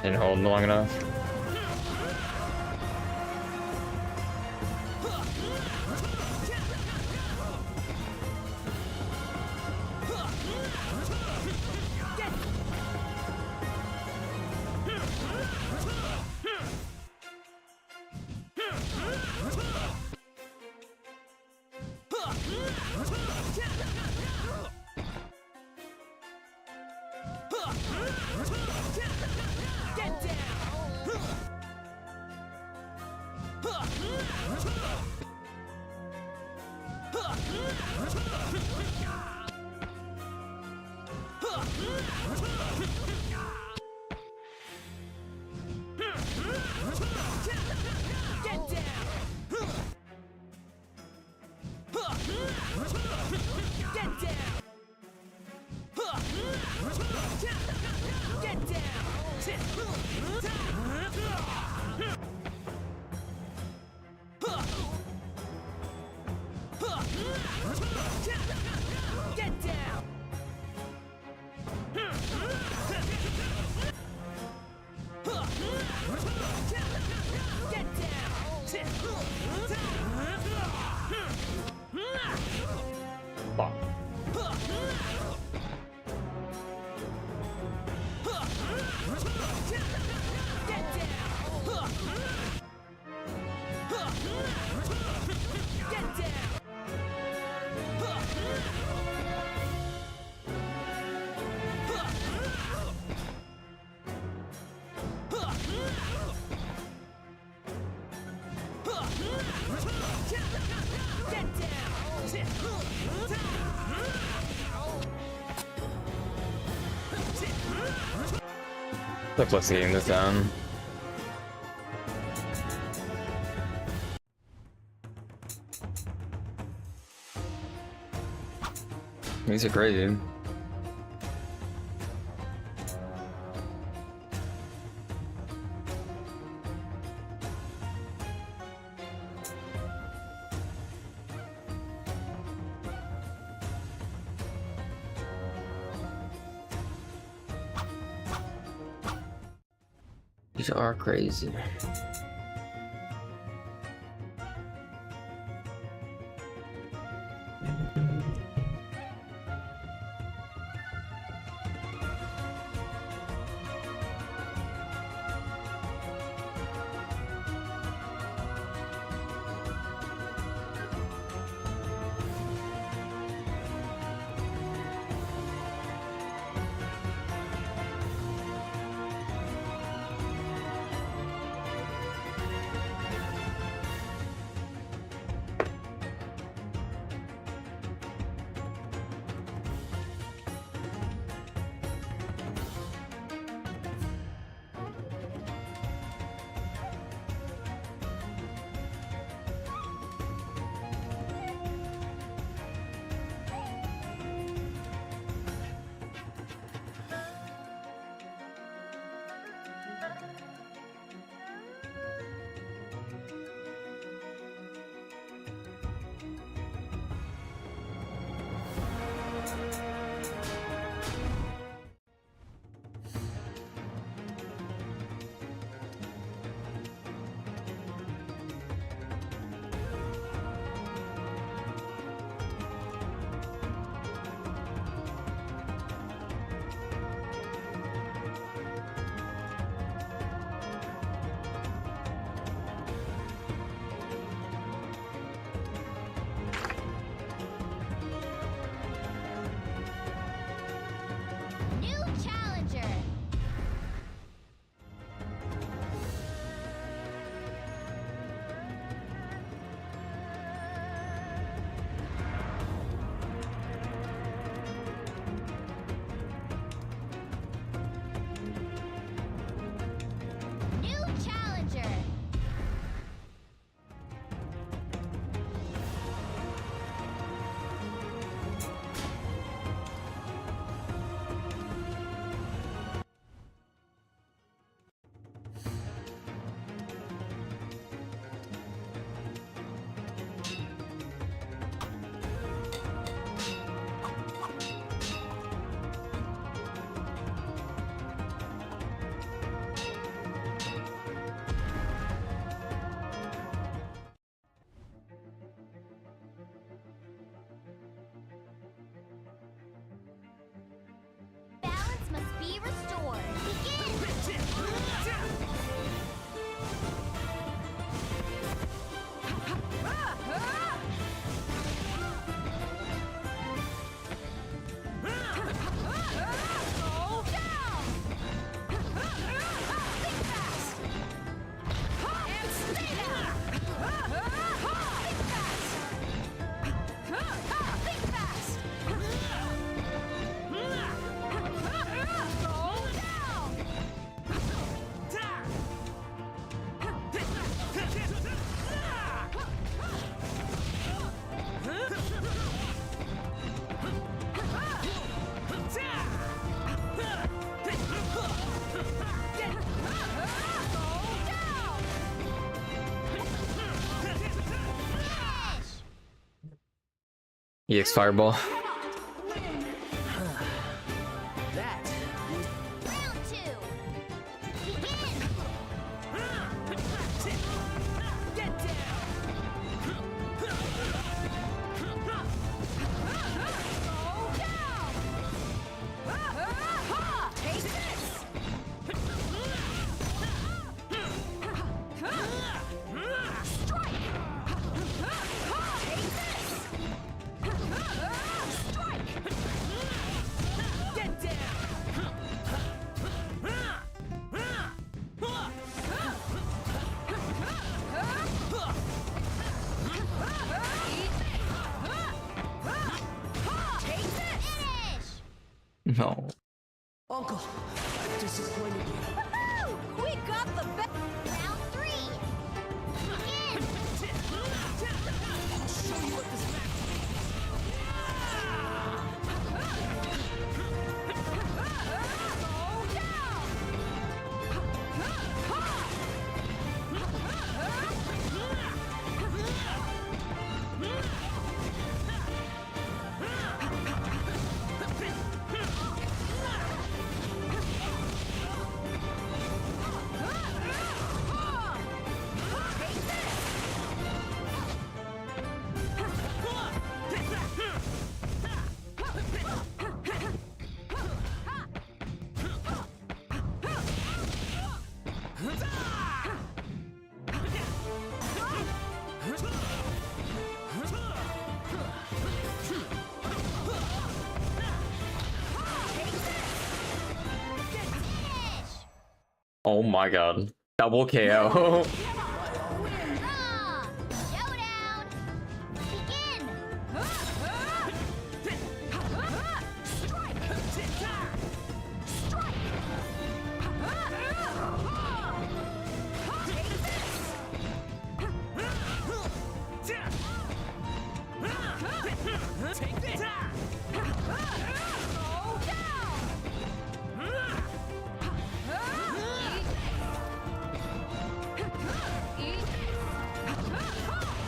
Didn't hold long enough. Look, let's getting this down. These are crazy. These are crazy. EX Fireball. No. Uncle, I've disappointed you. Woohoo! We got the best. Round 3. Begin. I'll show you what this match Oh my god. Double KO. Raw. Showdown. Begin. Strike. Strike. Take this!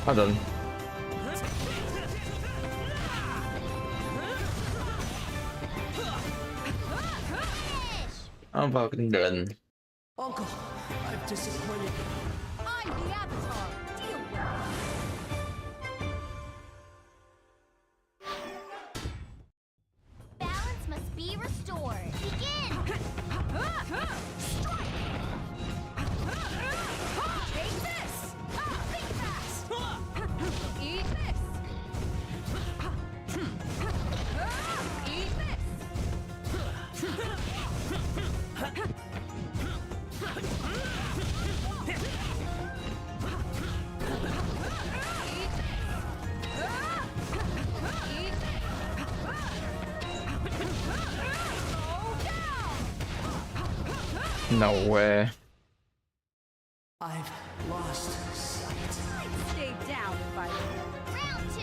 I'm done. I'm fucking done. Uncle, I've disappointed you. I'm the Avatar. Deal with it. Balance must be restored. Begin. Strike. Take this. Think fast. Eat this. Eat No way. I've lost sight. Stay down, fighter. Round 2.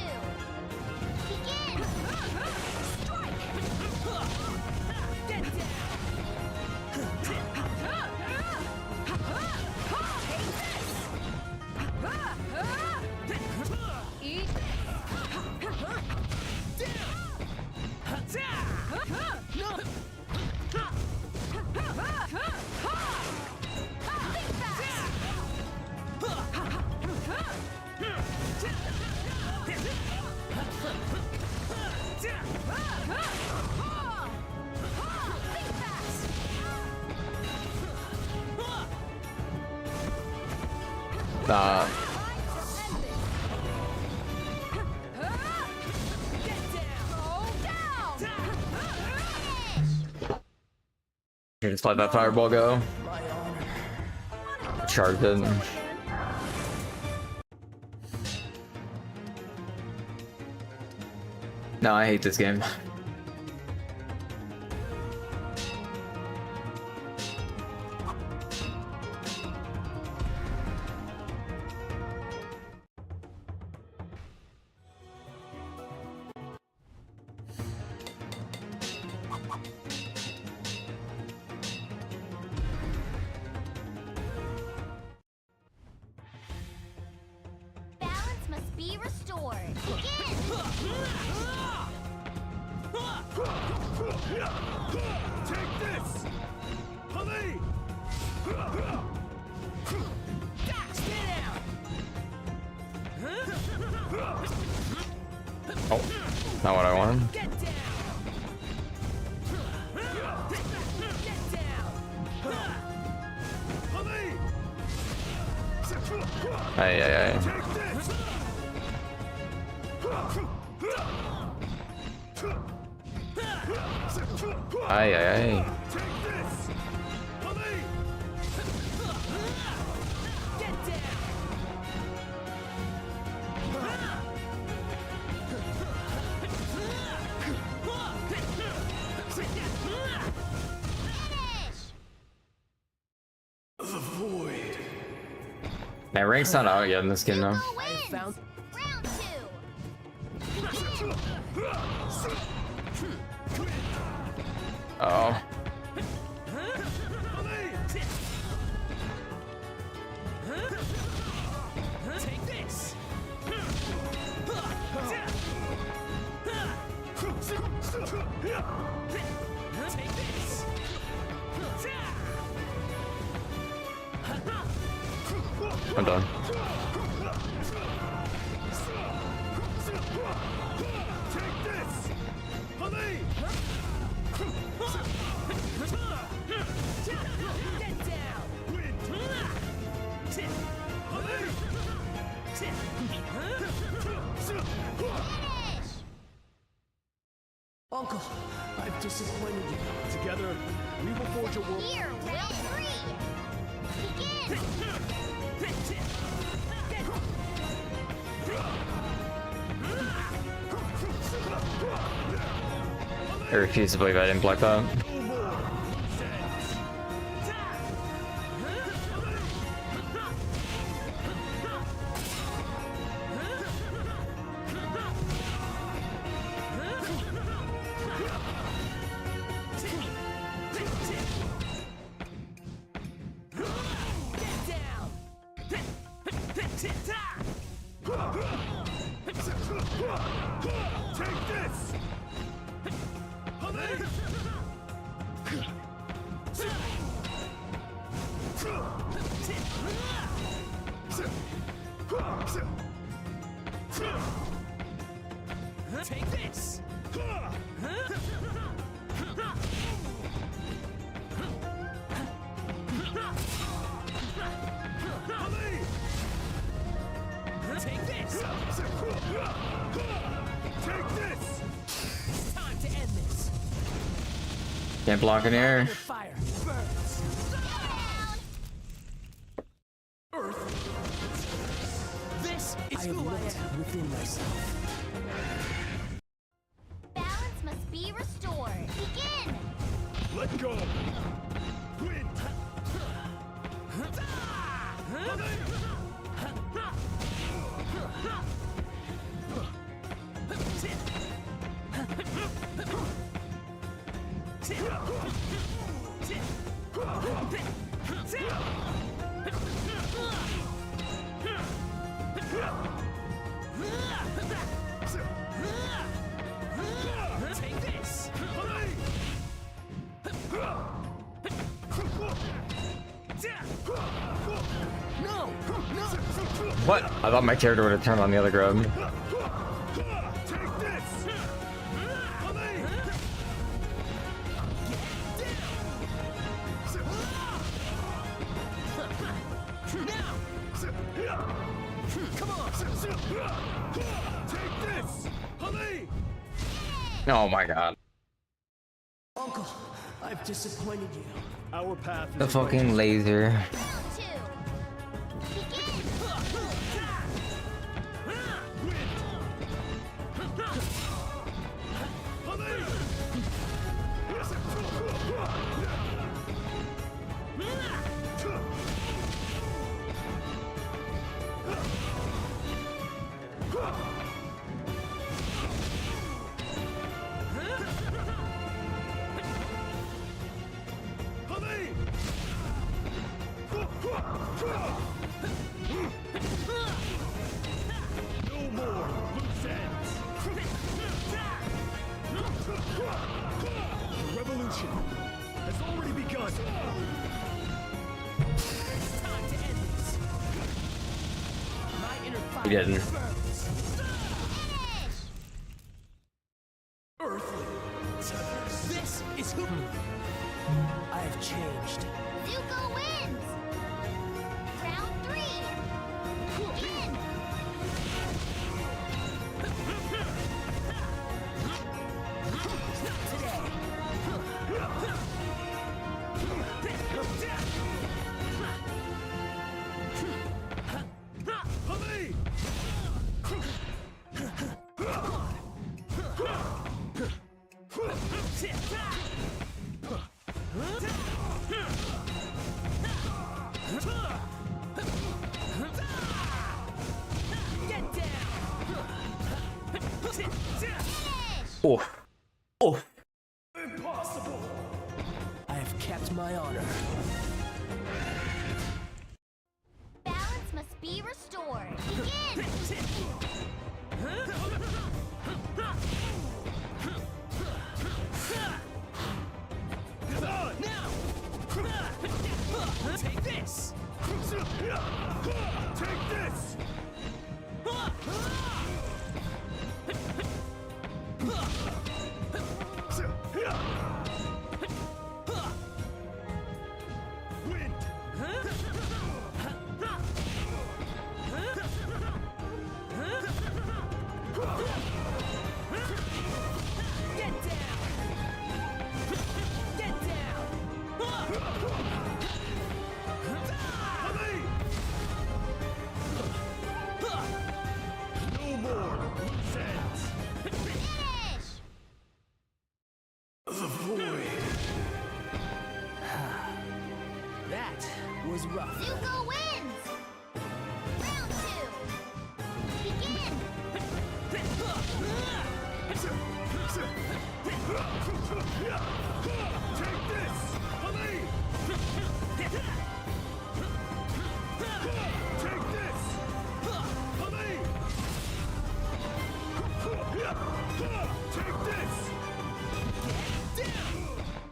Begin. Strike. Get down. Take this. Eat. Nah. Just let that fireball go. My honor. Charged it. No, I hate this game. Balance must be restored. Begin. Take this! Stay down! Oh, not what I wanted. Get down! Get down! Ay, ay, ay. Take this! Ay, ay, ay. Take this! Get down! My rank's not out yet in this game though. Hugo wins. found- Round 2. Oh. Take this! Take this! I'm done. Take this! Get down! Finish. Uncle, I've disappointed you. Together, we will forge a world. Here, round 3. Begin. I refuse to believe I didn't block that. Take this! Take this! Take this! Take this! It's time to end this. Can't block in air. Fire burns. This is who I am. Within myself. Balance must be restored. Begin. Let go. Win. Take this. No! What? I thought my character would have turned on the other grub. Take this! Now! Come on! Take this! Oh my god. Uncle, I've disappointed you. Our path The fucking laser. Round 2. Begin. No more loose ends. He didn't. Earthly. This is who I have changed. Zuko wins. Round 3. Begin. Hurry! Get down. Oh. Oh. Impossible! I have kept my honor. Balance must be restored. Begin. Now. Take this. Take this! Wind! Get down. Get down. Hurry! No more loose ends! Finish. The void! That was rough. Zuko wins. Round 2. Begin. Take this! Hurry! Take this! Hurry! Take this! Take this!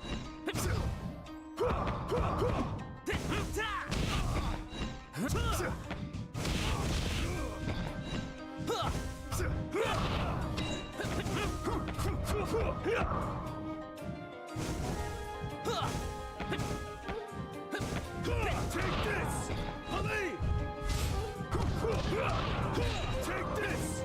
Hurry! Take this!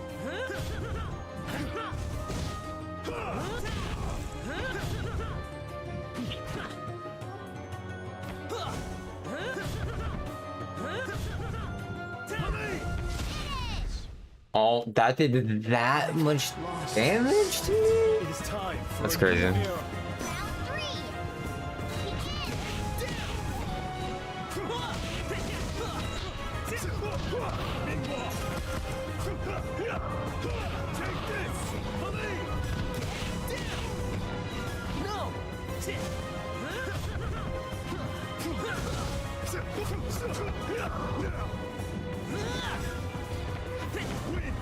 Hurry! Oh, that did that much damage to me? It is time for That's a crazy. new era. Round 3. Begin. Take this! Hurry! No. Wind!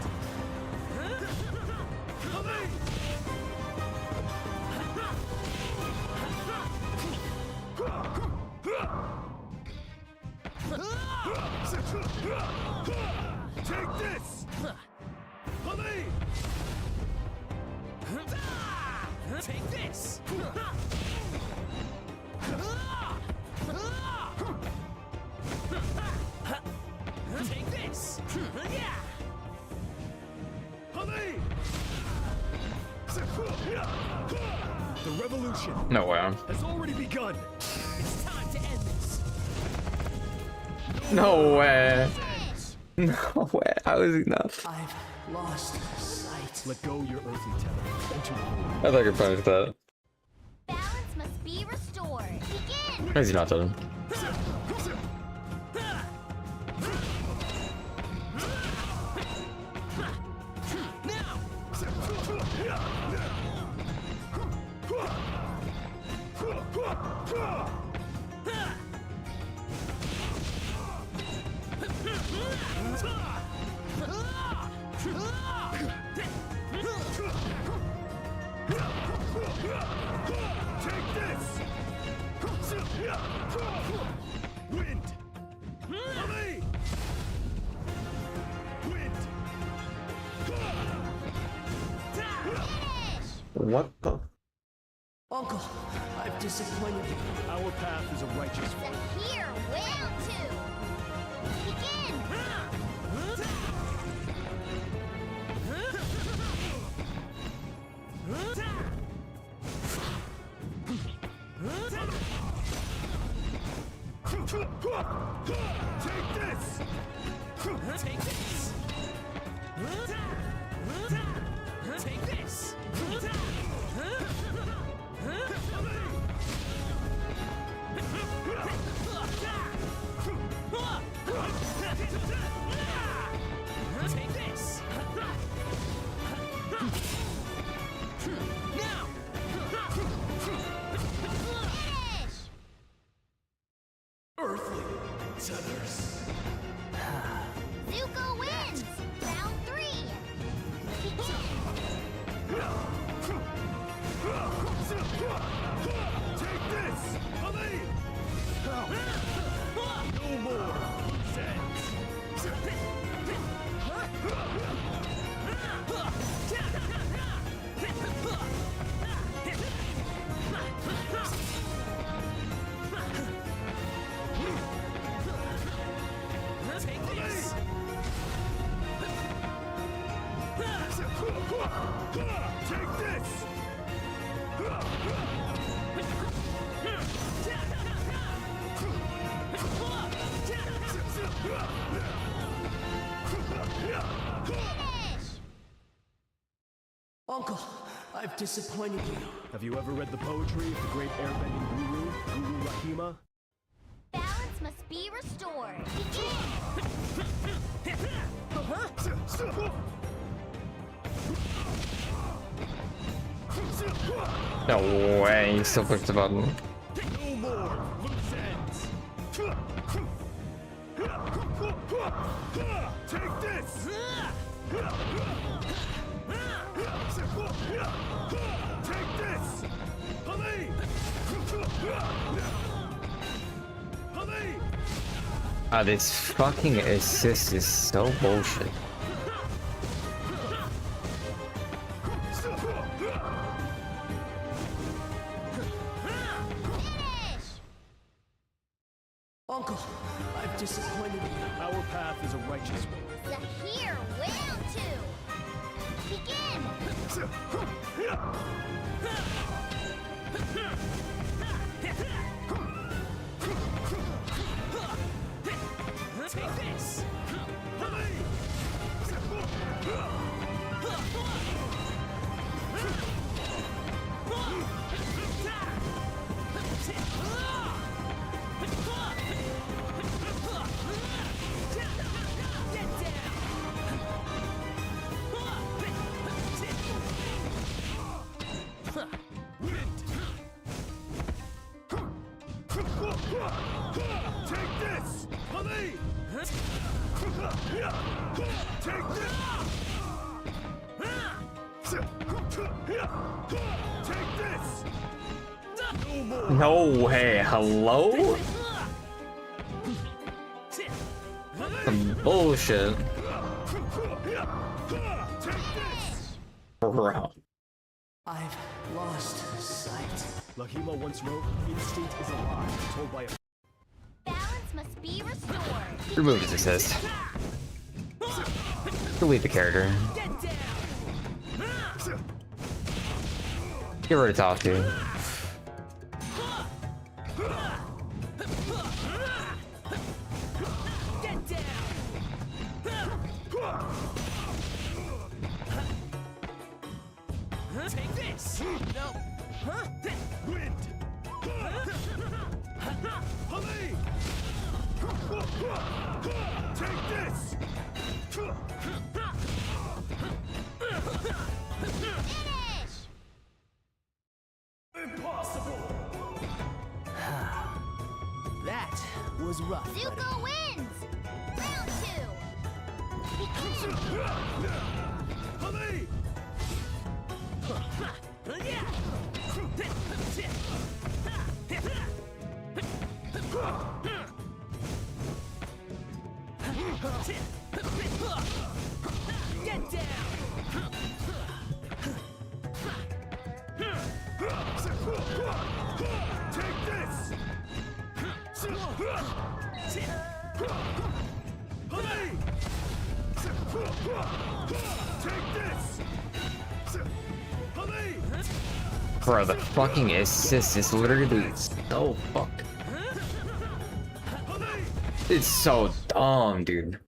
Hurry! Take this! Hurry! Take this. Take this. Yeah. Hurry! The revolution No way. has already begun. It's time to end this. No way. Ends. No way. How is he not? I've lost sight. Let go your earthly tether. Enter the void. I thought I could punish that. Balance must be restored. Begin. Why is he not dead? Take this! Wind! Hurry! Wind! what the? Uncle, I've disappointed you. Our path is a righteous one. The here round 2. Begin. Take this! Take this! Take this! Take this! Now! Finish. Earthly tethers. Zuko wins. Round 3. Begin. Take this! Ali! No more loose ends. Take this! Take this! Finish. Uncle, I've disappointed you. Have you ever read the poetry of the great airbending guru, Guru Rahima? Balance must be restored. Begin. No way, he still pushed the button. No more loose ends. Take this! Take this! Ali! Ali! Ah, this fucking assist is so bullshit. Finish. Uncle, I've disappointed you. Our path is a righteous one. The here round 2. Begin. Take this! Take this! Ali! Take this! Take this! No more! No way, hello? Some bullshit. Take this! Bro. I've lost sight. Lahima once wrote, instinct is a lie, told by a... Balance must be restored. Remove his assist. Delete the character. Get down! Get rid of talk to. Get down! Take this! No! Huh? Wind! Ali! Take this! Finish. Impossible! That was rough. Zuko wins. Round 2. Begin. Ali! Get down! Bro, the fucking assist is literally so fucked. It's so dumb, dude.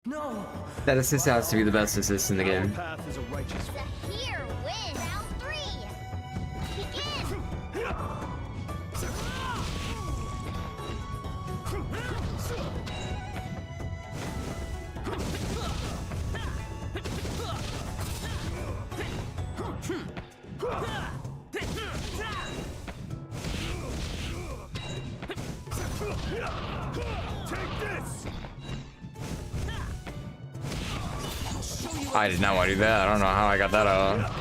No. That assist has to be the best assist in the game. Path is a righteous one. Here wins round 3. Begin. Take this. I did not want to do that. I don't know how I got that out.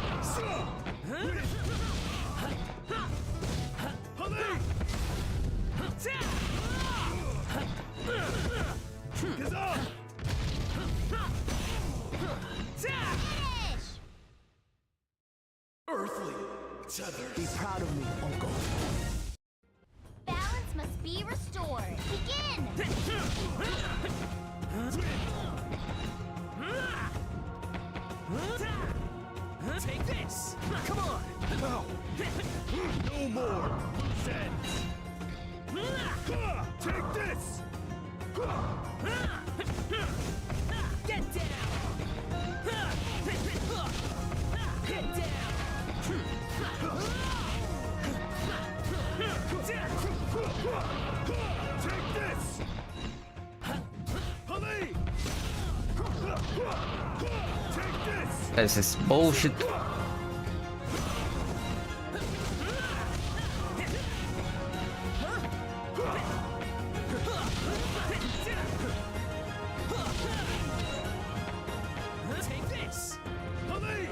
Earthly tether. Be proud of me, Uncle. Balance must be restored. Begin. Take this! Come on! No. No more. Sense. Take this. Get down! Get down! Take this. Holly. Take this. This is bullshit. Take this! Holly.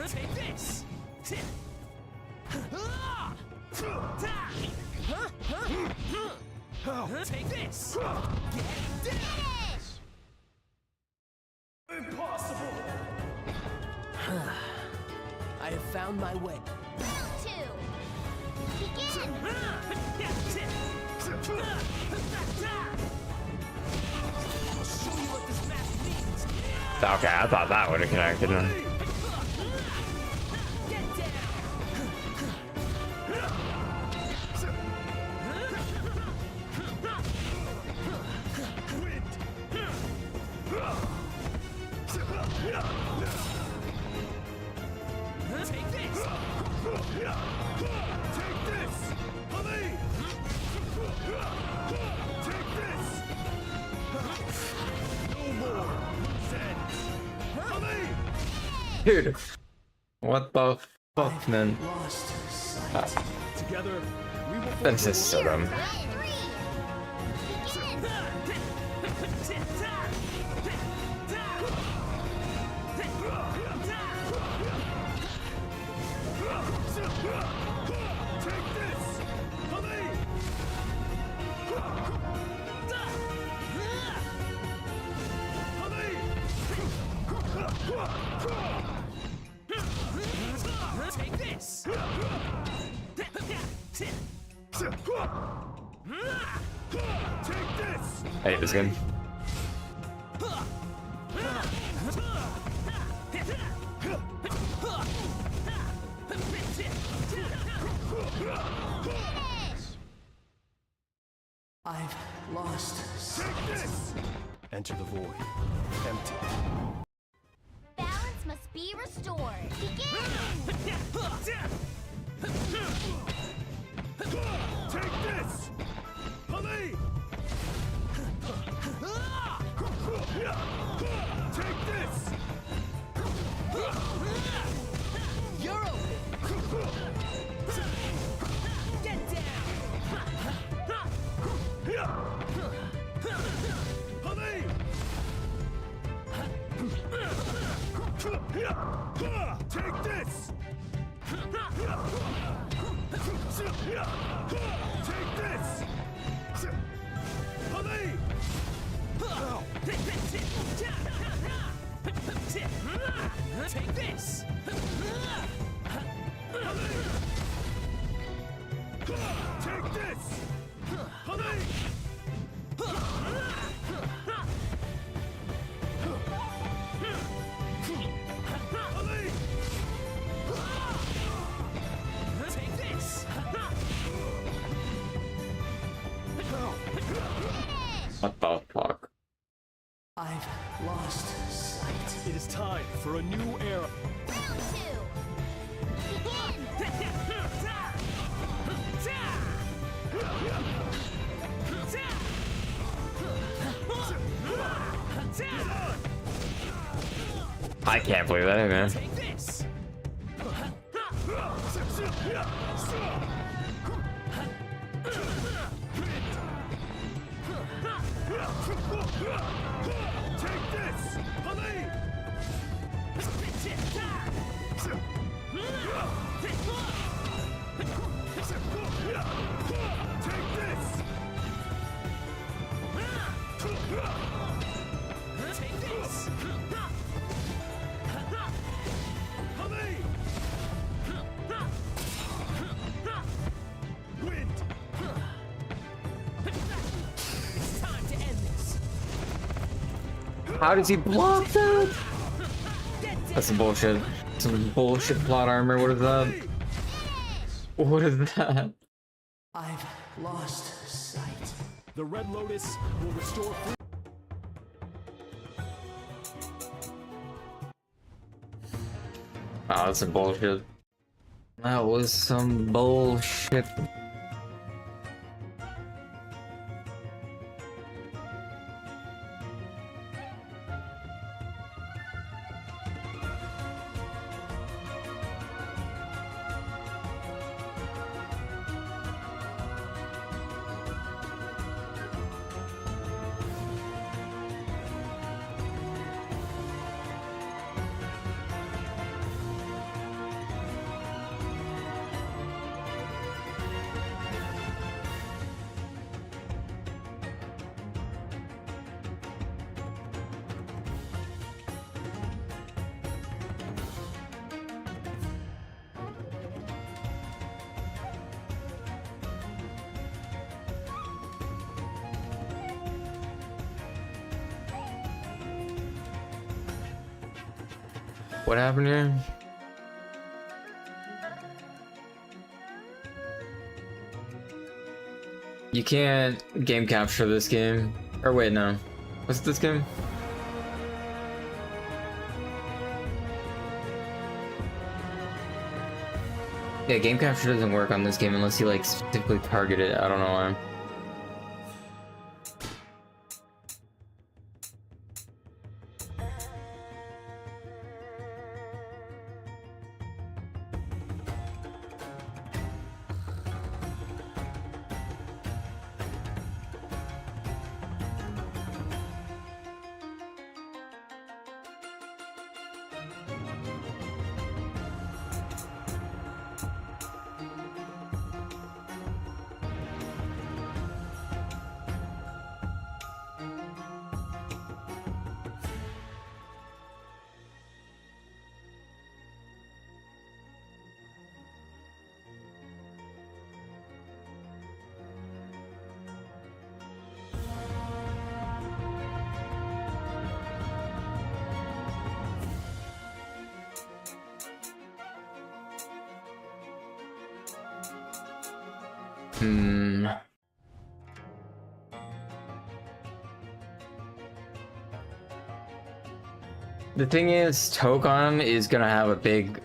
Take this! Take this! Finish. Impossible. I have found my way. Round 2. Begin. I'll show you what this mask means. Okay, I thought that would have connected. Get down! Take this! Take this. Holly. Take this. No more. Sense. Holly. Dude, what the fuck, man? Lost sight. Together, we will This is so dumb. Round 3. Begin. Take this. Holly. Holly. Take this! Take this. I hate this game. I've lost sight. Take this. Enter the void. Empty. Balance must be restored. Begin. Take this. Holly. Take this. You're open! Get down! Holly. Take this. Take this. Holly. Take this! Take Take this! What the fuck? I've lost sight. It is time for a new era. Round 2. Begin. I can't believe that, man. Take this! Take this! Take this! It's time to end this. How does he block that? That's some bullshit. Some bullshit plot armor. What is that? What is that? I've lost sight. The Red Lotus will restore free. Oh, that's some bullshit. That was some bullshit. What happened here? You can't game capture this game. Or wait, no. What's this game? Yeah, game capture doesn't work on this game unless you like specifically target it. I don't know why. The thing is, Tokon is gonna have a big...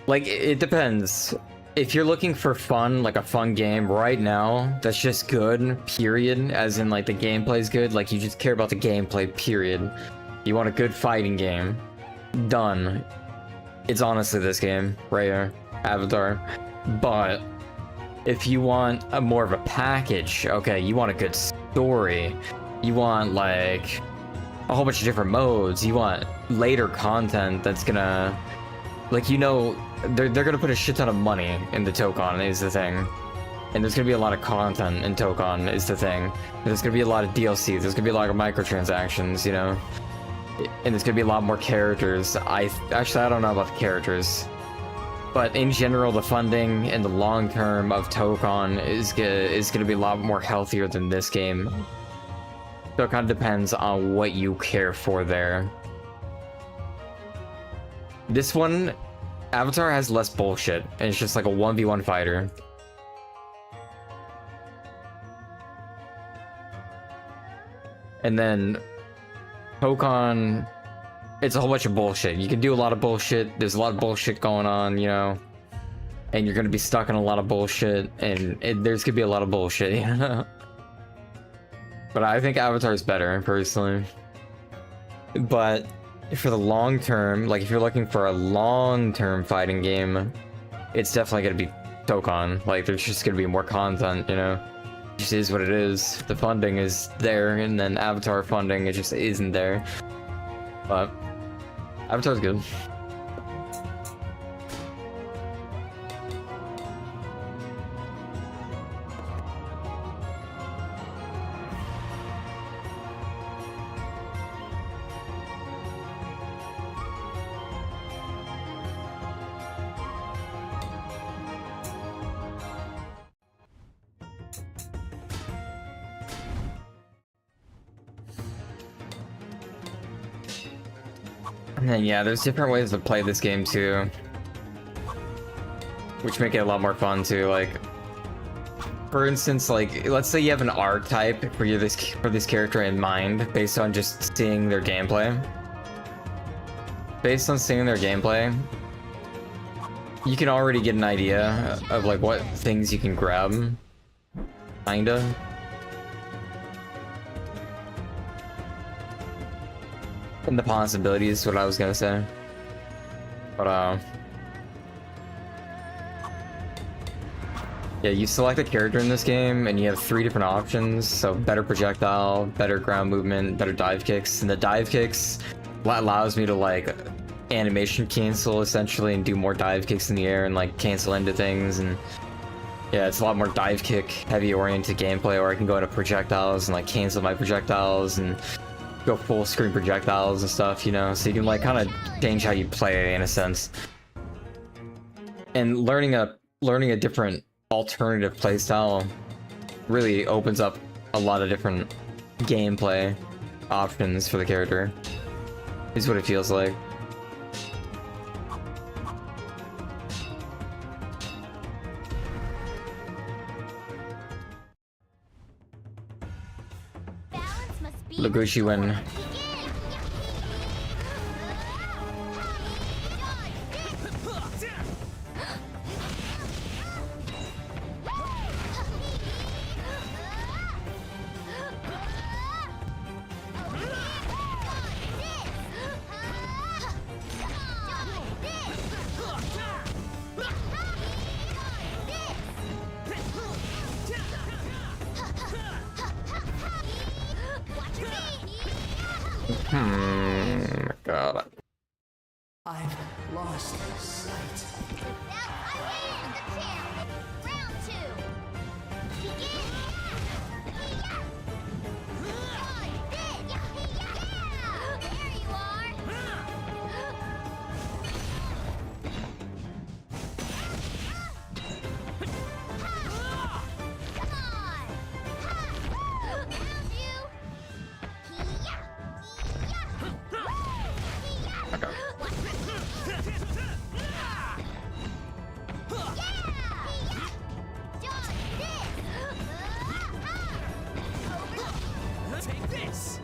Like, it depends. If you're looking for fun, like a fun game right now, that's just good, period, as in like the gameplay's good, like you just care about the gameplay, period. You want a good fighting game. Done. It's honestly this game, right here. Avatar. But if you want a more of a package, okay, you want a good story, you want like a whole bunch of different modes, you want later content that's gonna, like, you know, they're gonna put a shit ton of money into Tokon is the thing. And there's gonna be a lot of content in Tokon is the thing. And there's gonna be a lot of DLC, there's gonna be a lot of microtransactions, you know. And there's gonna be a lot more characters. Actually, I don't know about the characters. But in general, the funding and the long term of Tokon is gonna be a lot more healthier than this game. So it kind of depends on what you care for there. This one, Avatar has less bullshit, and it's just like a 1v1 fighter. And then Tokon, it's a whole bunch of bullshit. You can do a lot of bullshit. There's a lot of bullshit going on, you know, and you're gonna be stuck in a lot of bullshit, and there's gonna be a lot of bullshit, you know. But I think Avatar's better, personally. But for the long term, like if you're looking for a long-term fighting game, it's definitely gonna be Tokon. Like there's just gonna be more content, you know. It just is what it is. The funding is there, and then Avatar funding, it just isn't there. But Avatar's good. And then, yeah, there's different ways to play this game too, which make it a lot more fun too. Like, for instance, like let's say you have an archetype for this character in mind based on just seeing their gameplay. Based on seeing their gameplay, you can already get an idea of like what things you can grab, kinda. And the possibilities is what I was gonna say. But yeah, you select a character in this game and you have 3 different options. So better projectile, better ground movement, better dive kicks. And the dive kicks allows me to like animation cancel essentially and do more dive kicks in the air and like cancel into things. And yeah, it's a lot more dive kick heavy oriented gameplay, or I can go into projectiles and like cancel my projectiles and go full screen projectiles and stuff, you know, so you can like kind of change how you play in a sense. And learning a different alternative playstyle really opens up a lot of different gameplay options for the character, is what it feels like. Legushi win. God. I've lost sight. Round 2. Begin. There you are. Come on. Found you. Take this.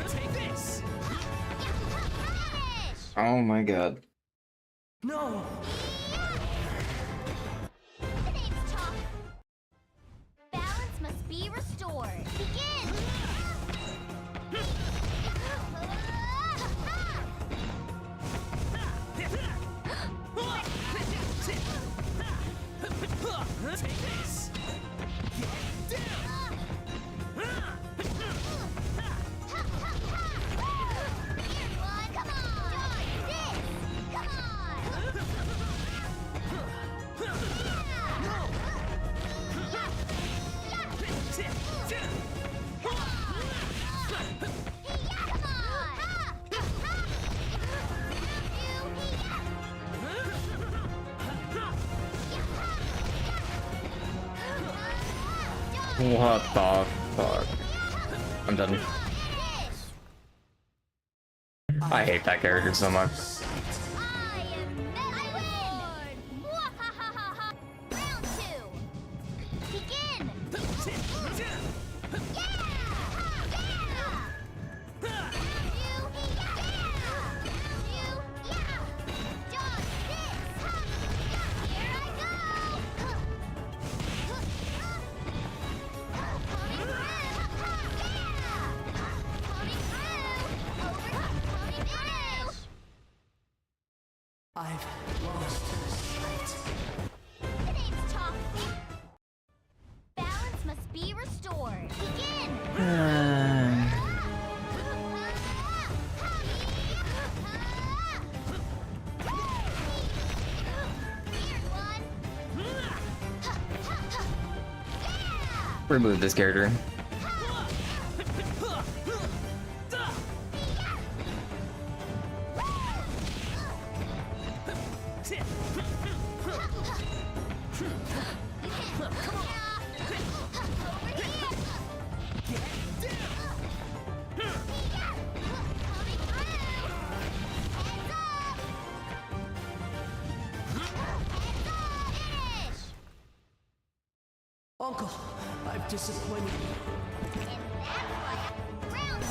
Take this. Oh my god. No. Today's talk. Balance must be restored. Begin. Take this. Get down. Come on. Come on. What the fuck? I'm done. I hate that character so much. I win! Mwahahaha! Round 2. Begin! I've lost sight. Today's topic. Balance must be restored. Begin! Remove this character. Uncle, I've disappointed you. And that's why round 2.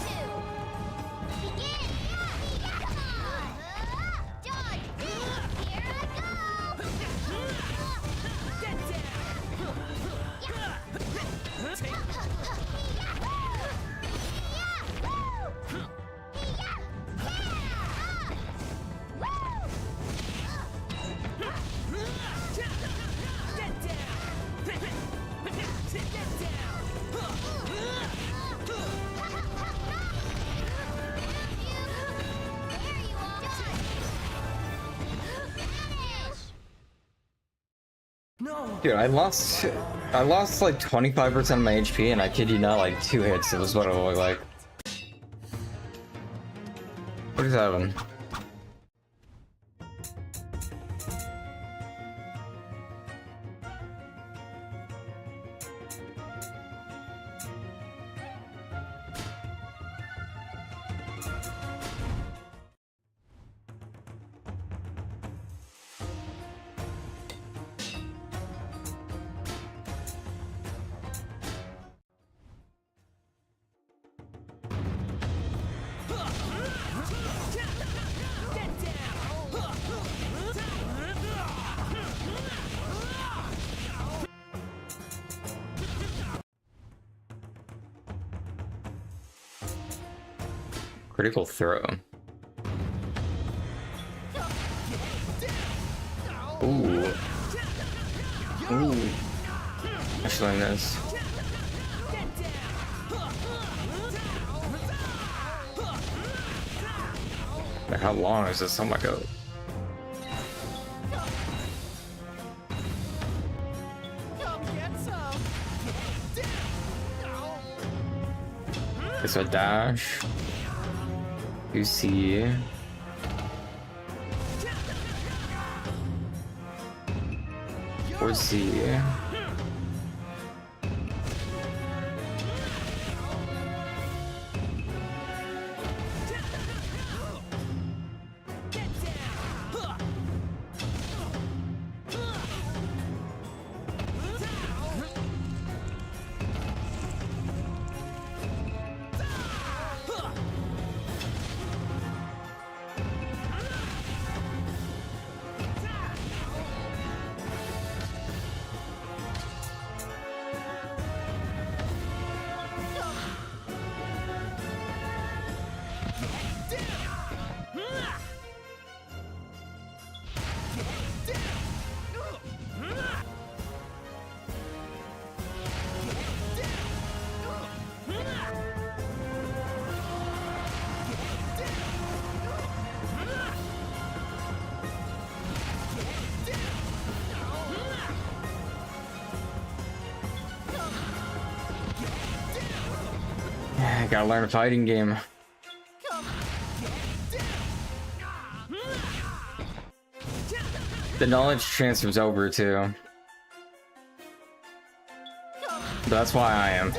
Begin! Come on! Dodge! Here I go! Get No! Dude, I lost like 25% of my HP, and I kid you not, like 2 hits. It was what it looked like. What is happening? Critical throw. Ooh. Ooh. Actually, I this. Like, how long is this? Oh my god. It's a dash. You see. Or see. I gotta learn a fighting game. The knowledge transfers over too. That's why I am.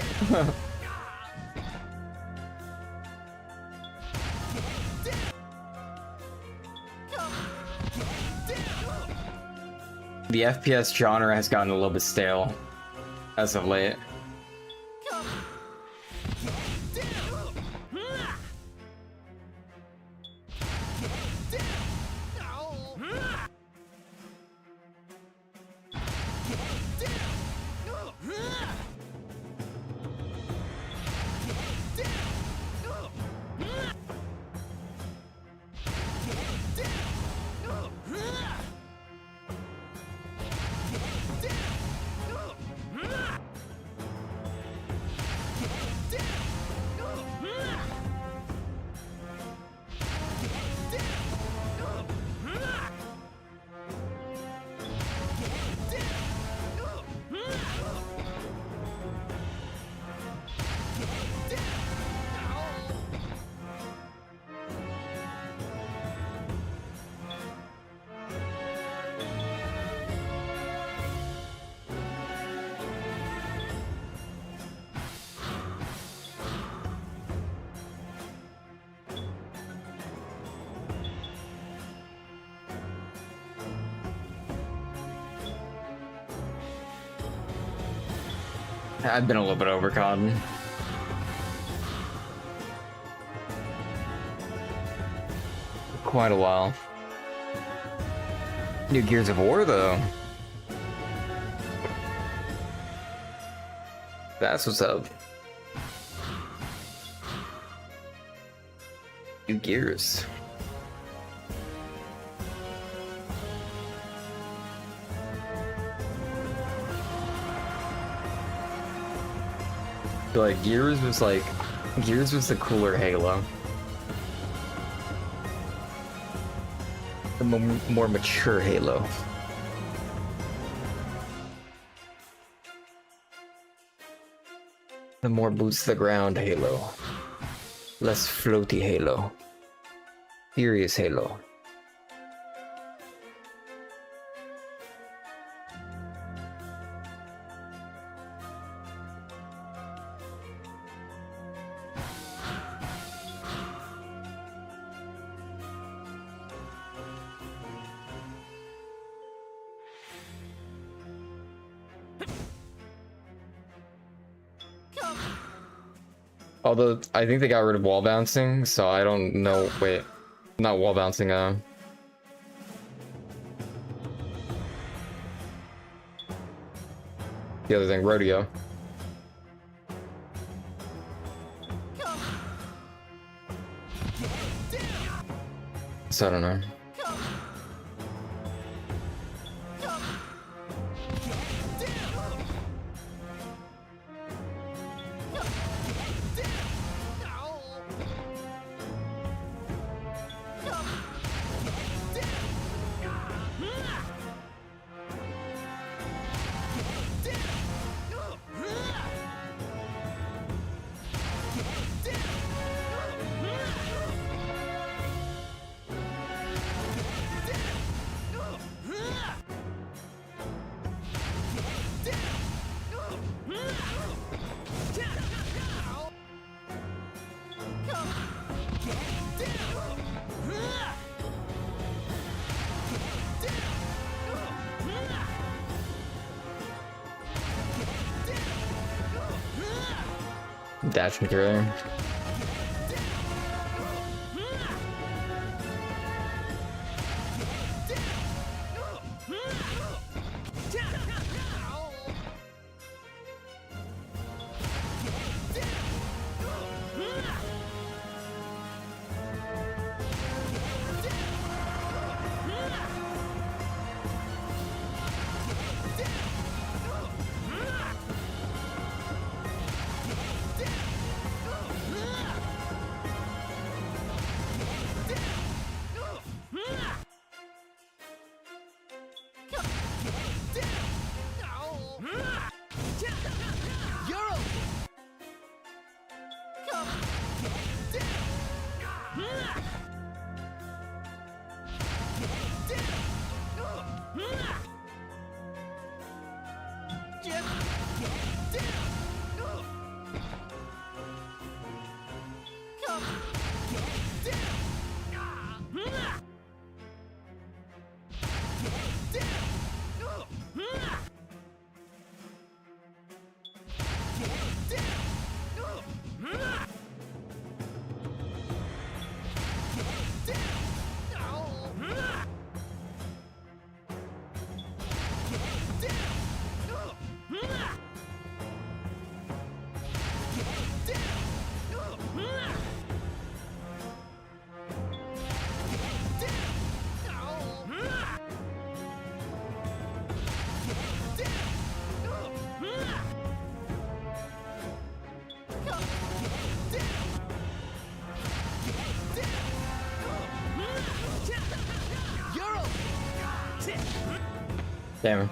The FPS genre has gotten a little bit stale as of late. I've been a little bit overcon. Quite a while. New Gears of War, though. That's what's up. New Gears. Like Gears was the cooler Halo. The more mature Halo. The more boots to the ground Halo. Less floaty Halo. Serious Halo. Although, I think they got rid of wall bouncing, so I don't know. Wait, not wall bouncing, the other thing, rodeo. So I don't know. Dash material. Damn.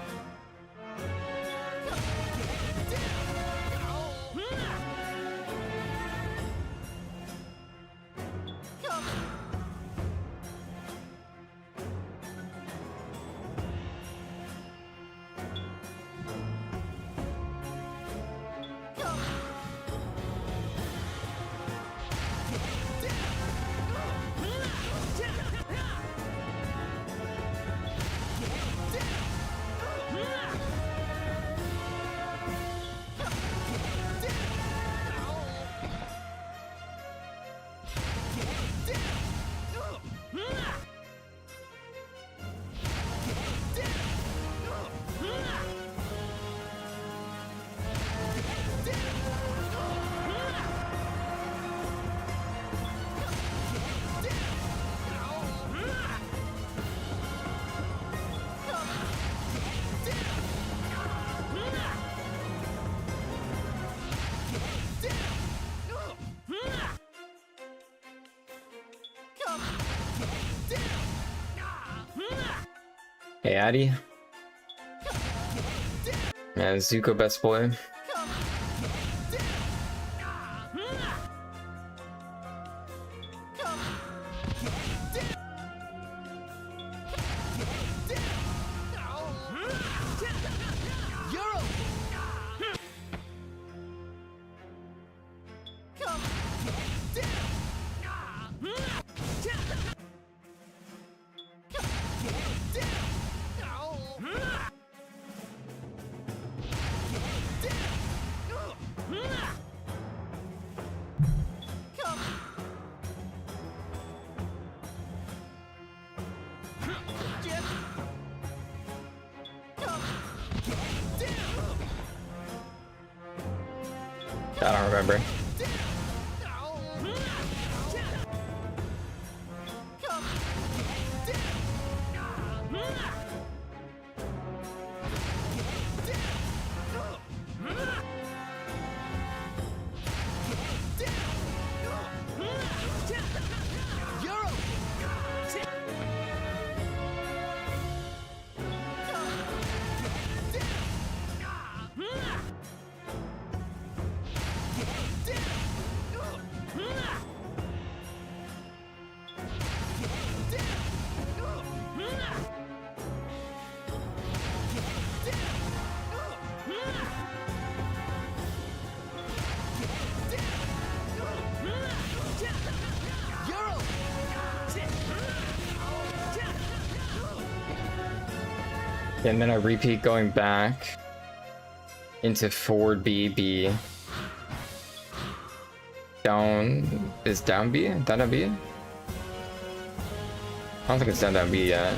Hey, Addy. Man, Zuko best boy. I don't remember. And then I repeat going back into forward B, B. Down, is down B? Down B? I don't think it's down B yet.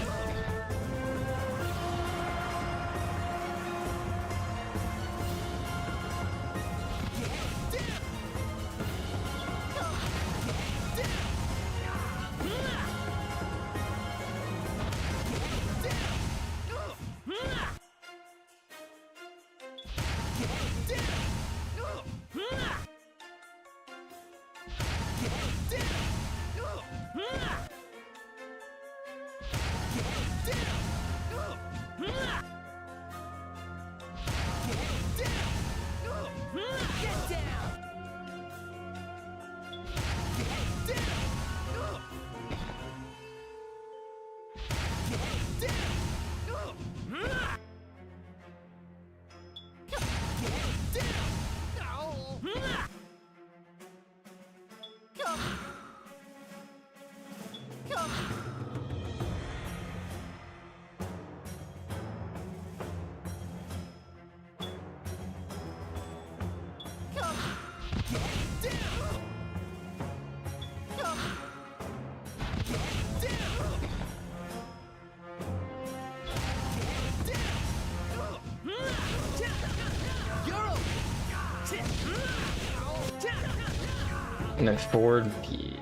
And then forward B.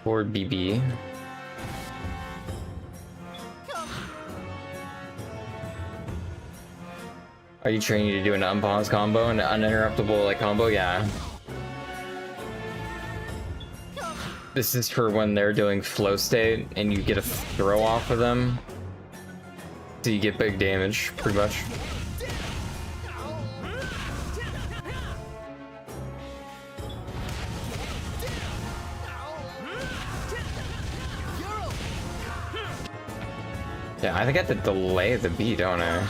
Forward BB. Are you training to do an unpause combo and an uninterruptible like combo? Yeah. This is for when they're doing flow state and you get a throw off of them. So you get big damage, pretty much. Yeah, I think I have to delay the beat, don't I?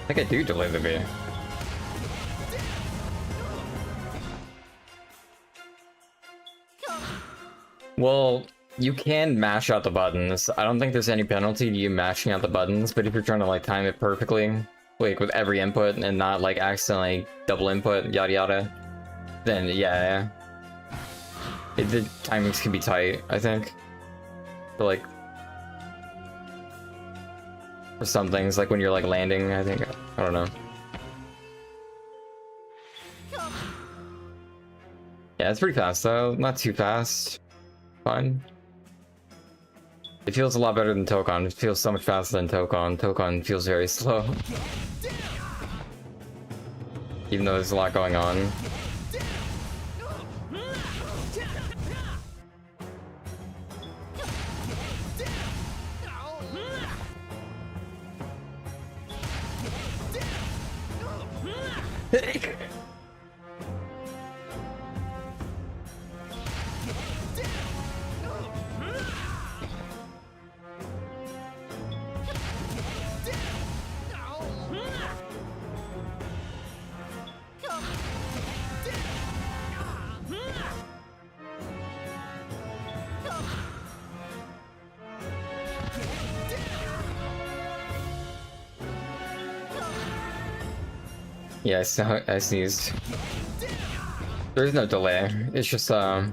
I think I do delay the beat. Well, you can mash out the buttons. I don't think there's any penalty to you mashing out the buttons, but if you're trying to like time it perfectly, like with every input and not like accidentally double input, yada yada, then yeah. The timings can be tight, I think. But like, for some things, like when you're like landing, I think, I don't know. Yeah, it's pretty fast though, not too fast. Fine. It feels a lot better than Tokon. It feels so much faster than Tokon. Tokon feels very slow. Even though there's a lot going on. Yeah, I sneezed. There's no delay. It's just yeah.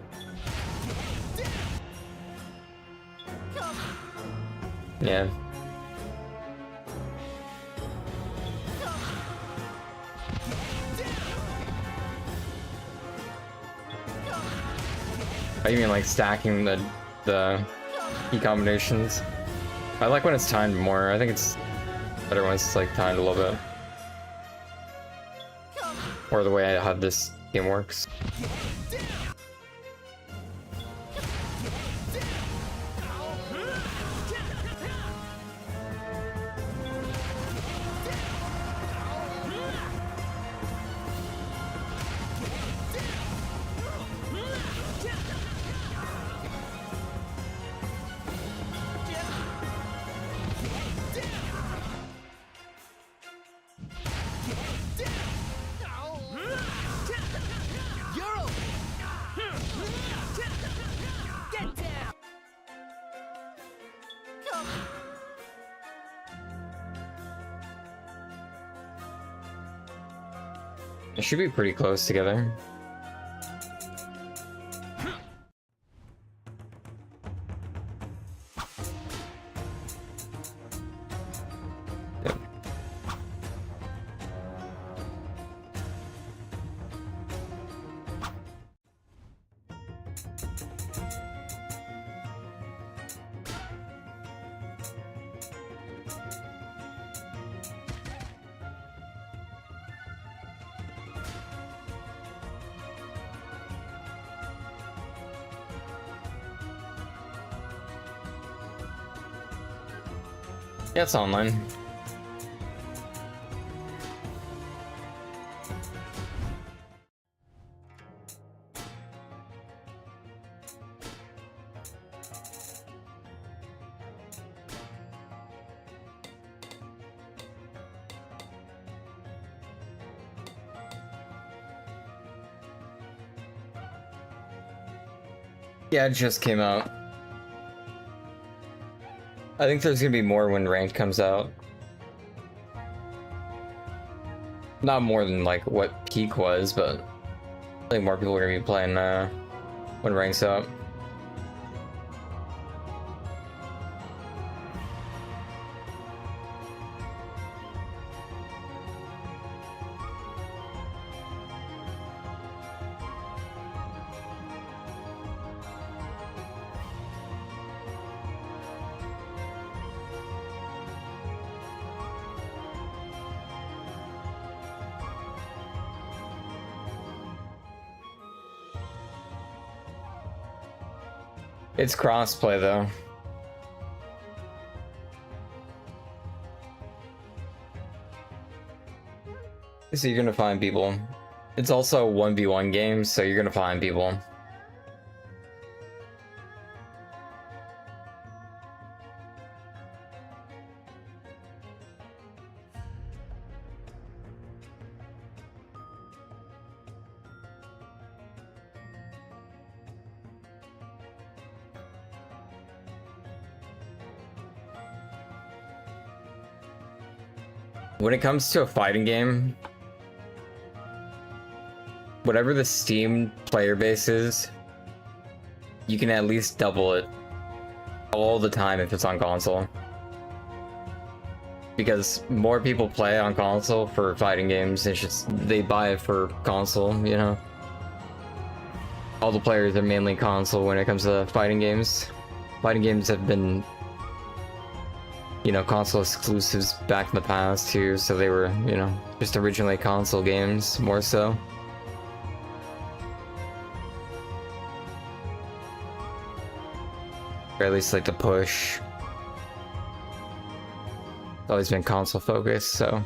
Oh, you mean like stacking the key combinations? I like when it's timed more. I think it's better when it's like timed a little bit. Or the way how this game works. It should be pretty close together. Yep. Yeah, it's online. Yeah, it just came out. I think there's gonna be more when ranked comes out. Not more than like what peak was, but I think more people are gonna be playing when rank's out. It's crossplay though. So you're gonna find people. It's also a 1v1 game, so you're gonna find people. When it comes to a fighting game, whatever the Steam player base is, you can at least double it all the time if it's on console. Because more people play on console for fighting games, it's just they buy it for console, you know? All the players are mainly console when it comes to fighting games. Fighting games have been, you know, console exclusives back in the past too, so they were, you know, just originally console games more so. Or at least like the push. It's always been console focused, so.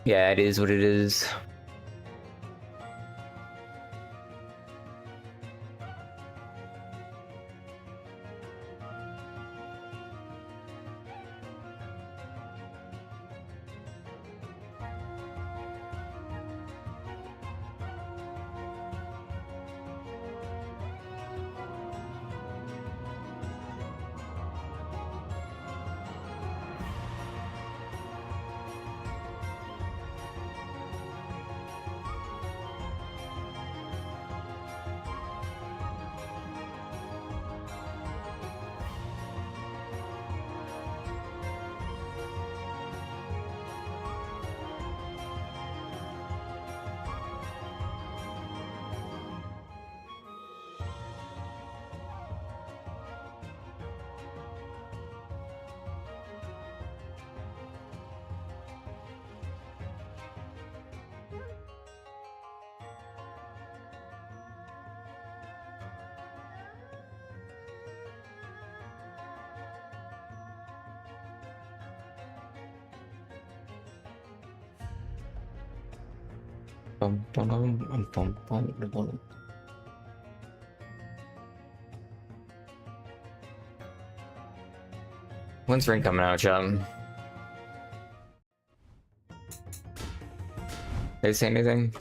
Yeah, it is what it is. When's Ring coming out, Chum? They say anything?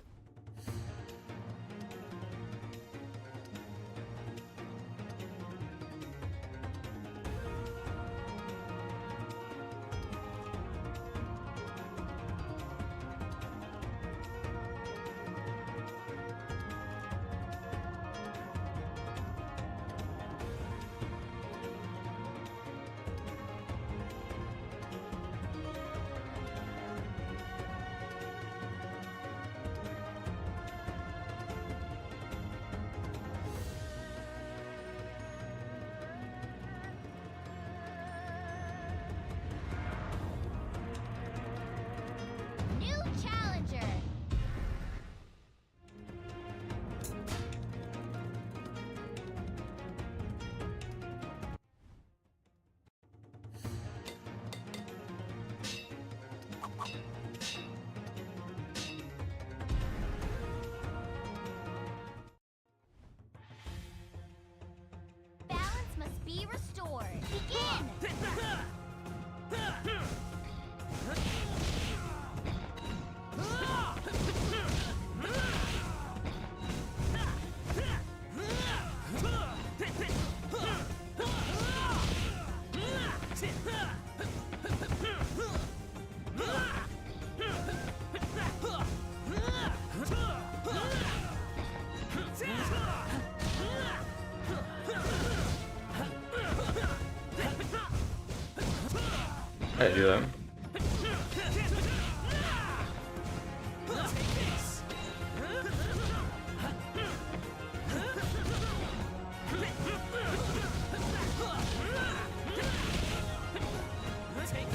I do that.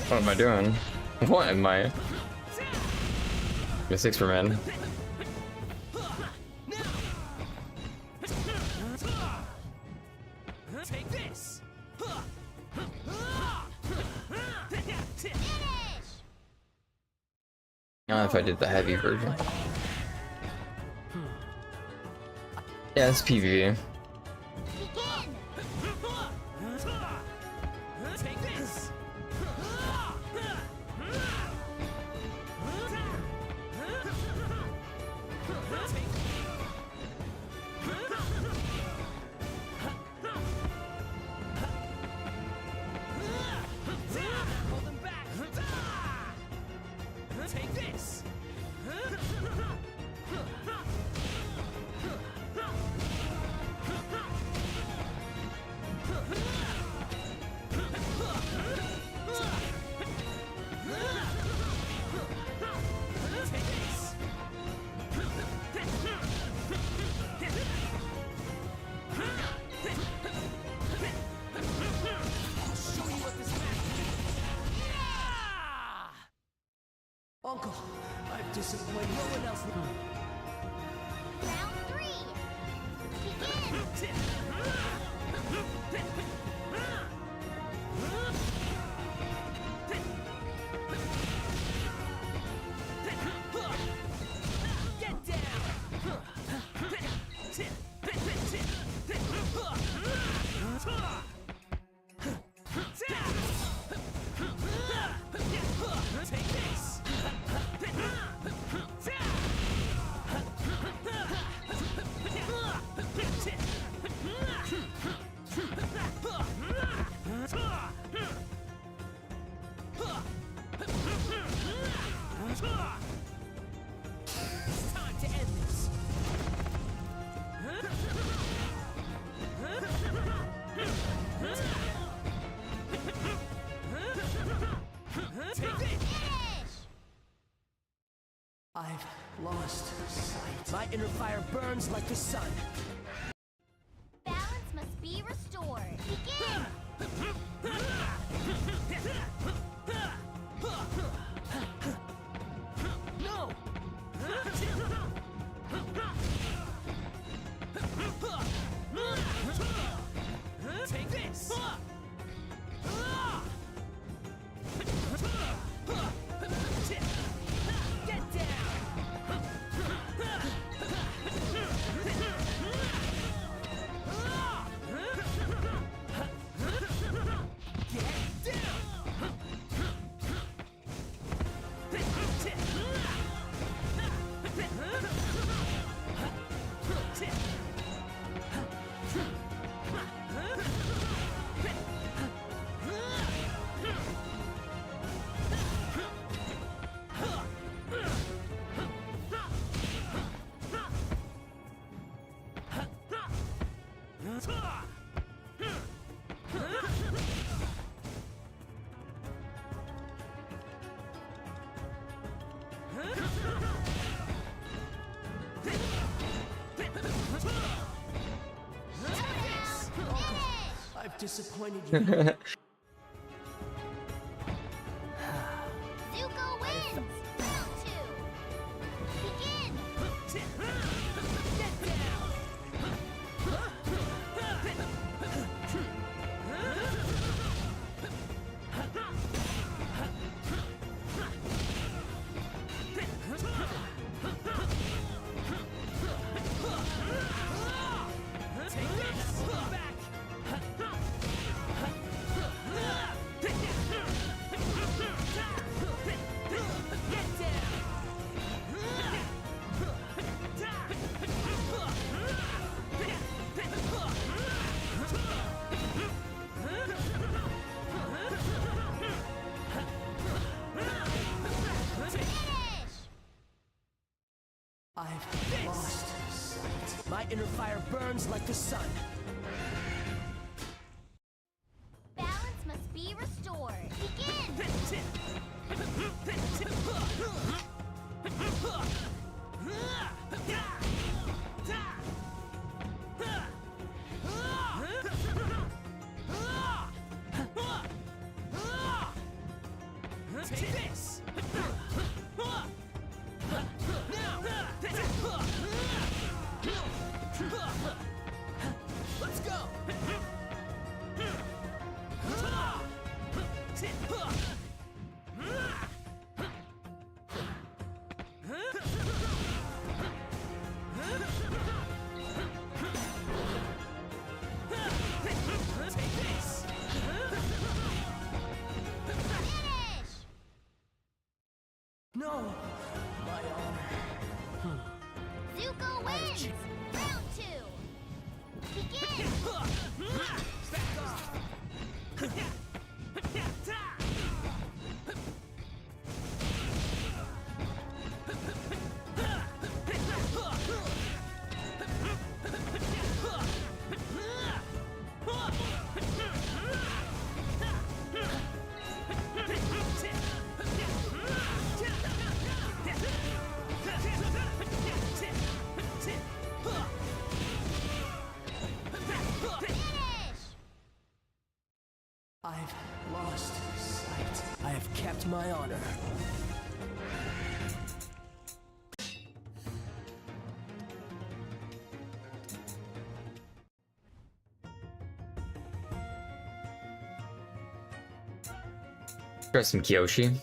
What am I doing? What am I? Mystics for men. Take this. I don't know if I did the heavy version. Yeah, it's PvP. Take this. Hold them back. Take this. Uncle, I've disappointed no one else. Round 3. Begin. Get down. Take this. It's time to end this. Take this. I've lost sight. My inner fire burns like the sun. Balance must be restored. Begin. No. Take this. Get down. Get I've disappointed you. Zuko wins. Round 2. Begin. Get down. Take this. Back. Get I've lost sight. My inner fire burns like the sun. Balance must be restored. Begin. No! My honor. Zuko wins! Round 2! Begin! Back off. Finish! I've lost sight. I have kept my honor. Try some Kyoshi.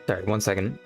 Sorry, 1 second.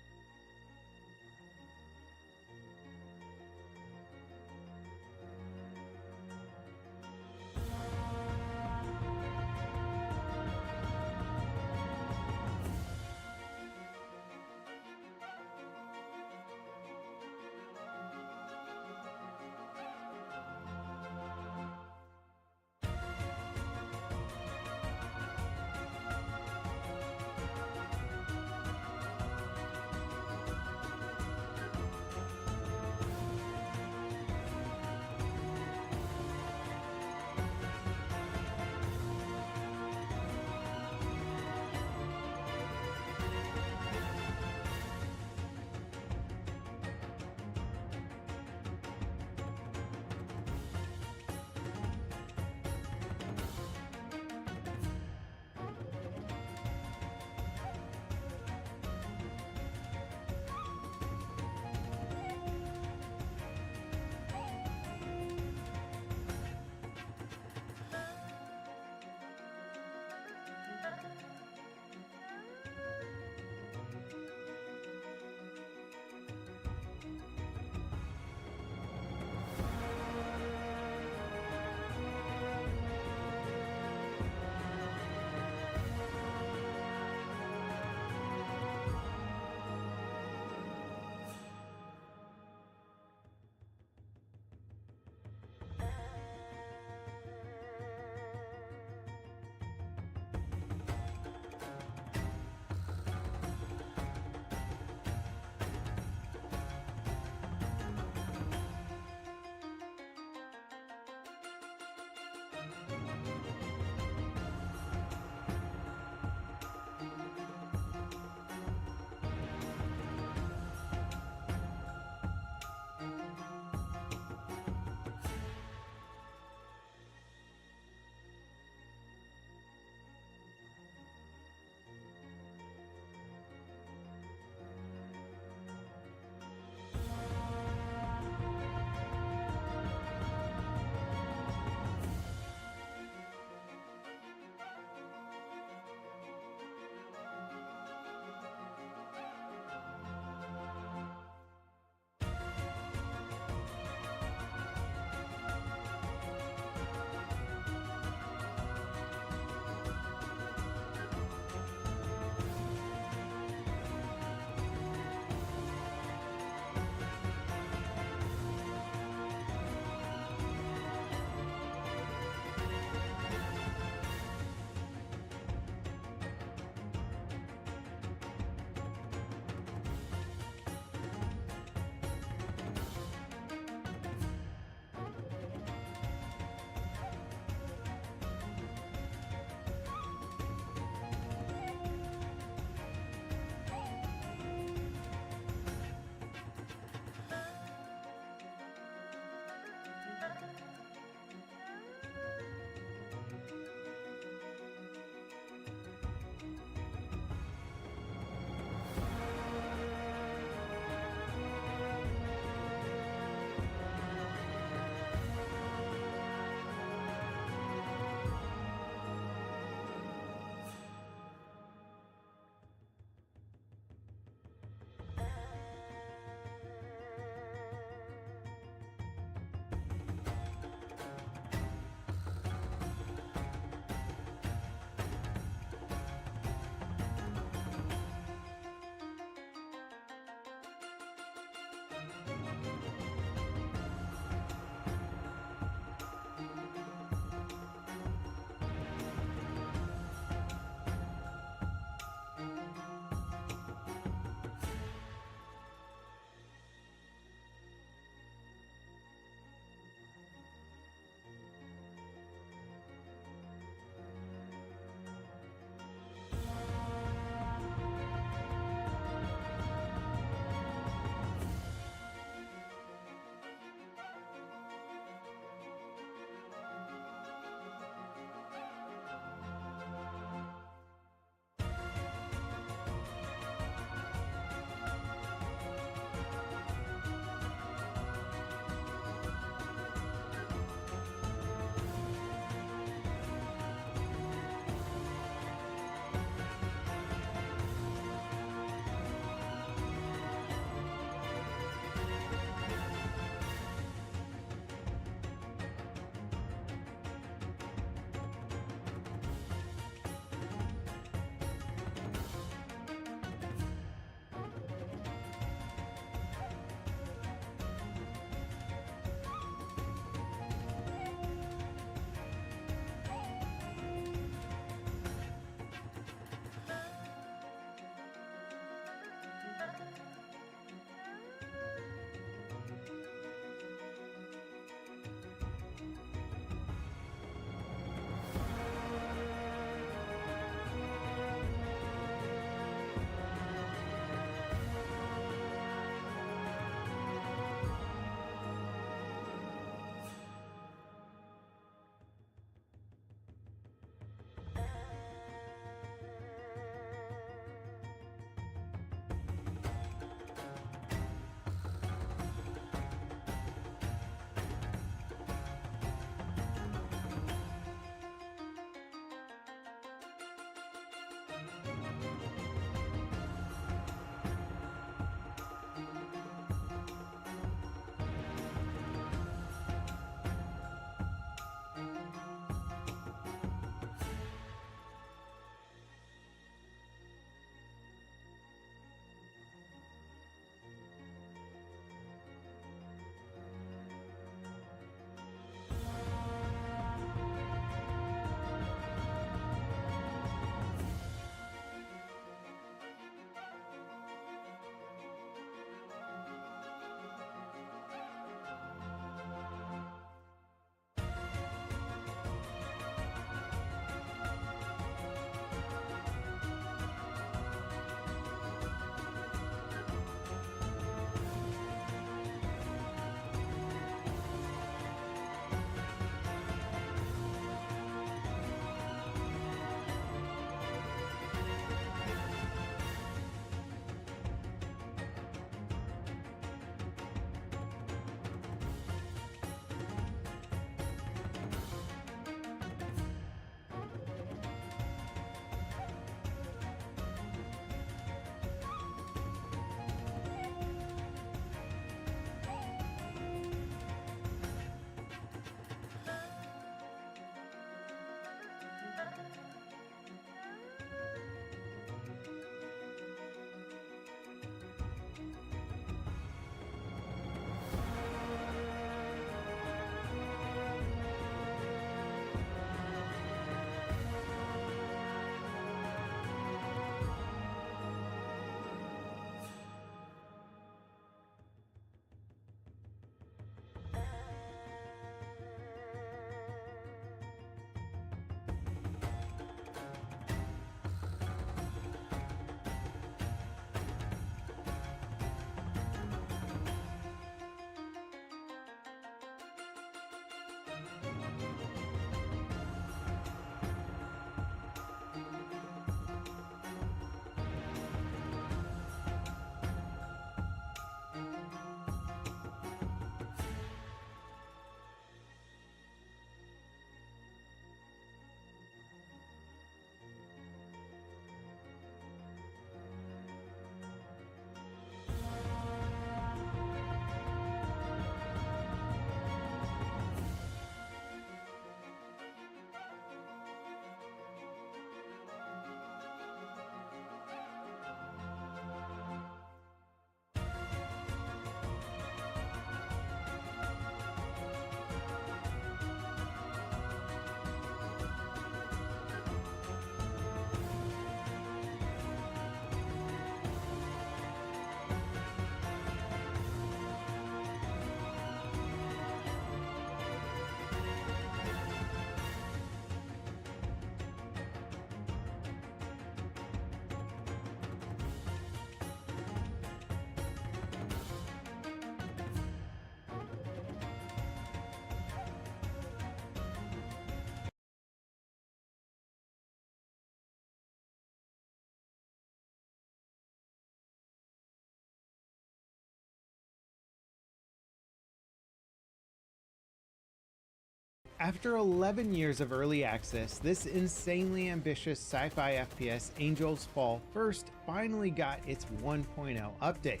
After 11 years of early access, this insanely ambitious sci-fi FPS Angels Fall First finally got its 1.0 update.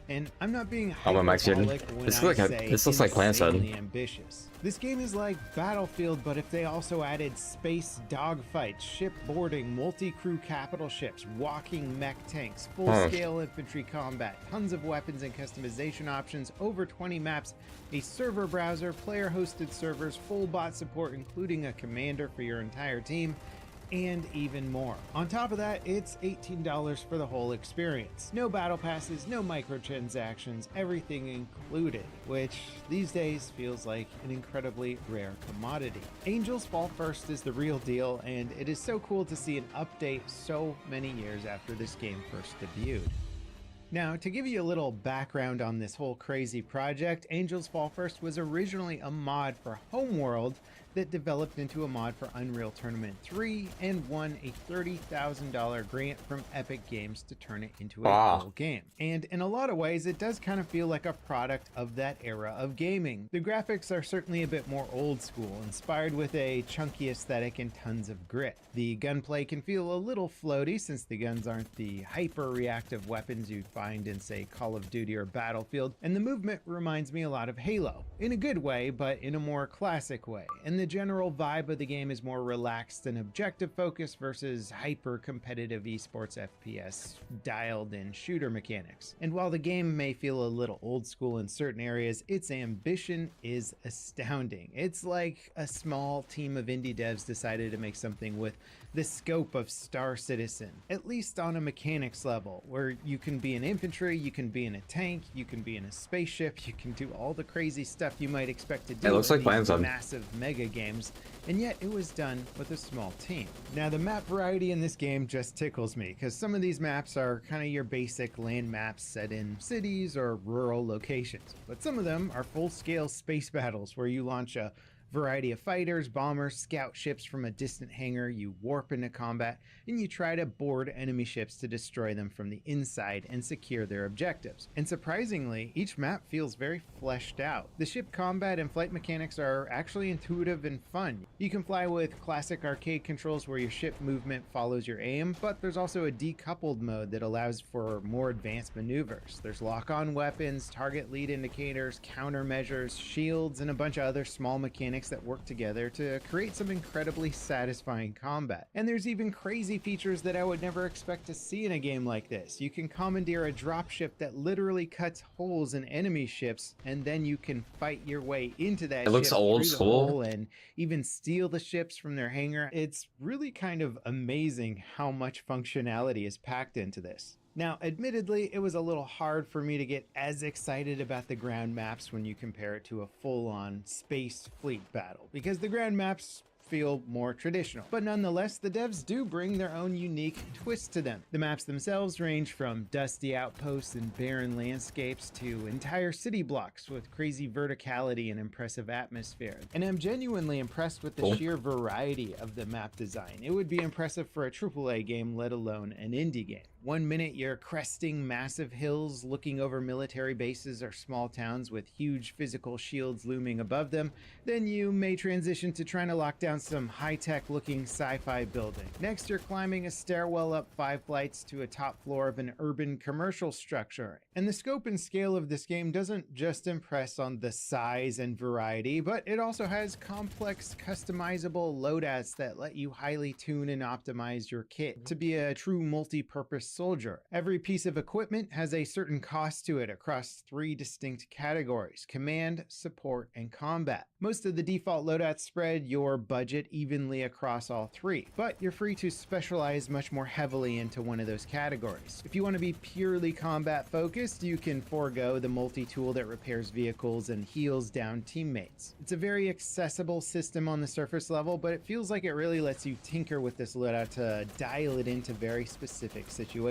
And I'm not being Oh, my mic's muted. hyperbolic when This I looks like say this looks like Plan said. insanely ambitious. This game is like Battlefield, but if they also added space dogfights, shipboarding, multi-crew capital ships, walking mech tanks, full-scale infantry combat, tons of weapons and customization options, over 20 maps, a server browser, player-hosted servers, full bot support including a commander for your entire team, and even more. On top of that, it's $18 for the whole experience. No battle passes, no microtransactions, everything included, which these days feels like an incredibly rare commodity. Angels Fall First is the real deal, and it is so cool to see an update so many years after this game first debuted. Now, to give you a little background on this whole crazy project, Angels Fall First was originally a mod for Homeworld that developed into a mod for Unreal Tournament 3 and won a $30,000 grant from Epic Games to turn it into a full game. And in a lot of ways, it does kind of feel like a product of that era of gaming. The graphics are certainly a bit more old school, inspired with a chunky aesthetic and tons of grit. The gunplay can feel a little floaty since the guns aren't the hyper-reactive weapons you'd find in, say, Call of Duty or Battlefield, and the movement reminds me a lot of Halo. In a good way, but in a more classic way. And the general vibe of the game is more relaxed and objective focused versus hyper competitive esports FPS dialed in shooter mechanics. And while the game may feel a little old school in certain areas, its ambition is astounding. It's like a small team of indie devs decided to make something with the scope of Star Citizen, at least on a mechanics level, where you can be an infantry, you can be in a tank, you can be in a spaceship, you can do all the crazy stuff you might expect to do. It looks like in these Plan said. massive mega games, and yet it was done with a small team. Now, the map variety in this game just tickles me, because some of these maps are kind of your basic land maps set in cities or rural locations, but some of them are full-scale space battles where you launch a variety of fighters, bombers, scout ships from a distant hangar, you warp into combat, and you try to board enemy ships to destroy them from the inside and secure their objectives. And surprisingly, each map feels very fleshed out. The ship combat and flight mechanics are actually intuitive and fun. You can fly with classic arcade controls where your ship movement follows your aim, but there's also a decoupled mode that allows for more advanced maneuvers. There's lock-on weapons, target lead indicators, countermeasures, shields, and a bunch of other small mechanics that work together to create some incredibly satisfying combat. And there's even crazy features that I would never expect to see in a game like this. You can commandeer a dropship that literally cuts holes in enemy ships, and then you can fight your way into that It looks ship old through the school. hole and even steal the ships from their hangar. It's really kind of amazing how much functionality is packed into this. Now, admittedly, it was a little hard for me to get as excited about the ground maps when you compare it to a full-on space fleet battle, because the ground maps feel more traditional. But nonetheless, the devs do bring their own unique twist to them. The maps themselves range from dusty outposts and barren landscapes to entire city blocks with crazy verticality and impressive atmosphere. And I'm genuinely impressed with the sheer variety of the map design. It would be impressive for a AAA game, let alone an indie game. One minute you're cresting massive hills, looking over military bases or small towns with huge physical shields looming above them. Then you may transition to trying to lock down some high-tech looking sci-fi building. Next, you're climbing a stairwell up 5 flights to a top floor of an urban commercial structure. And the scope and scale of this game doesn't just impress on the size and variety, but it also has complex customizable loadouts that let you highly tune and optimize your kit to be a true multi-purpose soldier. Every piece of equipment has a certain cost to it across 3 distinct categories: command, support, and combat. Most of the default loadouts spread your budget evenly across all 3, but you're free to specialize much more heavily into one of those categories. If you want to be purely combat focused, you can forego the multi-tool that repairs vehicles and heals down teammates. It's a very accessible system on the surface level, but it feels like it really lets you tinker with this loadout to dial it into very specific situations.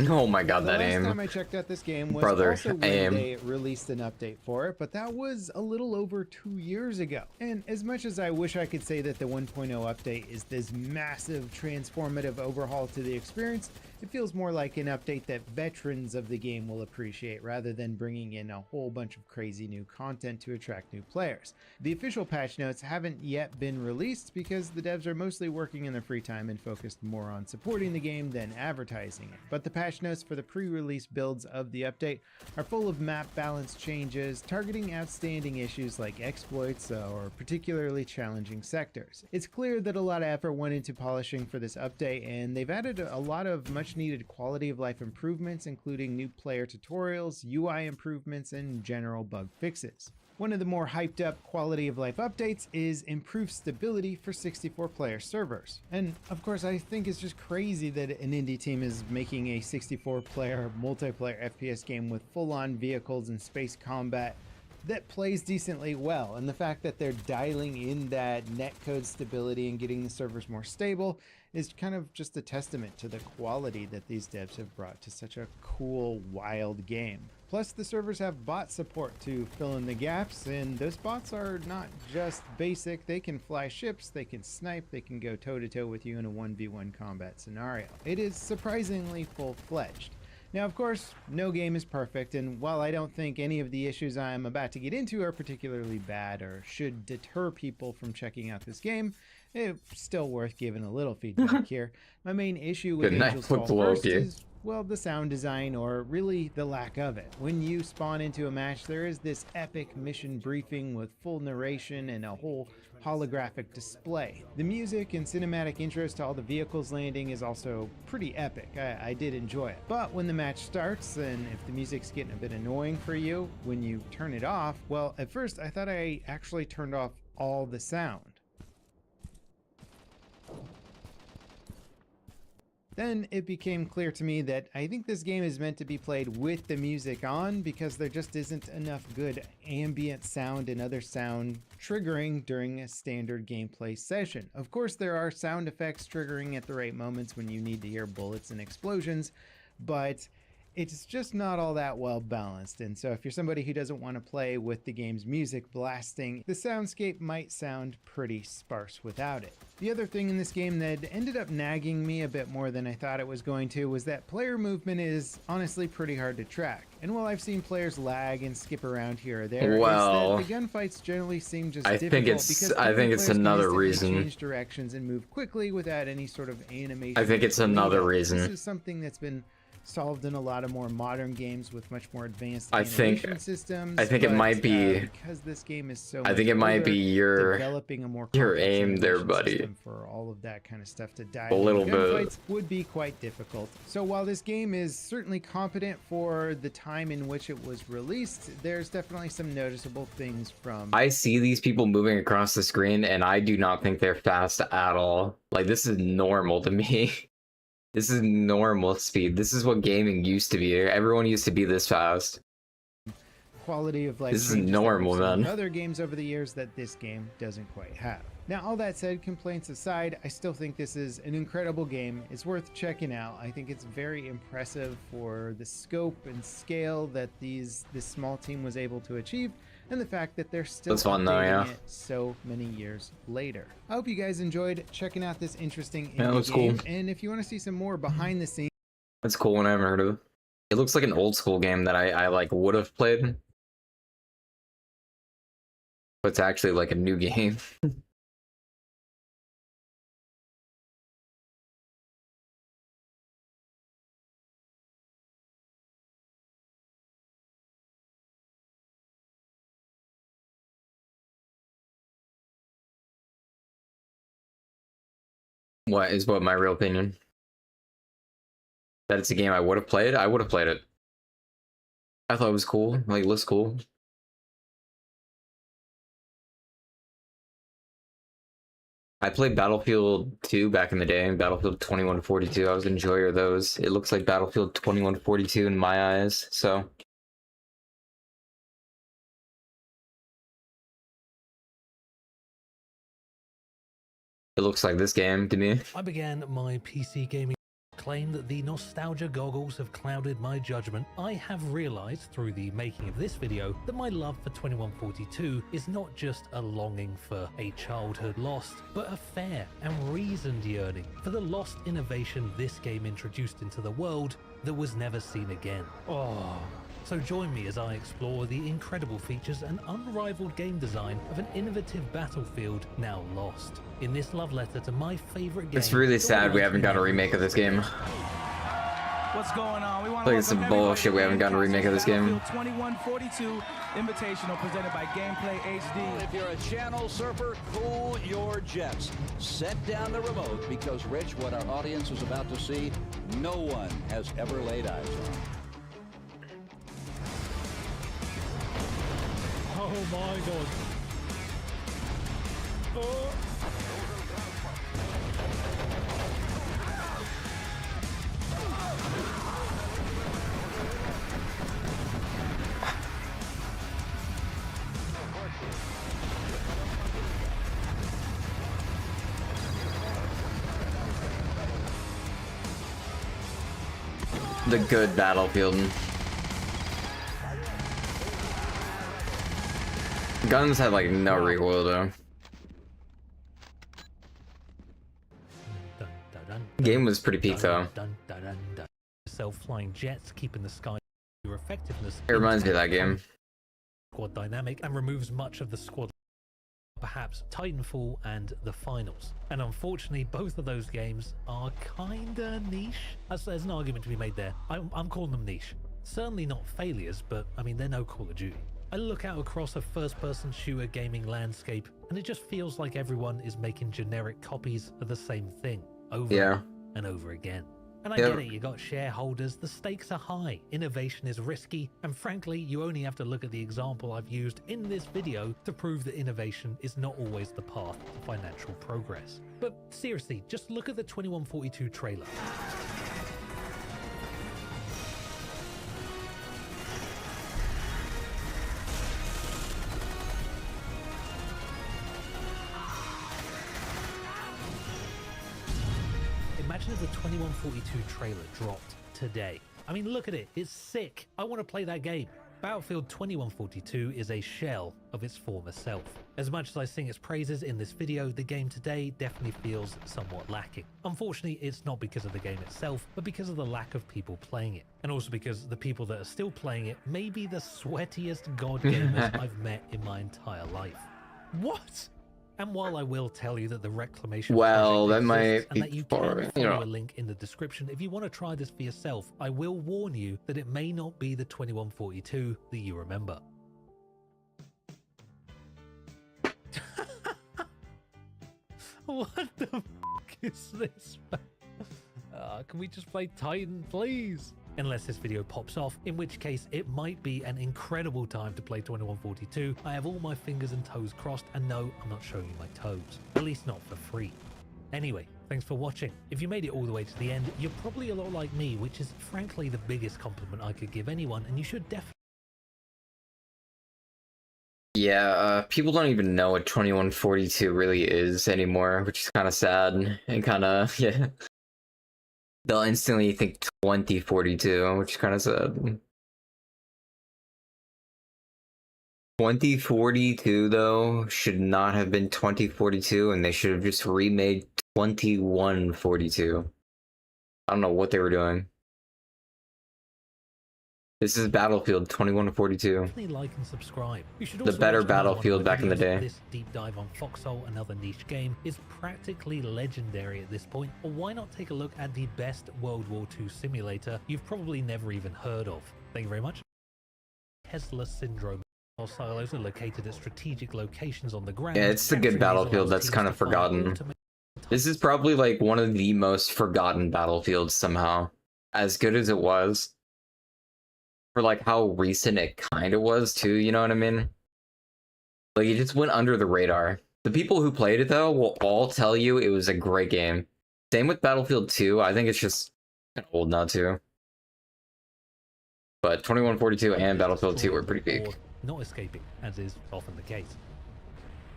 Oh my god, that The last aim. time I checked out this game was Brother, also when aim. they released an update for it, but that was a little over 2 years ago. And as much as I wish I could say that the 1.0 update is this massive transformative overhaul to the experience, It feels more like an update that veterans of the game will appreciate rather than bringing in a whole bunch of crazy new content to attract new players. The official patch notes haven't yet been released because the devs are mostly working in their free time and focused more on supporting the game than advertising it. But the patch notes for the pre-release builds of the update are full of map balance changes, targeting outstanding issues like exploits or particularly challenging sectors. It's clear that a lot of effort went into polishing for this update, and they've added a lot of much needed quality of life improvements, including new player tutorials, UI improvements, and general bug fixes. One of the more hyped up quality of life updates is improved stability for 64-player servers. And of course, I think it's just crazy that an indie team is making a 64-player multiplayer FPS game with full-on vehicles and space combat that plays decently well, and the fact that they're dialing in that netcode stability and getting the servers more stable is kind of just a testament to the quality that these devs have brought to such a cool, wild game. Plus, the servers have bot support to fill in the gaps, and those bots are not just basic. They can fly ships, they can snipe, they can go toe-to-toe with you in a 1v1 combat scenario. It is surprisingly full-fledged. Now, of course, no game is perfect, and while I don't think any of the issues I'm about to get into are particularly bad or should deter people from checking out this game, it's still worth giving a little feedback here. My main issue with Good night, Angel's Fall below First you. is, well, the sound design, or really the lack of it. When you spawn into a match, there is this epic mission briefing with full narration and a whole holographic display. The music and cinematic intros to all the vehicles landing is also pretty epic. I did enjoy it. But when the match starts, and if the music's getting a bit annoying for you when you turn it off, well, at first I thought I actually turned off all the sound. Then it became clear to me that I think this game is meant to be played with the music on because there just isn't enough good ambient sound and other sound triggering during a standard gameplay session. Of course, there are sound effects triggering at the right moments when you need to hear bullets and explosions, but it's just not all that well balanced. And so if you're somebody who doesn't want to play with the game's music blasting, the soundscape might sound pretty sparse without it. The other thing in this game that ended up nagging me a bit more than I thought it was going to was that player movement is honestly pretty hard to track. And while I've seen players lag and skip around here or there, Well, it's that the gunfights generally seem just I difficult think it's because players another can reason. change directions and move quickly without any sort of animation. I think it's another reason. This is something that's been solved in a lot of more modern games with much more advanced I think systems. it might be because this game is so I think it might be developing a more your complex aim there, animation buddy. system for all of that kind of stuff to dive A little into bit. gunfights would be quite difficult. So while this game is certainly competent for the time in which it was released, there's definitely some noticeable things from I see these people moving across the screen and I do not think they're fast at all. Like, this is normal to me. This is normal speed. This is what gaming used to be. Everyone used to be this fast. quality of life. This is changes that we've normal, seen man. with other games over the years that this game doesn't quite have. Now, all that said, complaints aside, I still think this is an incredible game. It's worth checking out. I think it's very impressive for the scope and scale that this small team was able to achieve, and the fact that they're still That's fun though, updating yeah. it so many years later. I hope you guys enjoyed checking out this interesting Yeah, it indie was game. cool. And if you want to see some more behind the scenes, That's cool when I haven't heard of it. It looks like an old school game that I like would have played. But it's actually like a new game. What my real opinion? That it's a game I would have played? I would have played it. I thought it was cool. Like, it looks cool. I played Battlefield 2 back in the day, Battlefield 2142. I was an enjoyer of those. It looks like Battlefield 2142 in my eyes, so. It looks like this game to me. I began my PC gaming claim that the nostalgia goggles have clouded my judgment, I have realized through the making of this video that my love for 2142 is not just a longing for a childhood lost, but a fair and reasoned yearning for the lost innovation this game introduced into the world that was never seen again. Oh. So join me as I explore the incredible features and unrivaled game design of an innovative Battlefield now lost. In this love letter to my favorite game... It's really sad we haven't got a remake of this game. What's going on? We want Like, it's some bullshit we haven't gotten a remake of this game. 2142 Invitational presented by Gameplay HD. If you're a channel surfer, cool your jets. Set down the remote because, Rich, what our audience is about to see, no one has ever laid eyes on. Oh my god. Oh. The good Battlefield. Guns had like no recoil though. Game was pretty peak though. Self-flying jets keeping the sky your effectiveness. It reminds me of that game. Squad dynamic and removes much of the squad. Perhaps Titanfall and the Finals. And unfortunately, both of those games are kinda niche. There's an argument to be made there. I'm calling them niche. Certainly not failures, but I mean, they're no Call of Duty. I look out across a first-person shooter gaming landscape, and it just feels like everyone is making generic copies of the same thing over and over again. And I get it, you got shareholders, the stakes are high, innovation is risky, and frankly, you only have to look at the example I've used in this video to prove that innovation is not always the path to financial progress. But seriously, just look at the 2142 trailer. Imagine if the 2142 trailer dropped today. I mean, look at it, it's sick. I want to play that game. Battlefield 2142 is a shell of its former self. As much as I sing its praises in this video, the game today definitely feels somewhat lacking. Unfortunately, it's not because of the game itself, but because of the lack of people playing it. And also because the people that are still playing it may be the sweatiest god gamers I've met in my entire life. What? And while I will tell you that the reclamation that might and be that you far, can follow a link in the description if you want to try this for yourself, I will warn you that it may not be the 2142 that you remember. What the fuck is this? Can we just play Titan, please? Unless this video pops off, in which case it might be an incredible time to play 2142. I have all my fingers and toes crossed, and no, I'm not showing you my toes. At least not for free. Anyway, thanks for watching. If you made it all the way to the end, you're probably a lot like me, which is frankly the biggest compliment I could give anyone, and you should definitely... Yeah, people don't even know what 2142 really is anymore, which is kind of sad and kind of, yeah. They'll instantly think 2042, which is kind of sad. 2042, though, should not have been 2042, and they should have just remade 2142. I don't know what they were doing. This is Battlefield 2142. Definitely like and subscribe. You should The also better watch another one of Battlefield my back in the videos. day. This deep dive on Foxhole, another niche game, is practically legendary at this point. Or why not take a look at the best World War II simulator you've probably never even heard of. Thank you very much. Tesla Syndrome. Our silos are located at strategic locations on the ground. Yeah, it's the good Battlefield that's kind of forgotten. This is probably like one of the most forgotten Battlefields somehow. As good as it was. For like how recent it kind of was too, you know what I mean? Like it just went under the radar. The people who played it though will all tell you it was a great game. Same with Battlefield 2. I think it's just kind of old now too. But 2142 and Battlefield 2 were pretty big. Not escaping, as is often the case.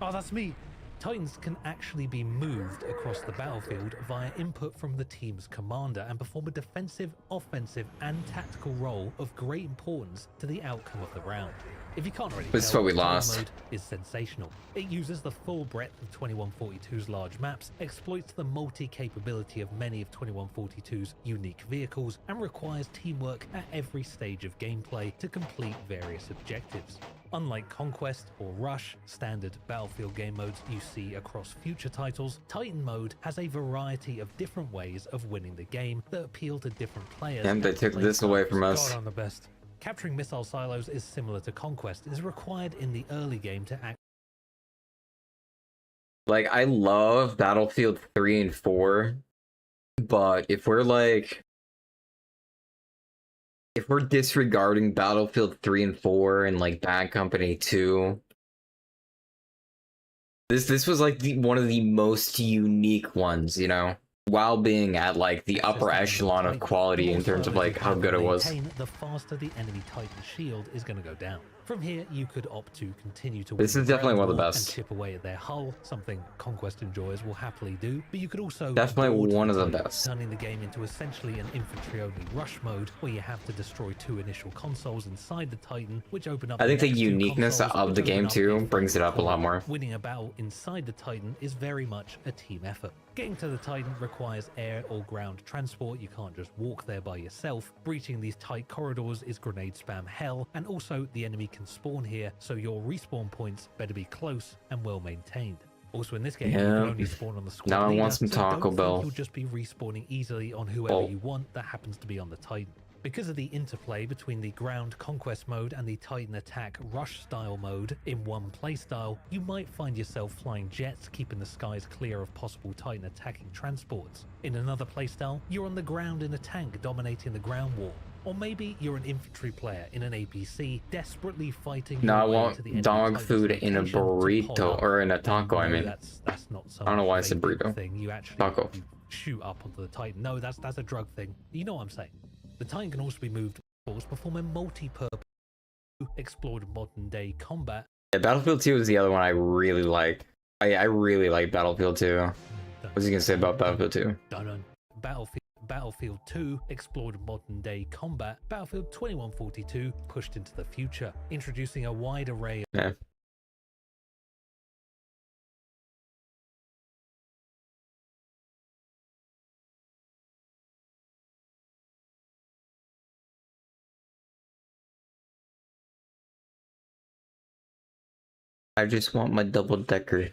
Oh, that's me. Titans can actually be moved across the battlefield via input from the team's commander and perform a defensive, offensive, and tactical role of great importance to the outcome of the round. If you can't already This is tell, what we Titan lost. mode is sensational. It uses the full breadth of 2142's large maps, exploits the multi-capability of many of 2142's unique vehicles, and requires teamwork at every stage of gameplay to complete various objectives. Unlike Conquest or Rush, standard Battlefield game modes you see across future titles, Titan mode has a variety of different ways of winning the game that appeal to different players. Damn, they and took this away from us. God, I'm the best. Capturing missile silos is similar to Conquest. It is required in the early game to act. Like, I love Battlefield 3 and 4, but if we're disregarding Battlefield 3 and 4 and like Bad Company 2, this was like one of the most unique ones, you know, while being at like the upper echelon of quality in terms of like how good it was. The faster the enemy Titan shield is going to go down. From here, you could opt to continue to This win is the definitely ground one of the war best. and chip away at their hull, something Conquest enjoyers will happily do. But you could also Definitely board one of the Titan, best. turning the game into essentially an infantry-only rush mode, where you have to destroy 2 initial consoles inside the Titan, which open up. I think the next 2 uniqueness consoles, of which the open game up too a brings it up a lot core. more. Winning a battle inside the Titan is very much a team effort. Getting to the Titan requires air or ground transport. You can't just walk there by yourself. Breaching these tight corridors is grenade spam hell, and also the enemy can spawn here, so your respawn points better be close and well maintained. Also in this game, you can only spawn on the squad Now I leader, want some so Taco don't Bell. think you'll just be respawning easily on whoever you want that happens to be on the Titan. Because of the interplay between the ground conquest mode and the Titan attack rush style mode in one playstyle, you might find yourself flying jets, keeping the skies clear of possible Titan attacking transports. In another playstyle, you're on the ground in a tank dominating the ground war. Or maybe you're an infantry player in an APC, desperately fighting. No, I your way want to the enemy dog Titan's food in a location to pull burrito, up. or in a taco, I No, mean. that's not so I don't know much why I of said a big burrito. thing. You actually Taco. you shoot up onto the Titan. No, that's a drug thing. You know what I'm saying. The Titan can also be moved, perform a multi-purpose, explored modern day combat. Yeah, Battlefield 2 is the other one I really like. I really like Battlefield 2. What's he gonna say about Battlefield 2? Done. Battlefield 2 explored modern day combat. Battlefield 2142 pushed into the future, introducing a wide array of Yeah. I just want my double decker.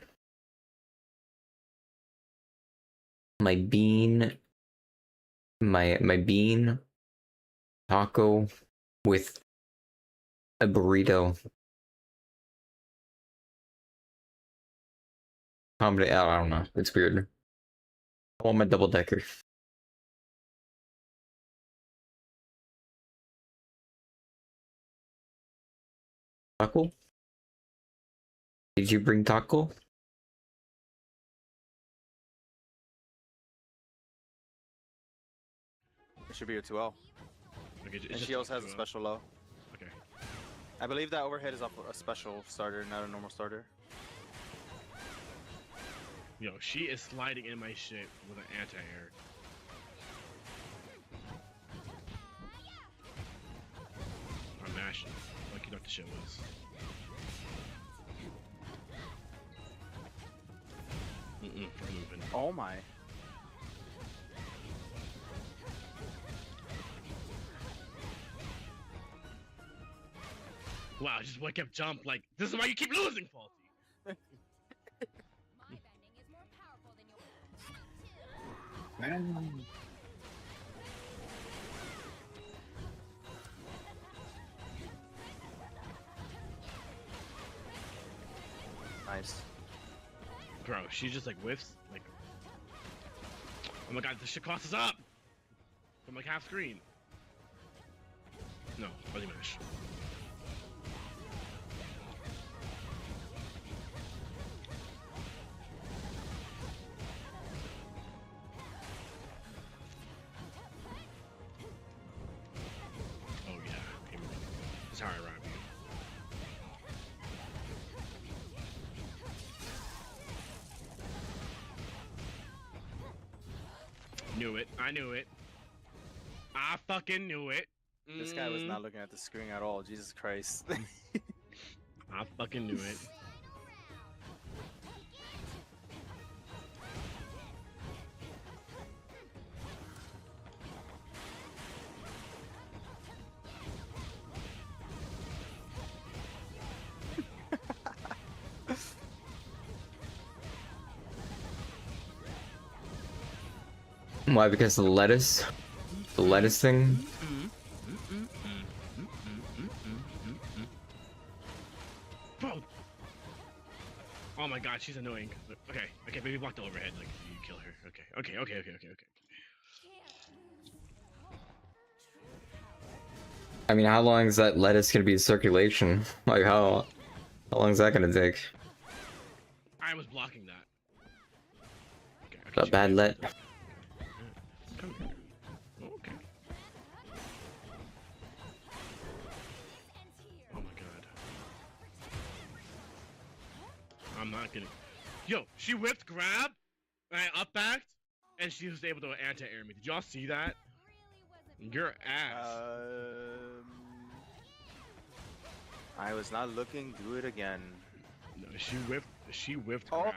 My bean taco with a burrito. I don't know. It's weird. I want my double decker. Taco? Did you bring taco? It should be a 2L. Okay, And she also has a special low. Okay. I believe that overhead is off a special starter, not a normal starter. Yo, she is sliding in my shit with an anti-air. I'm mashing. Like you know what the shit was. I'm moving. Oh my. Wow, just wake up, jump. Like, this is why you keep losing, Faulty. My bending is more powerful than yours. Nice. Bro, she just like whiffs. Like, oh my god, this shit costs us up. I'm like half screen. No, fuzzy mash. Oh yeah, here we go. This is how I ride you. knew it. I knew it. I fucking knew it. This guy was not looking at the screen at all. Jesus Christ. I fucking knew it. Why? Because of the lettuce? The lettuce thing? Bro. Oh my god, she's annoying. Okay, okay, baby block the overhead. Like, you kill her. Okay. I mean, how long is that lettuce gonna be in circulation? Like, how long is that gonna take? I was blocking that. Okay, A bad let. Come here. Okay. Oh my god. I'm not gonna. Yo, she whipped grab, and I up backed, and she was able to anti-air me. Did y'all see that? Your ass. I was not looking. Do it again. No, she whipped. She whipped Oh. grab.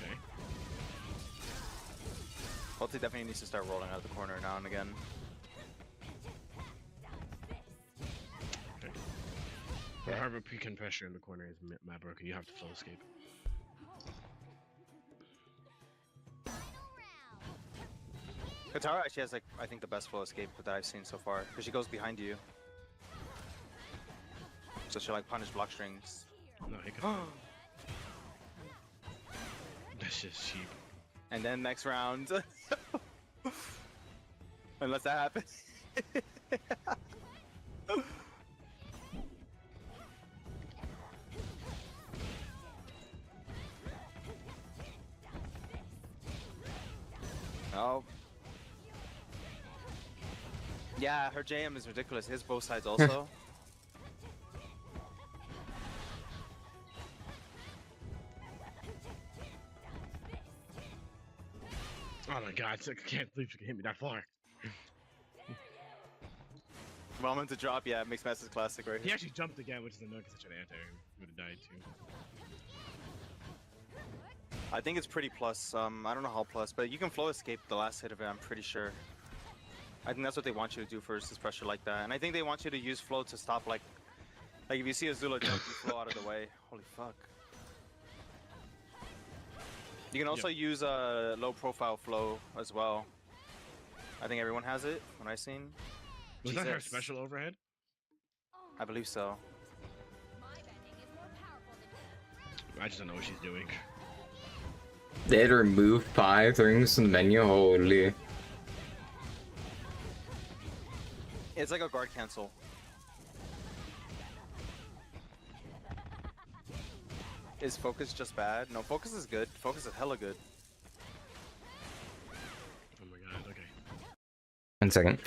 Okay. Ulti definitely needs to start rolling out of the corner now and again. Okay. Harbor pecan pressure in the corner is mad broken. You have to full escape. Katara actually has, like, I think the best flow escape that I've seen so far, because she goes behind you. So she'll, like, punish block strings. No, he could. That's just cheap. And then next round. Unless that happens. Oh. Yeah, her JM is ridiculous. His both sides also. Oh my god, I can't believe she can hit me that far. Moment to drop, yeah, Mixed Masters Classic right He here. actually jumped again, which is annoying because such an anti. He would have died too. I think it's pretty plus. I don't know how plus, but you can flow escape the last hit of it, I'm pretty sure. I think that's what they want you to do first, is pressure like that. And I think they want you to use flow to stop, like if you see Azula jump, you flow out of the way. Holy fuck. You can also use a low profile flow as well. I think everyone has it, when I've seen. Was that her Jesus. special overhead? I believe so. I just don't know what she's doing. They had to remove 5 things from the menu. Holy. It's like a guard cancel. Is focus just bad? No, focus is good. Focus is hella good. Oh my god, okay. 1 second.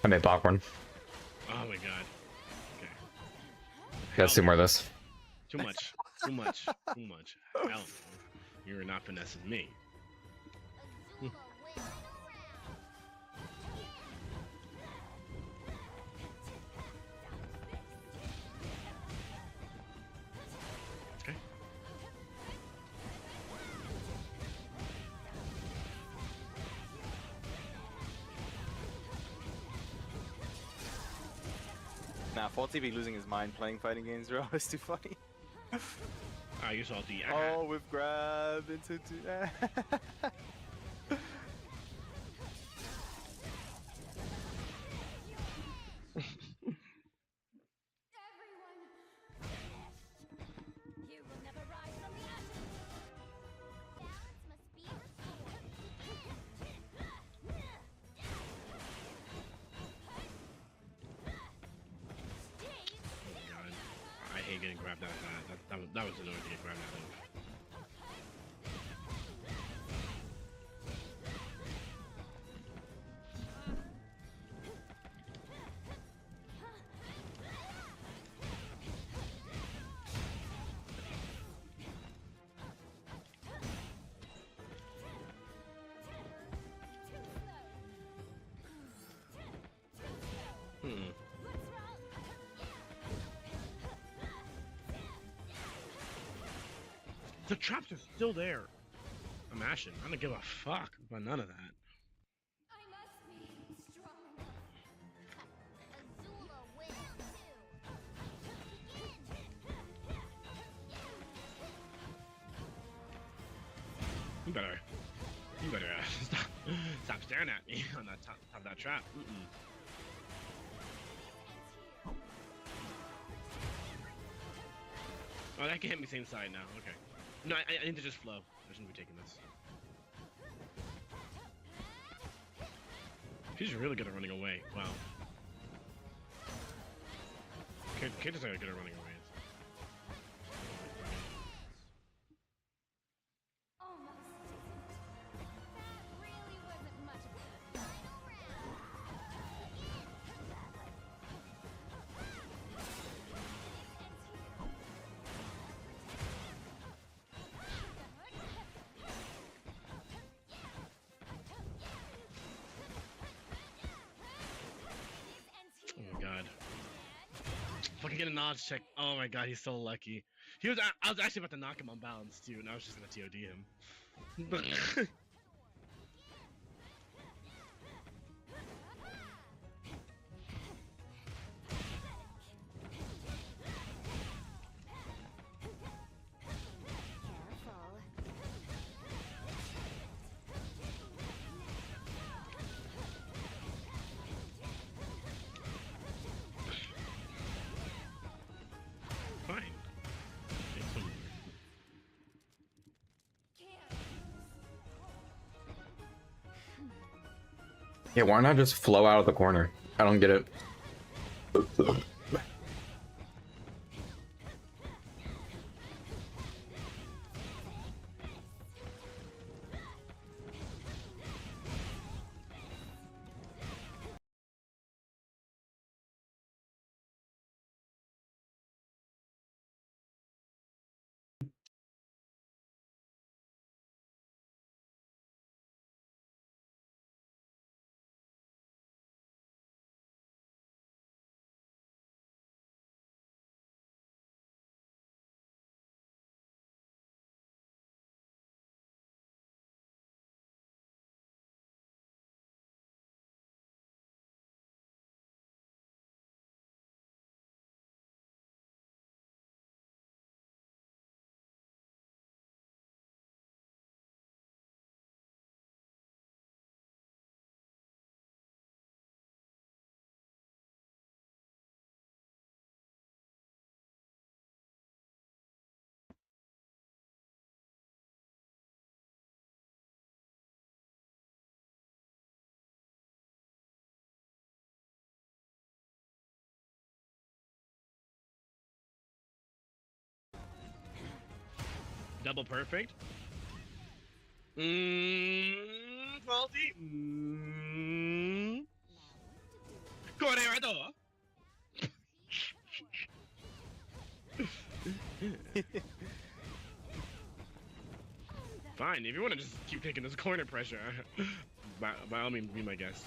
I made popcorn. Oh my god. Okay. Gotta see more of this. Too much. Too much. Too much. Hell no. You're not finessing me. Okay. Nah, Full TV losing his mind playing fighting games, bro. It's too funny. You saw the. Oh, with grab into. You will never rise from the ashes. Balance must be God. I hate getting grabbed out of that. That was annoying to get grabbed out of. The traps are still there. I'm mashing. I don't give a fuck about none of that. I must be strong enough. Azula wins You better stop staring at me on that top of that trap. Oh, that can hit me same side now. Okay. No, I need to just flow. I shouldn't be taking this. She's really good at running away. Wow. Kid is really good at running away. almost didn't. That really wasn't much of a final round. Oh my god. Fucking get a nodge check. Oh my god, he's so lucky. I was actually about to knock him on balance too, and I was just gonna TOD him. Fine. Yeah, why not just flow out of the corner? I don't get it. Double perfect. Faulty. Corredor. Fine, if you want to just keep taking this corner pressure, by all means, be my guest.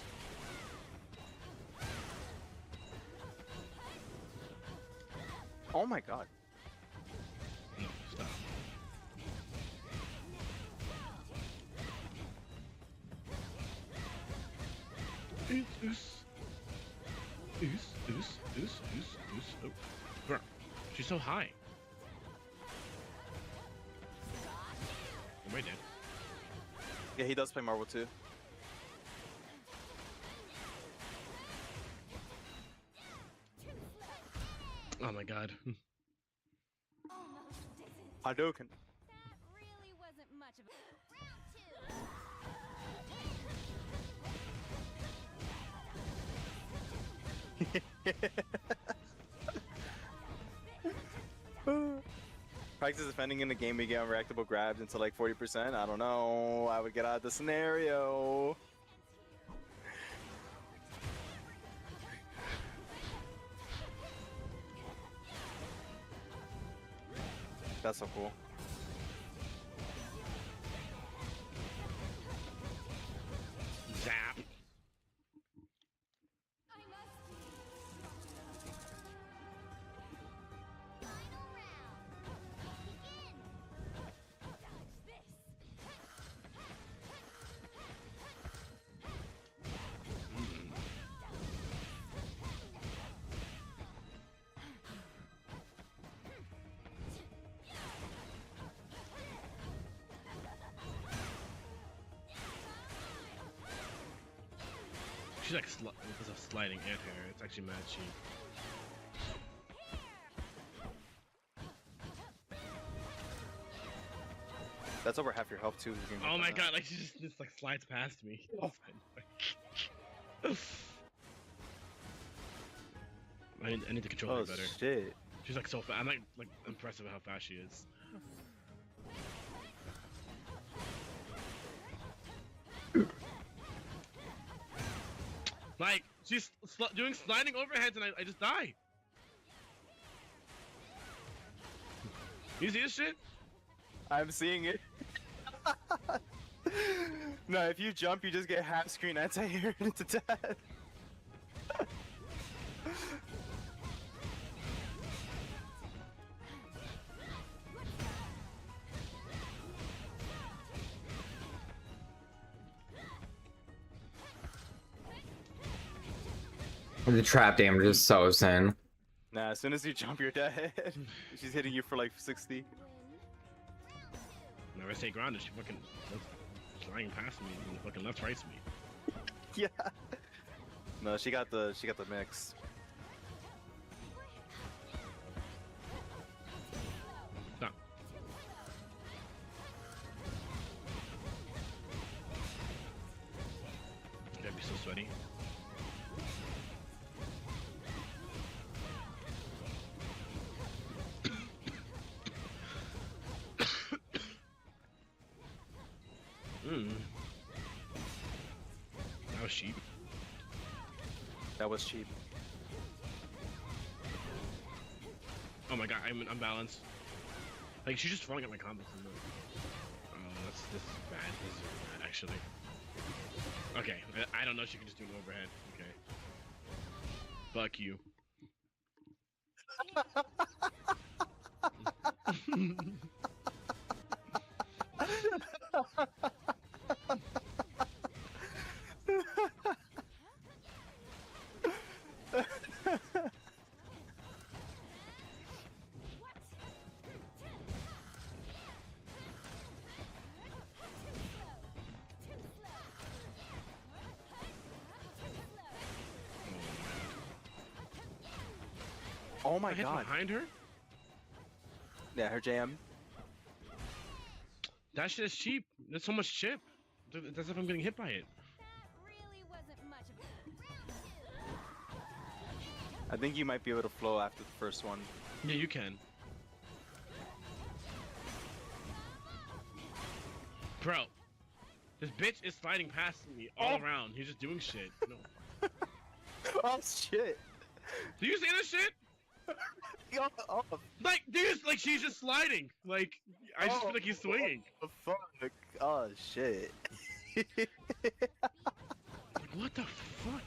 Oh my god. No, stop. Oh, bro, she's so high. Am I dead? Yeah, he does play Marvel too. Oh my god. Almost didn't. Hadouken. That really wasn't much of a Practice defending in the game, we get unreactable grabs into like 40%. I don't know. I would get out of the scenario. That's so cool. Zap. I must be. Final round. Begin. Dodge this. She's like because of sliding at her. It's actually mad cheap. That's over half your health too. Oh my god, like she just like slides past me. I need to control her Oh better. shit. She's like so fast. I'm like impressed with how fast she is. Like she's doing sliding overheads and I just die. You see this shit? I'm seeing it. No, if you jump, you just get half screen anti-air into death. The trap damage is so insane. Nah, as soon as you jump, you're dead. She's hitting you for like 60. Never stay grounded. She fucking flying past me and fucking left rights me. Yeah. No, she got the mix. Stop. Gotta be so sweaty. That was cheap. That was cheap. Oh my god, I'm unbalanced. Like she's just throwing at my combos. Oh, this is bad. This is bad, actually. Okay, I don't know. She can just do an overhead. Okay. Fuck you. Oh my I hit god. behind her? Yeah, her jam. That shit is cheap. There's so much chip. That's if I'm getting hit by it. That really wasn't much of a I think you might be able to flow after the first one. Yeah, you can. Bro, this bitch is sliding past me all around. He's just doing shit. No. Oh shit! Do you see this shit? Yo, oh, Like, dude, like she's just sliding. Like, I just feel like he's swinging. oh, fuck! Oh shit! Like, what the fuck?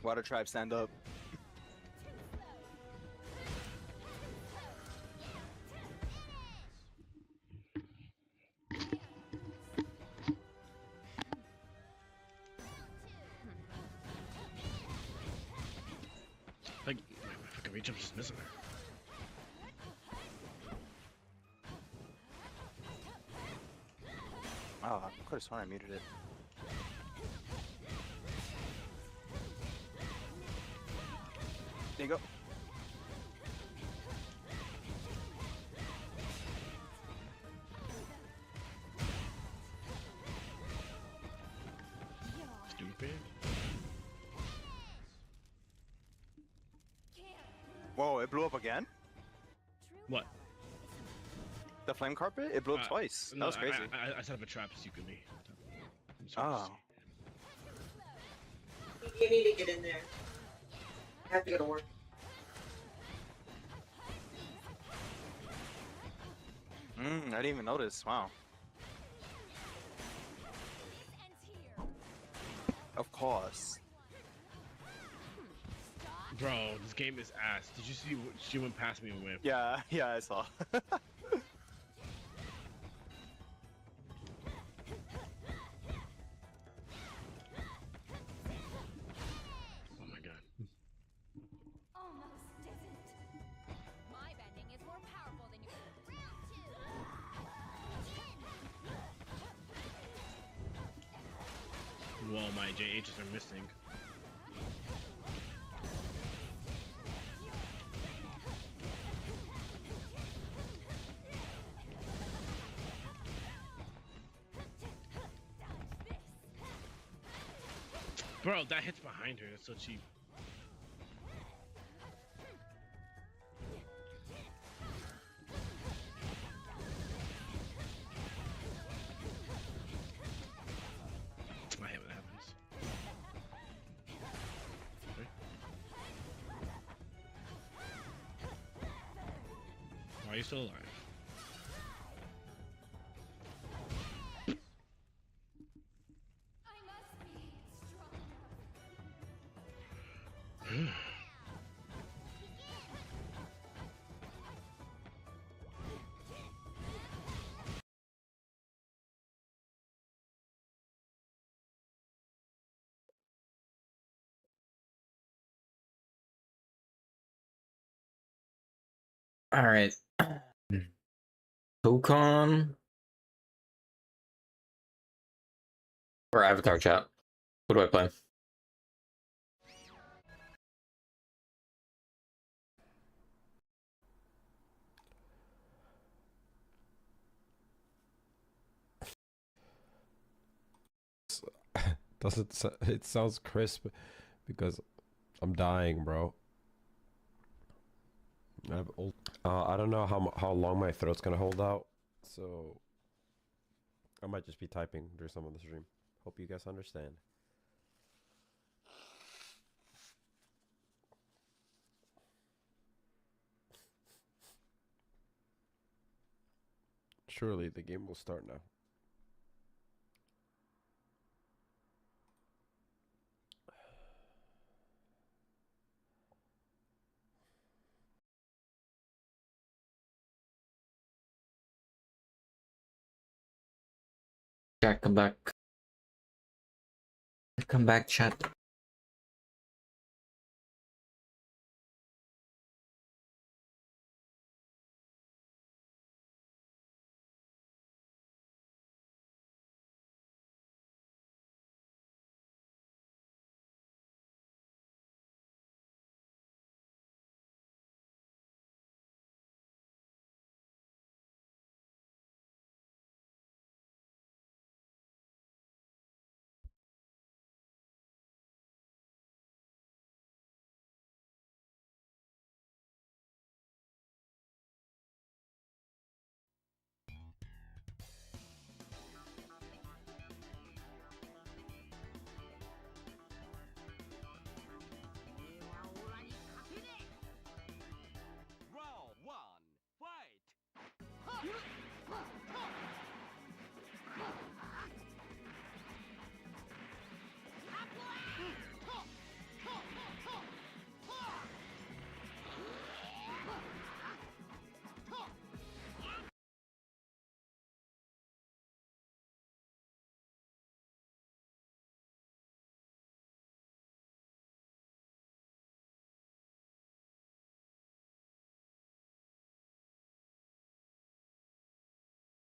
Water tribe, stand up. Like, my fucking reach, I'm just missing her. Oh, I could have sworn I muted it. There you go. Stupid. Whoa, it blew up again? What? The flame carpet? It blew up twice. No, That was crazy. I set up a trap secretly. Oh. You need to get in there. I have to go to work. I didn't even notice. Wow. Of course. Bro, this game is ass. Did you see what she went past me and whipped? Yeah, yeah, I saw. Oh my god. Almost didn't. My bending is more powerful than yours. Round 2. Well, my JHs are missing. Bro, that hits behind her. That's so cheap. I hate when that happens. Okay. Why are you still alive? I must be strong enough. All right. Pokemon or Avatar chat? What do I play? It sounds crisp because I'm dying, bro. I don't know how long my throat's gonna hold out, so I might just be typing during some of the stream. Hope you guys understand. Surely the game will start now. Chat, come back. Come back, chat.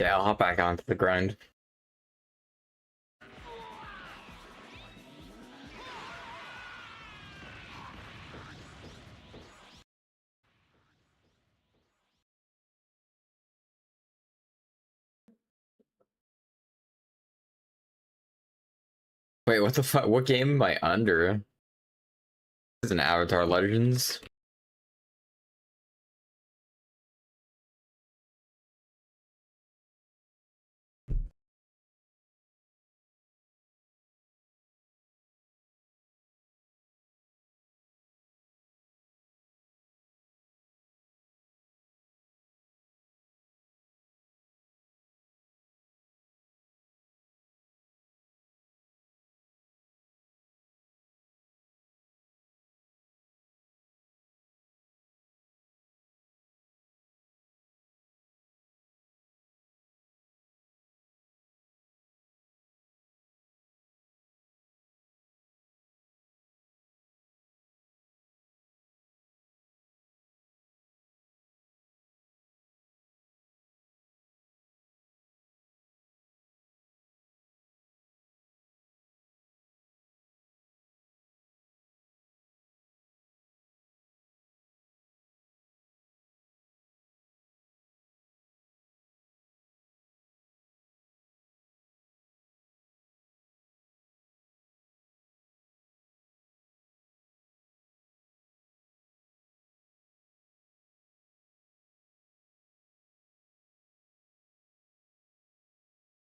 Yeah, I'll hop back onto the grind. Wait, what the fuck? What game am I under? This is an Avatar Legends.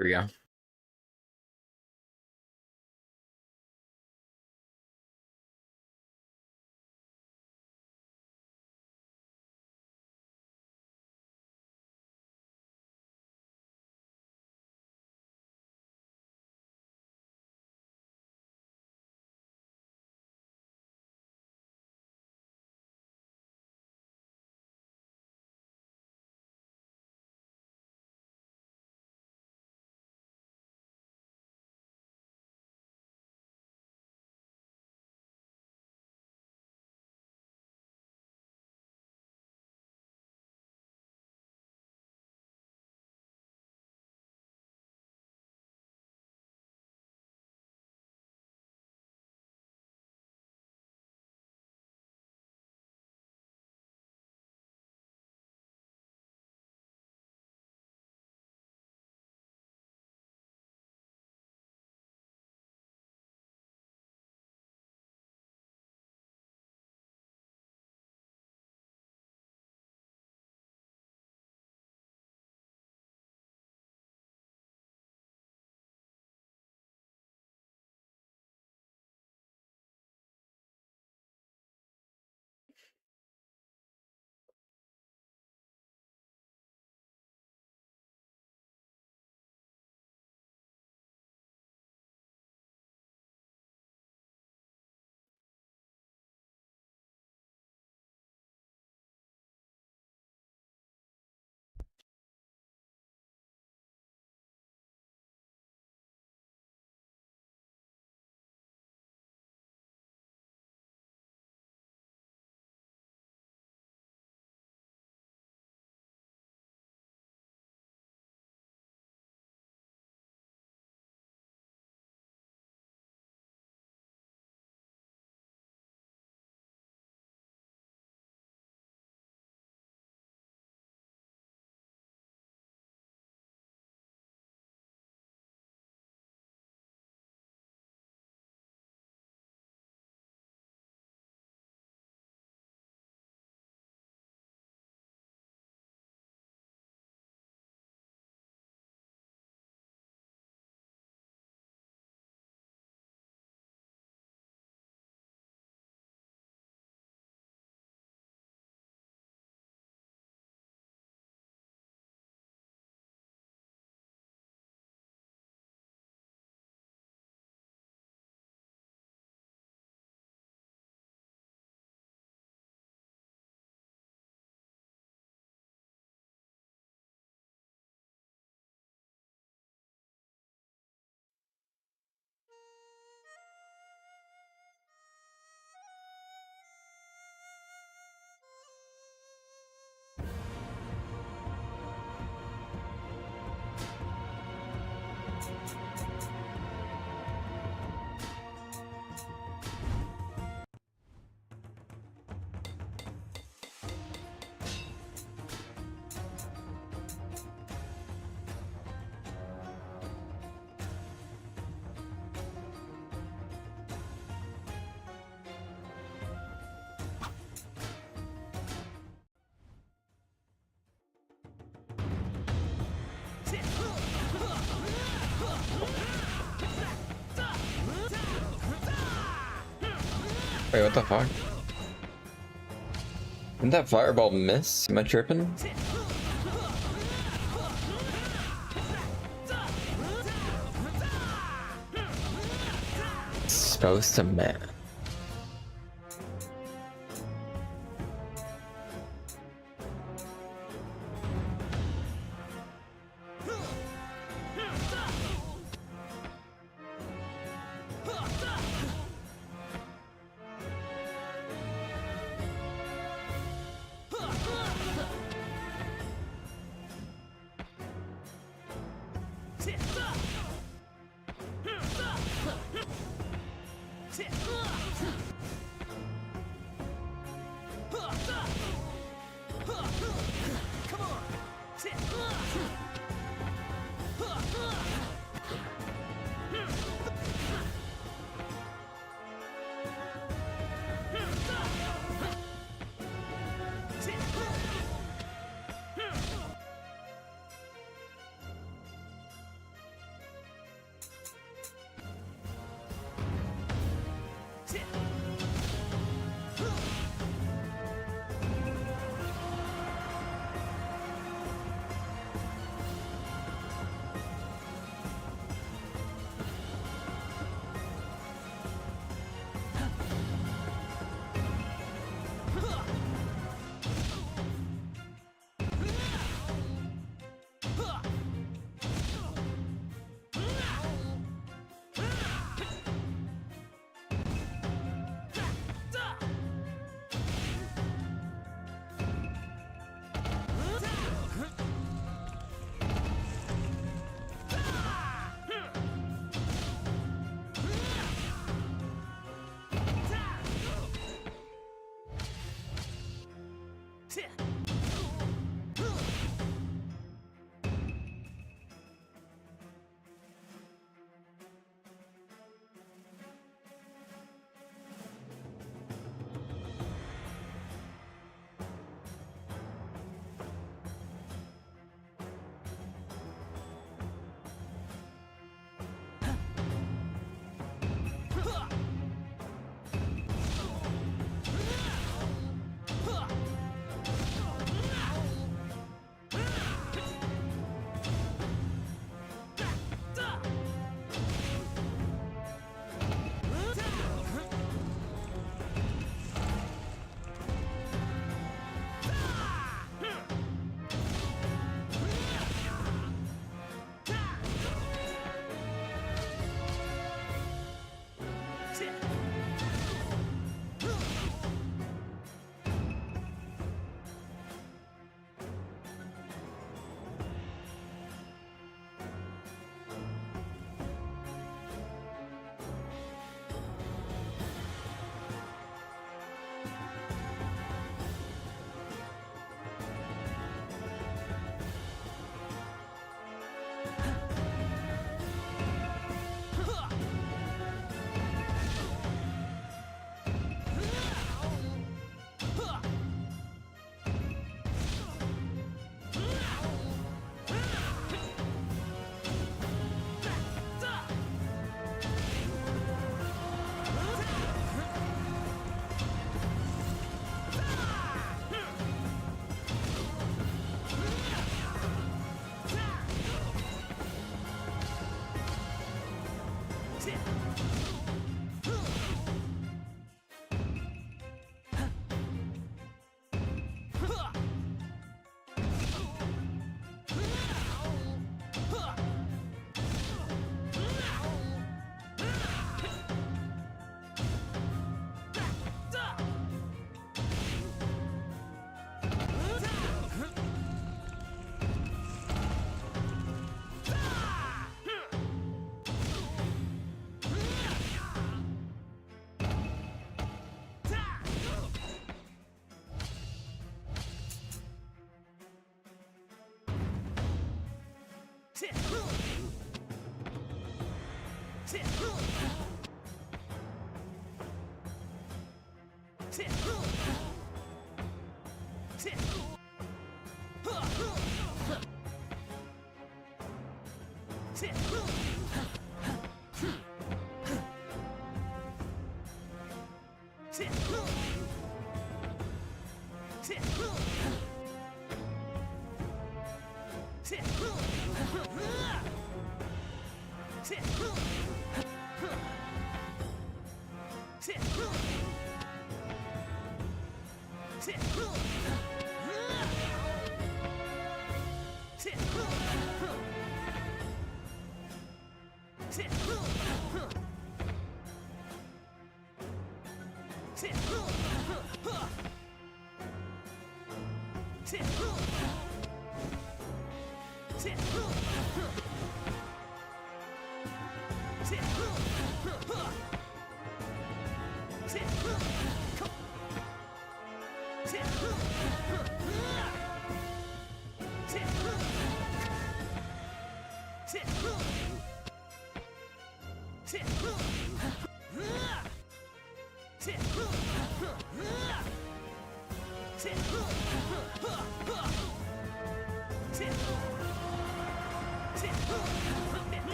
There we go. Wait, what the fuck? Didn't that fireball miss? Am I tripping? It's supposed to miss.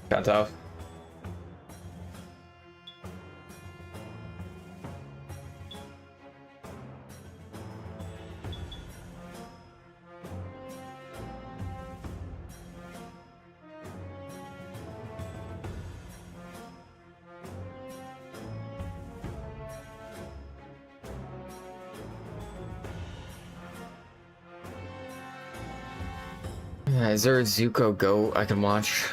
Got tough. Is there a Zuko goat I can watch?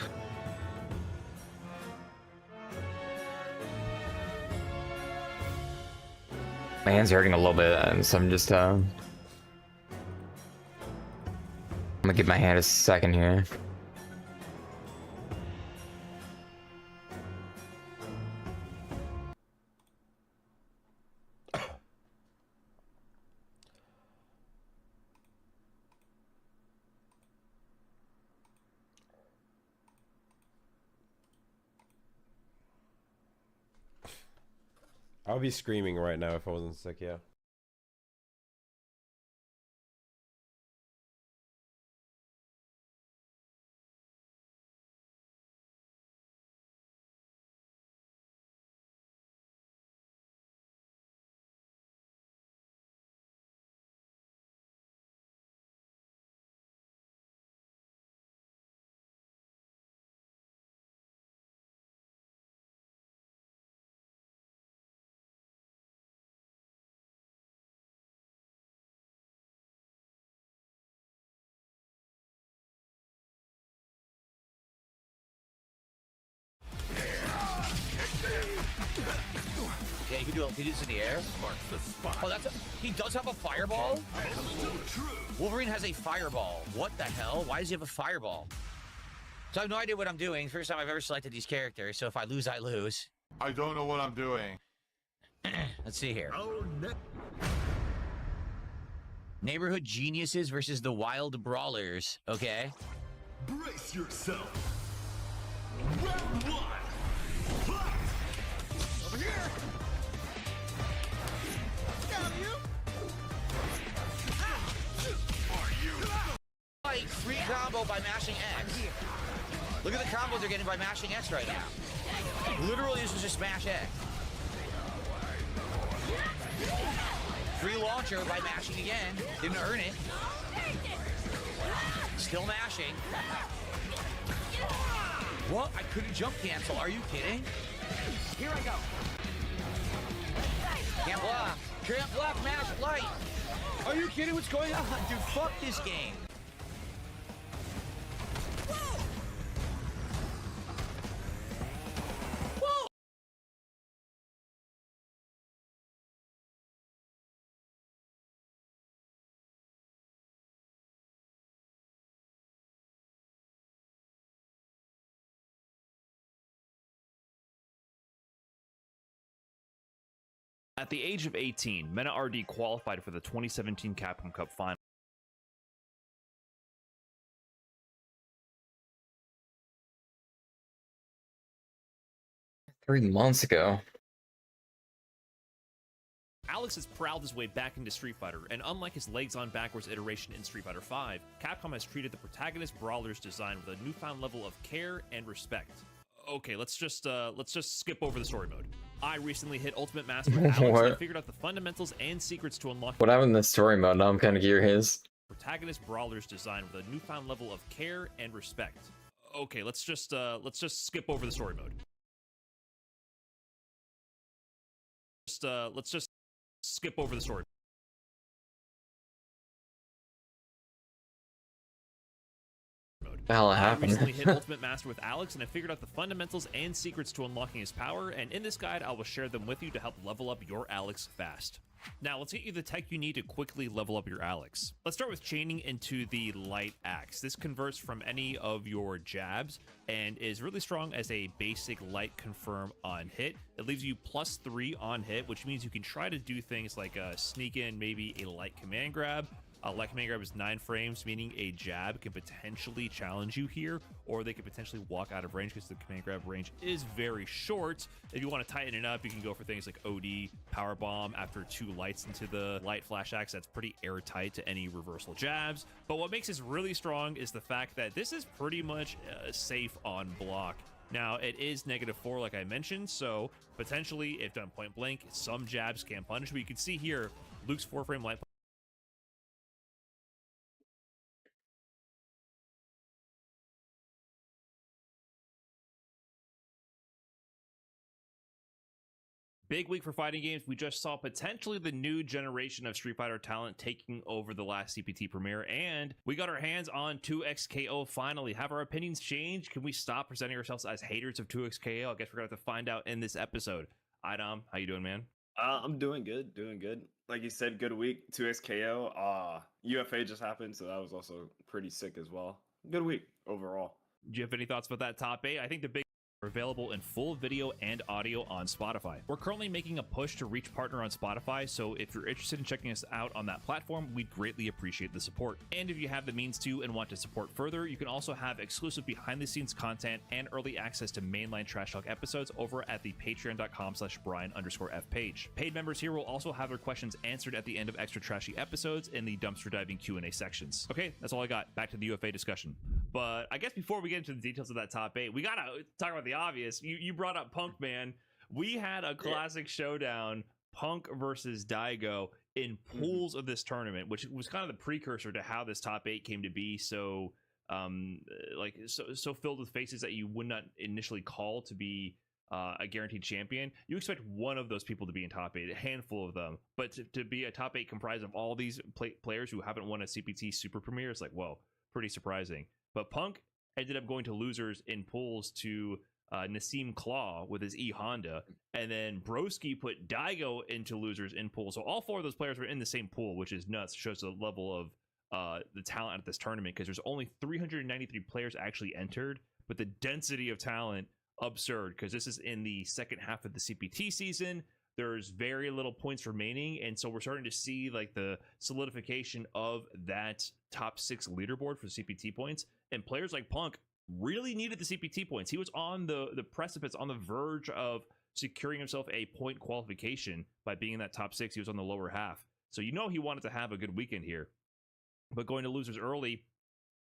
My hand's hurting a little bit, and so I'm just I'm gonna give my hand a second here. I would be screaming right now if I wasn't sick, yeah. Yeah, you can do this in the air. Oh, he does have a fireball? Wolverine has a fireball. What the hell? Why does he have a fireball? So I have no idea what I'm doing. First time I've ever selected these characters, so if I lose, I lose. I don't know what I'm doing. Let's see here. Neighborhood Geniuses versus the Wild Brawlers. Okay. Brace yourself. Round one. Over here. Got you. Like free combo by mashing X. Look at the combos they're getting by mashing X right now. Literally, this was just smash X. Free launcher by mashing again. Didn't earn it. Still mashing. What? I couldn't jump cancel. Are you kidding? Here I go. Can't block. Can't block mash light. Are you kidding? What's going on? Dude, fuck this game. At the age of 18, Mena RD qualified for the 2017 Capcom Cup final. 3 months ago. Alex has prowled his way back into Street Fighter, and unlike his legs on backwards iteration in Street Fighter V, Capcom has treated the protagonist brawler's design with a newfound level of care and respect. Okay, let's just skip over the story mode. I recently hit Ultimate Master with Alex, and I figured out the fundamentals and secrets to unlock What happened in the story mode? Now I'm kind of curious. Protagonist brawler's design with a newfound level of care and respect. Okay, let's just skip over the story mode. Let's just skip over the story. The hell I happened? recently hit Ultimate Master with Alex, and I figured out the fundamentals and secrets to unlocking his power, and in this guide I will share them with you to help level up your Alex fast. Now let's get you the tech you need to quickly level up your Alex. Let's start with chaining into the light axe. This converts from any of your jabs and is really strong as a basic light confirm on hit. It leaves you +3 on hit, which means you can try to do things like sneak in maybe a light command grab. Light command grab is 9 frames, meaning a jab can potentially challenge you here, or they could potentially walk out of range because the command grab range is very short. If you want to tighten it up, you can go for things like OD, power bomb after 2 lights into the light flash axe. That's pretty airtight to any reversal jabs. But what makes this really strong is the fact that this is pretty much safe on block. Now, it is -4, like I mentioned, so potentially, if done point blank, some jabs can punish. But you can see here, Luke's 4-frame light big week for fighting games. We just saw potentially the new generation of Street Fighter talent taking over the last CPT premiere, and we got our hands on 2XKO finally. Have our opinions changed? Can we stop presenting ourselves as haters of 2XKO? I guess we're gonna have to find out in this episode. Idom, how you doing, man? I'm doing good, Like you said, good week, 2XKO. UFA just happened, so that was also pretty sick as well. Good week overall. Do you have any thoughts about that top 8? I think the big are available in full video and audio on Spotify. We're currently making a push to reach partner on Spotify, so if you're interested in checking us out on that platform, we'd greatly appreciate the support. And if you have the means to and want to support further, you can also have exclusive behind-the-scenes content and early access to mainline Trash Talk episodes over at the patreon.com/Brian_F page. Paid members here will also have their questions answered at the end of extra trashy episodes in the dumpster diving Q&A sections. Okay, that's all I got. Back to the UFA discussion. But I guess before we get into the details of that top 8, we gotta talk about the obvious. You brought up Punk, man. We had a classic showdown, Punk versus Daigo, in pools of this tournament, which was kind of the precursor to how this top 8 came to be. So so filled with faces that you would not initially call to be a guaranteed champion. You expect one of those people to be in top 8, a handful of them, but to be a top 8 comprised of all these players who haven't won a CPT Super Premiere is like, whoa, pretty surprising. But Punk ended up going to losers in pools to Nassim Claw with his E-Honda, and then Broski put Daigo into losers in pool. So all 4 of those players were in the same pool, which is nuts. Shows the level of the talent at this tournament, because there's only 393 players actually entered, but the density of talent, absurd, because this is in the second half of the CPT season. There's very little points remaining, and so we're starting to see like the solidification of that top 6 leaderboard for CPT points, and players like Punk really needed the CPT points. He was on the precipice, on the verge of securing himself a point qualification by being in that top 6. He was on the lower half, so you know he wanted to have a good weekend here. But going to losers early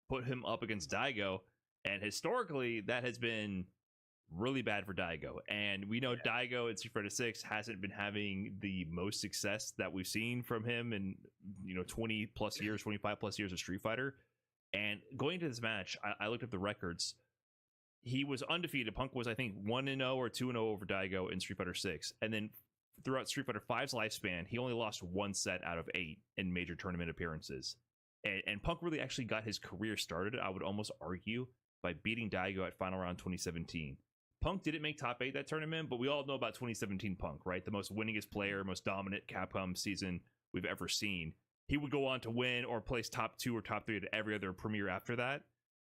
put him up against Daigo, and historically that has been really bad for Daigo. And we know Daigo in Street Fighter 6 hasn't been having the most success that we've seen from him in 20 plus years, 25 plus years of Street Fighter. And going into this match, I looked up the records. He was undefeated. Punk was, I think, 1-0 or 2-0 over Daigo in Street Fighter 6. And then throughout Street Fighter 5's lifespan, he only lost 1 set out of 8 in major tournament appearances. And Punk really actually got his career started, I would almost argue, by beating Daigo at Final Round 2017. Punk didn't make top 8 that tournament, but we all know about 2017 Punk, right? The most winningest player, most dominant Capcom season we've ever seen. He would go on to win or place top 2 or top 3 at every other premiere after that.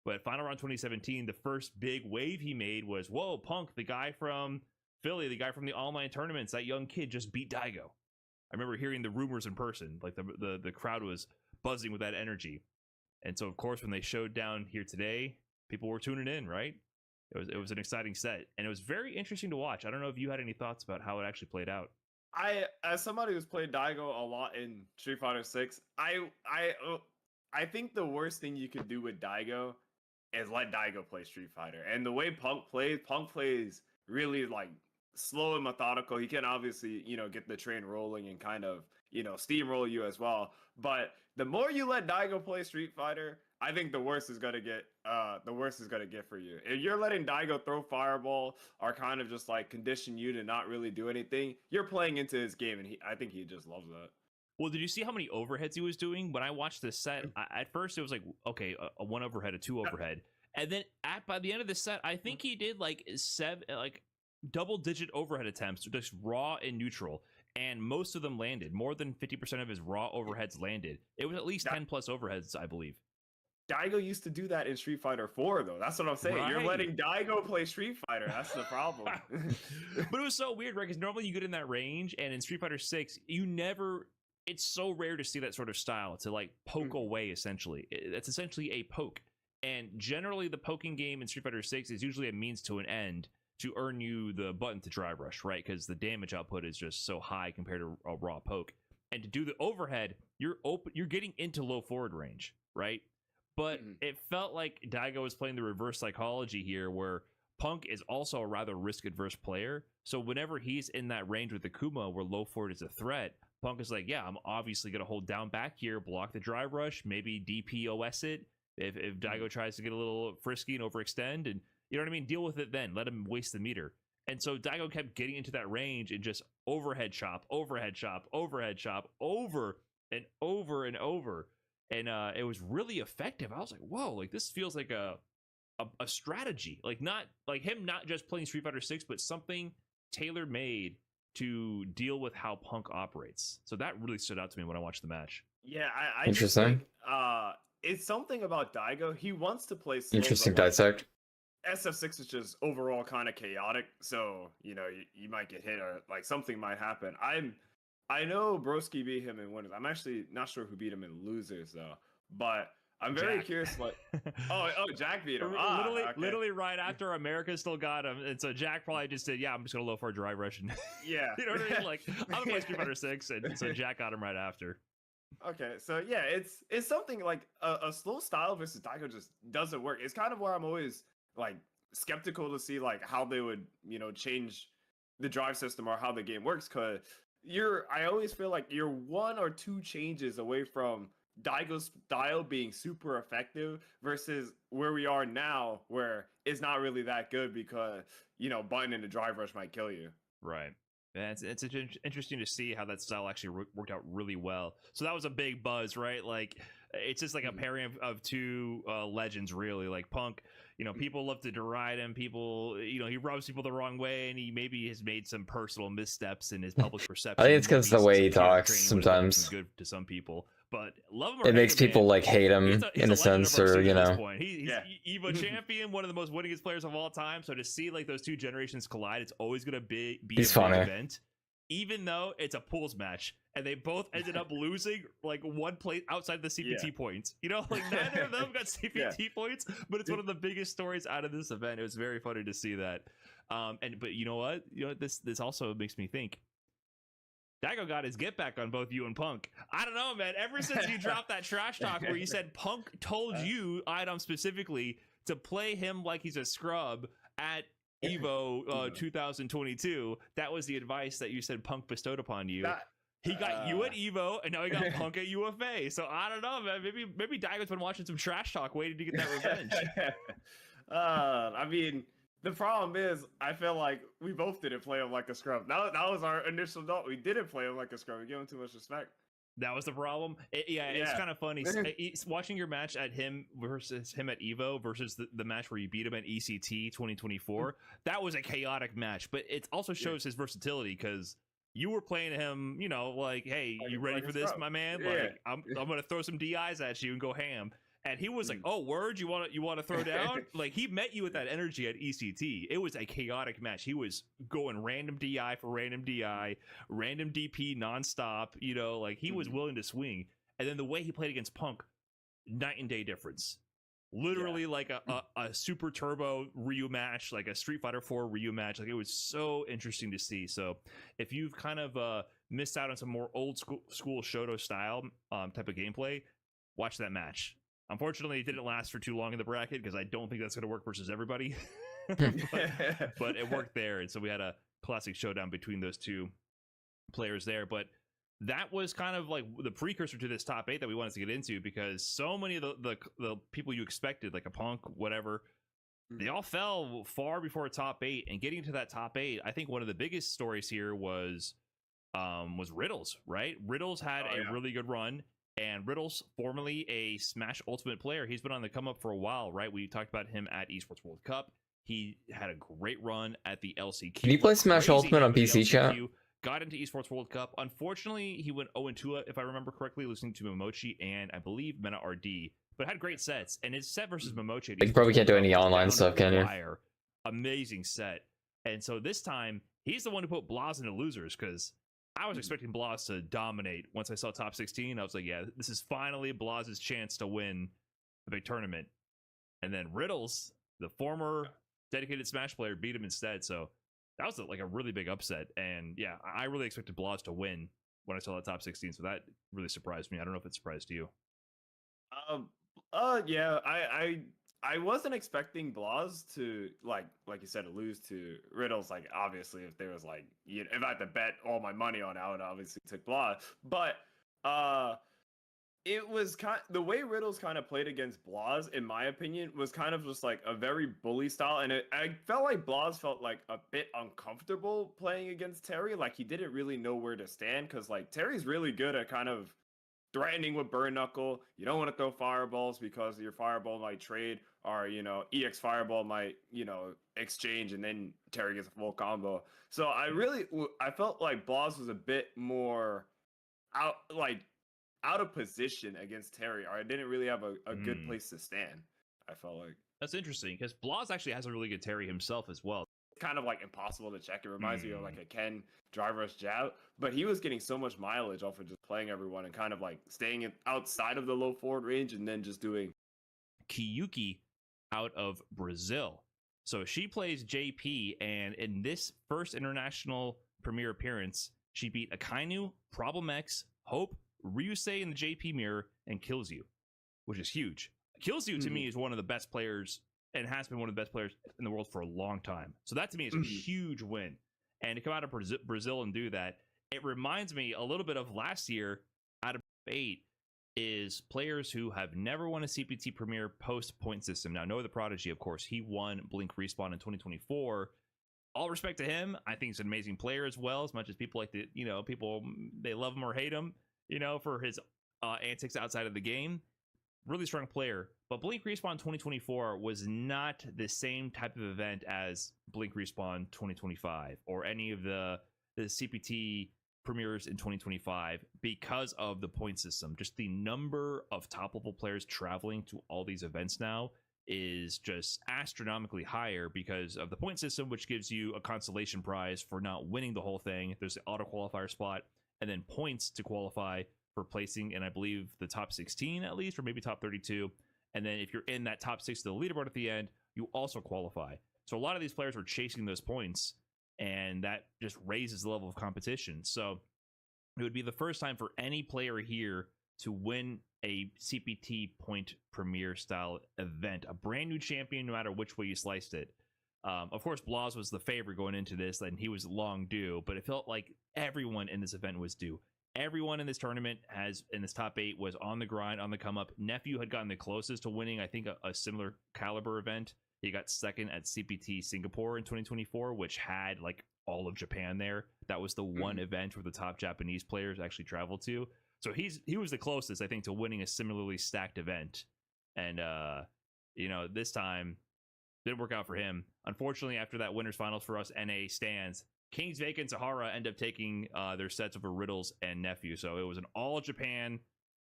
But Final Round 2017, the first big wave he made was, whoa, Punk, the guy from Philly, the guy from the online tournaments, that young kid just beat Daigo. I remember hearing the rumors in person, like the crowd was buzzing with that energy. And so, of course, when they showed down here today, people were tuning in, right? It was an exciting set, and it was very interesting to watch. I don't know if you had any thoughts about how it actually played out. As somebody who's played Daigo a lot in Street Fighter 6, I think the worst thing you could do with Daigo is let Daigo play Street Fighter. And the way Punk plays really like slow and methodical. He can obviously, get the train rolling and kind of, steamroll you as well. But the more you let Daigo play Street Fighter, I think the worst is gonna get for you. If you're letting Daigo throw fireball or kind of just like condition you to not really do anything, you're playing into his game, and I think he just loves that. Well, did you see how many overheads he was doing? When I watched this set, at first it was like, okay, a 1 overhead, a 2 overhead, and then by the end of the set, I think he did like 7 double-digit overhead attempts, just raw and neutral, and most of them landed. More than 50% of his raw overheads landed. It was at least 10 plus overheads, I believe. Daigo used to do that in Street Fighter 4, though. That's what I'm saying. Right. You're letting Daigo play Street Fighter. That's the problem. But it was so weird, right? Because normally you get in that range, and in Street Fighter 6, it's so rare to see that sort of style to like poke away, essentially. That's essentially a poke. And generally, the poking game in Street Fighter 6 is usually a means to an end to earn you the button to drive rush, right? Because the damage output is just so high compared to a raw poke. And to do the overhead, you're getting into low forward range, right? But it felt like Daigo was playing the reverse psychology here, where Punk is also a rather risk-adverse player. So whenever he's in that range with the Kuma, where low forward is a threat, Punk is like, yeah, I'm obviously going to hold down back here, block the drive rush, maybe DPOS it. If Daigo tries to get a little frisky and overextend, and you know what I mean, deal with it then. Let him waste the meter. And so Daigo kept getting into that range and just overhead chop, overhead chop, overhead chop, over and over and over. And it was really effective. I was like, whoa, like this feels like a strategy. Like not just playing Street Fighter 6, but something tailor-made to deal with how Punk operates. So that really stood out to me when I watched the match. Yeah, I Interesting. Just think, it's something about Daigo. He wants to play slow, Interesting but, like, dissect. SF6 is just overall kind of chaotic, so you might get hit or like something might happen. I know Broski beat him in winners. I'm actually not sure who beat him in losers though, but I'm very curious what. Oh, Jack beat him. Literally right after America still got him, and so Jack probably just said, "Yeah, I'm just gonna low for a drive rush." And yeah, you know what I mean? Like I'm gonna play Street Fighter 6, and so Jack got him right after. Okay, so yeah, it's something like a slow style versus Daigo just doesn't work. It's kind of where I'm always like skeptical to see like how they would change the drive system or how the game works, because I always feel like you're 1 or 2 changes away from Daigo's style being super effective versus where we are now, where it's not really that good because button in the drive rush might kill you. Right. Yeah, it's interesting to see how that style actually worked out really well. So that was a big buzz, right? Like it's just like a pairing of 2 legends, really. Like Punk, people love to deride him. People, he rubs people the wrong way, and he maybe has made some personal missteps in his public perception. I think it's because the way he talks sometimes. Good to some people, but love him. It makes people like hate him in a sense, or He's Evo champion, one of the most winningest players of all time. So to see like those 2 generations collide, it's always gonna be a big event. Even though it's a pools match, and they both ended up losing like 1 place outside the CPT points. Like neither of them got CPT points, but it's one of the biggest stories out of this event. It was very funny to see that. But you know what? This also makes me think. Daigo got his get back on both you and Punk. I don't know, man. Ever since you dropped that trash talk where you said Punk told you, Idom specifically, to play him like he's a scrub at Evo 2022, that was the advice that you said Punk bestowed upon you. He got you at Evo, and now he got Punk at UFA. So I don't know, man. Maybe Daigo's been watching some trash talk, waiting to get that revenge. I mean, the problem is, I feel like we both didn't play him like a scrub. That was our initial thought. We didn't play him like a scrub. We gave him too much respect. That was the problem. It's kind of funny. Watching your match at him versus him at Evo versus the match where you beat him at ECT 2024. That was a chaotic match, but it also shows his versatility, because you were playing him, like, hey, you ready for this, my man? Like, I'm going to throw some DIs at you and go ham. And he was like, "Oh, word, you want to throw down?" Like, he met you with that energy at ECT. It was a chaotic match. He was going random DI for random DI, random DP nonstop. You know, like he was willing to swing. And then the way he played against Punk, night and day difference. Literally like a Super Turbo Ryu match, like a Street Fighter 4 Ryu match. Like, it was so interesting to see. So if you've kind of missed out on some more old school Shoto style type of gameplay, watch that match. Unfortunately, it didn't last for too long in the bracket because I don't think that's going to work versus everybody. but it worked there. And so we had a classic showdown between those two players there. But that was kind of like the precursor to this top 8 that we wanted to get into, because so many of the people you expected, like a Punk, whatever, they all fell far before top 8. And getting to that top 8, I think one of the biggest stories here was Riddles, right? Riddles had a really good run, and Riddles, formerly a Smash Ultimate player, he's been on the come up for a while, right? We talked about him at Esports World Cup. He had a great run at the LCQ. Can you play Smash Ultimate on PC, chat? Got into Esports World Cup. Unfortunately, he went 0-2, if I remember correctly, losing to Momochi and I believe Mena RD, but had great sets. And his set versus Momochi, You probably can't do any online stuff, can you? Amazing set. And so this time, he's the one who put Blaz into losers, because I was expecting Blaz to dominate. Once I saw top 16, I was like, yeah, this is finally Blaz's chance to win a big tournament. And then Riddles, the former dedicated Smash player, beat him instead. So that was like a really big upset. And yeah, I really expected Blaz to win when I saw that top 16. So that really surprised me. I don't know if it surprised you. Yeah, I wasn't expecting Blaz to like you said, lose to Riddles. Like, obviously, if there was like, you know, if I had to bet all my money on, I would obviously take Blaz. But it was the way Riddles kind of played against Blaz, in my opinion, was kind of just like a very bully style, and I felt like Blaz felt like a bit uncomfortable playing against Terry. Like, he didn't really know where to stand, because like Terry's really good at kind of threatening with burn knuckle. You don't want to throw fireballs because your fireball might trade, or, you know, EX fireball might, you know, exchange, and then Terry gets a full combo. So I felt like Blaz was a bit more out of position against Terry, or I didn't really have a good place to stand, I felt like. That's interesting, because Blaz actually has a really good Terry himself as well. It's kind of like impossible to check. It reminds me of like a Ken drive rush jab, but he was getting so much mileage off of just playing everyone and kind of like staying outside of the low forward range, and then just doing Kiyuki out of Brazil. So she plays JP, and in this first international premiere appearance, she beat Akainu, Problem X, Hope, Ryusei in the JP mirror, and kills you, which is huge. Kills you to me is one of the best players, and has been one of the best players in the world for a long time. So that to me is a huge win. And to come out of Brazil and do that, it reminds me a little bit of last year out of 8 is players who have never won a CPT Premier post point system. Now, Noah the Prodigy, of course, he won Blink Respawn in 2024. All respect to him. I think he's an amazing player as well, as much as people like to, you know, people, they love him or hate him, you know, for his antics outside of the game. Really strong player. But Blink Respawn 2024 was not the same type of event as Blink Respawn 2025 or any of the CPT premieres in 2025 because of the point system. Just the number of top level players traveling to all these events now is just astronomically higher because of the point system, which gives you a consolation prize for not winning the whole thing. There's the auto qualifier spot, and then points to qualify for placing in, I believe, the top 16 at least, or maybe top 32. And then if you're in that top 6 of the leaderboard at the end, you also qualify. So a lot of these players were chasing those points, and that just raises the level of competition. So it would be the first time for any player here to win a CPT point premier style event, a brand new champion, no matter which way you sliced it. Of course, Blaz was the favorite going into this, and he was long due, but it felt like everyone in this event was due. Everyone in this tournament in this top 8 was on the grind, on the come up. Nephew had gotten the closest to winning, I think, a similar caliber event. He got second at CPT Singapore in 2024, which had like all of Japan there. That was the one event where the top Japanese players actually traveled to. So he was the closest, I think, to winning a similarly stacked event. And you know, this time didn't work out for him. Unfortunately, after that winners finals for us NA stands, Kings Vacant and Sahara end up taking their sets over Riddles and Nephew. So it was an all Japan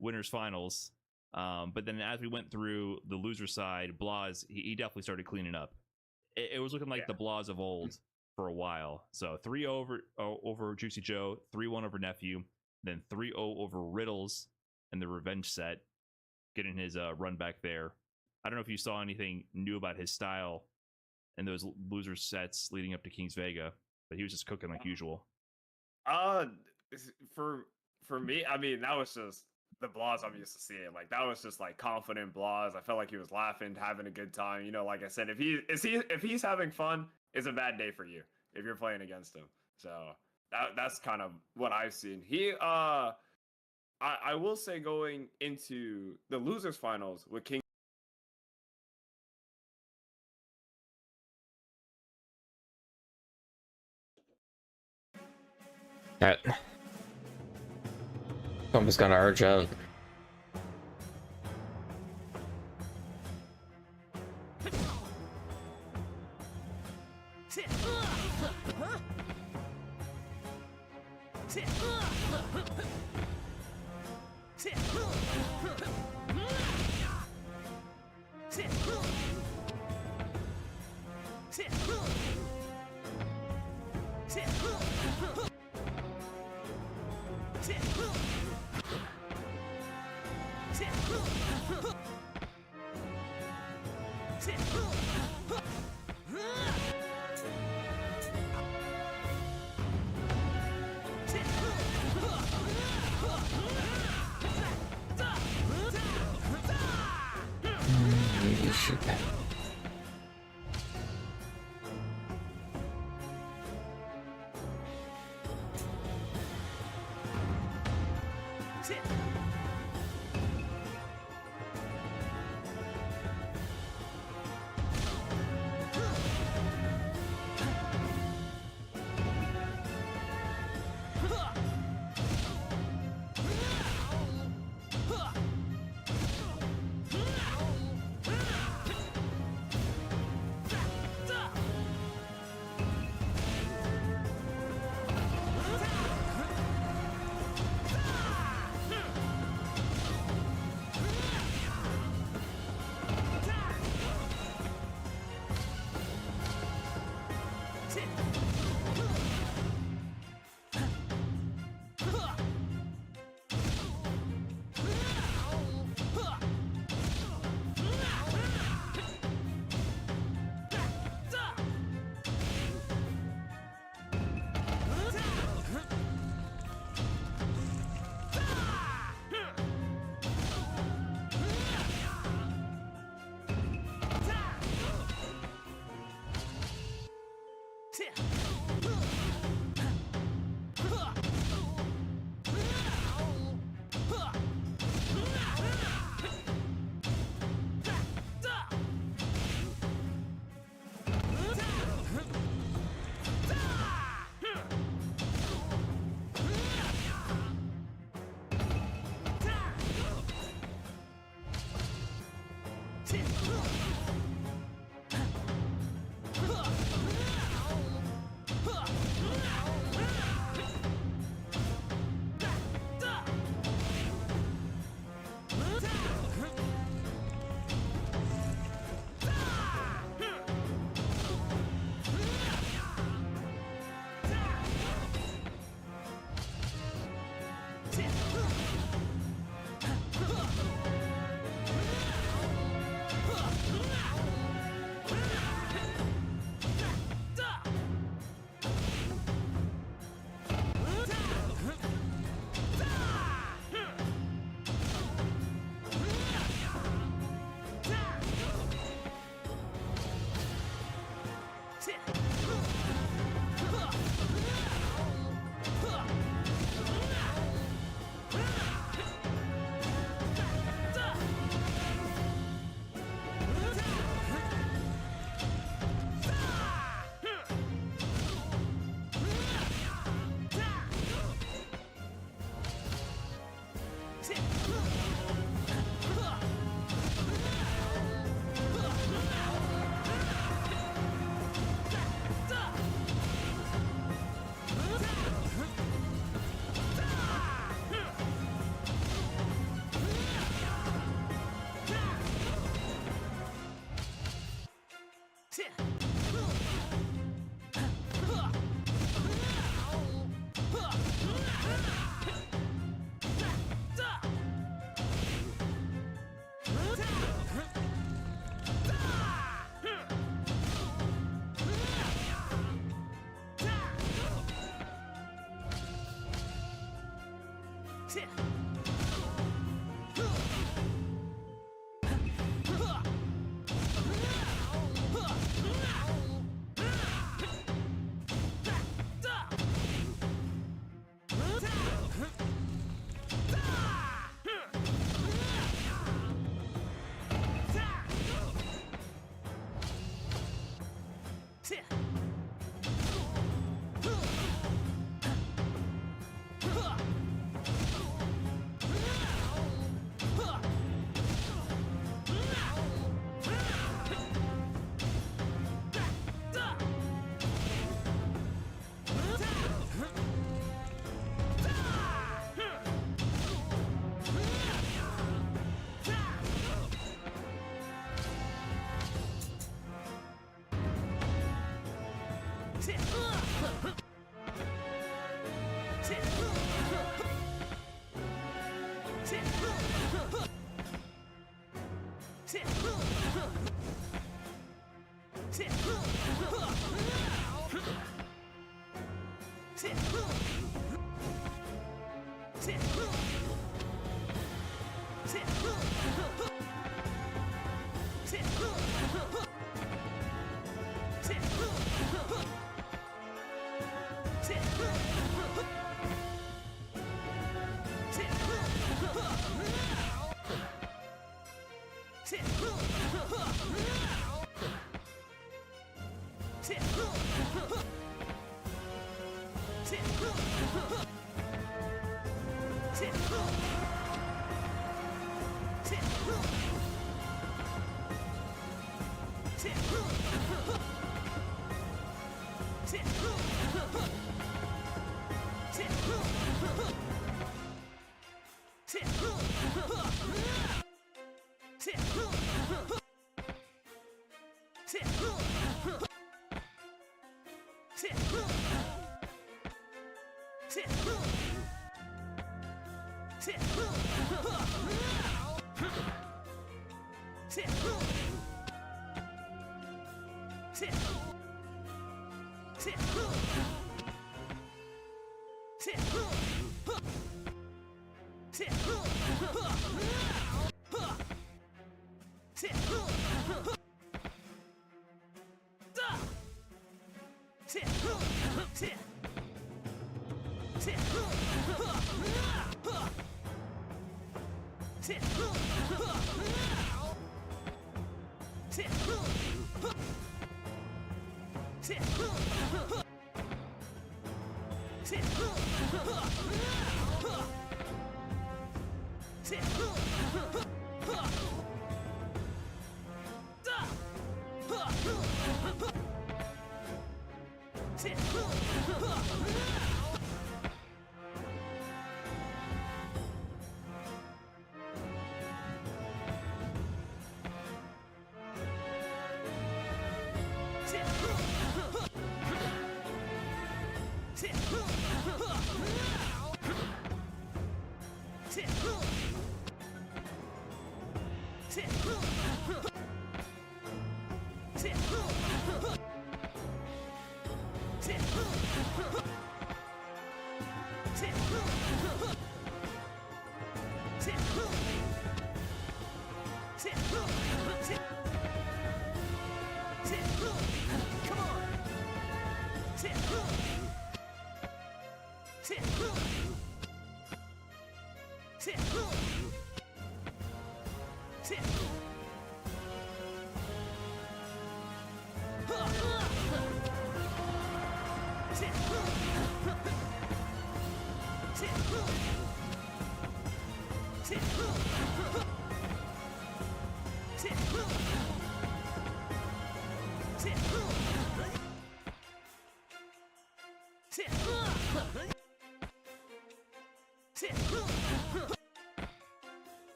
winners finals. But then as we went through the loser side, Blaz, he definitely started cleaning up. It was looking like the Blaz of old for a while. So 3-0 over Juicy Joe, 3-1 over Nephew, then 3-0 over Riddles in the revenge set, getting his run back there. I don't know if you saw anything new about his style in those loser sets leading up to King's Vega, but he was just cooking like usual. For me, I mean, that was just the Blaz I'm used to seeing. Like, that was just like confident Blaz. I felt like he was laughing, having a good time. You know, like I said, if he's having fun, it's a bad day for you if you're playing against him. So that's kind of what I've seen. I will say, going into the losers finals with King. Alright. Someone's gonna urge out.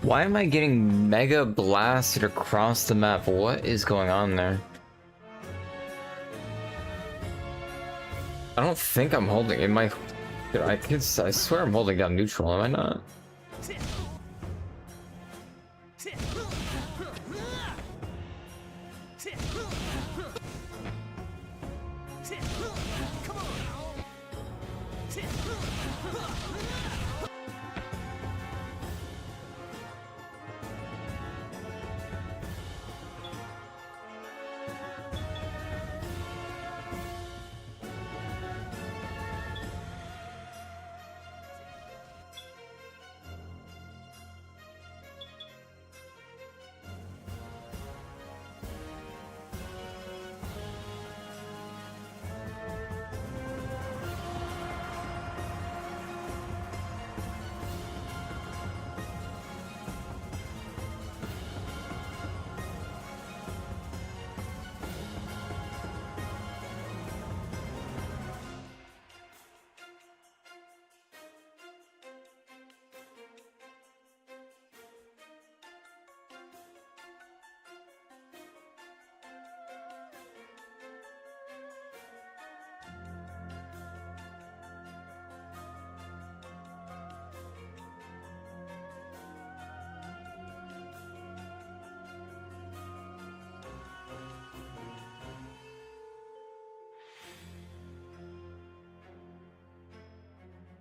Why am I getting mega blasted across the map? What is going on there? I don't think I'm holding. Am I? I swear I'm holding down neutral. Am I not?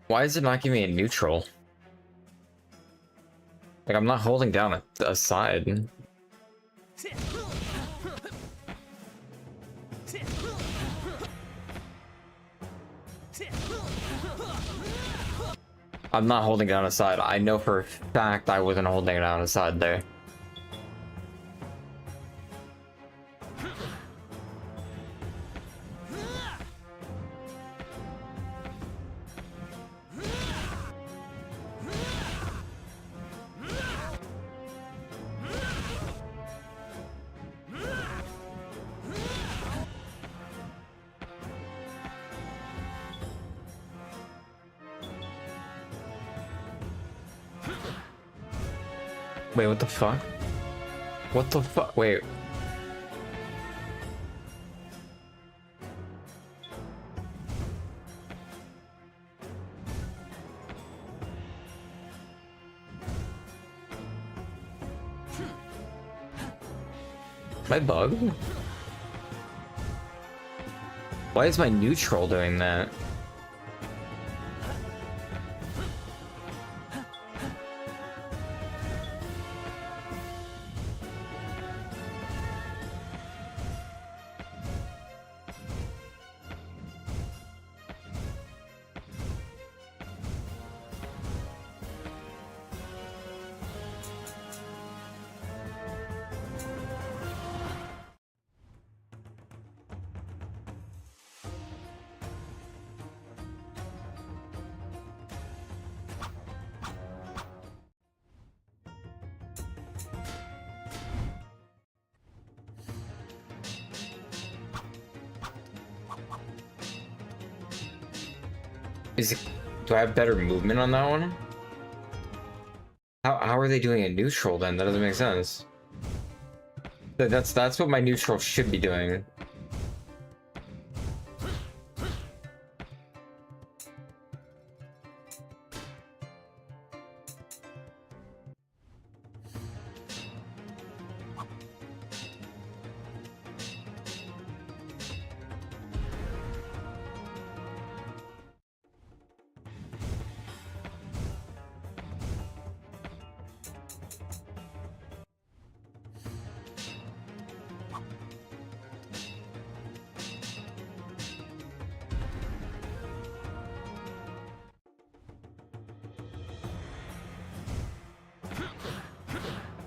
Why is it not giving me a neutral? Like, I'm not holding down a side. I'm not holding down a side. I know for a fact I wasn't holding down a side there. Wait, what the fuck? What the fuck? Wait. Am I bugged? Why is my neutral doing that? Is it, do I have better movement on that one? How are they doing a neutral then? That doesn't make sense. That's what my neutral should be doing.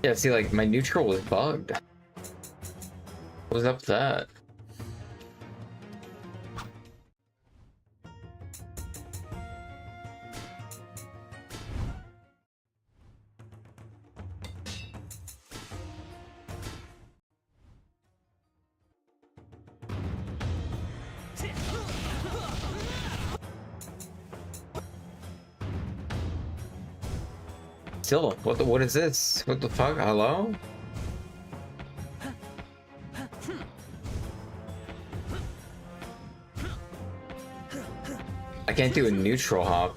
Yeah, see, like, my neutral was bugged. What was up with that? Still, what is this? What the fuck? Hello? I can't do a neutral hop.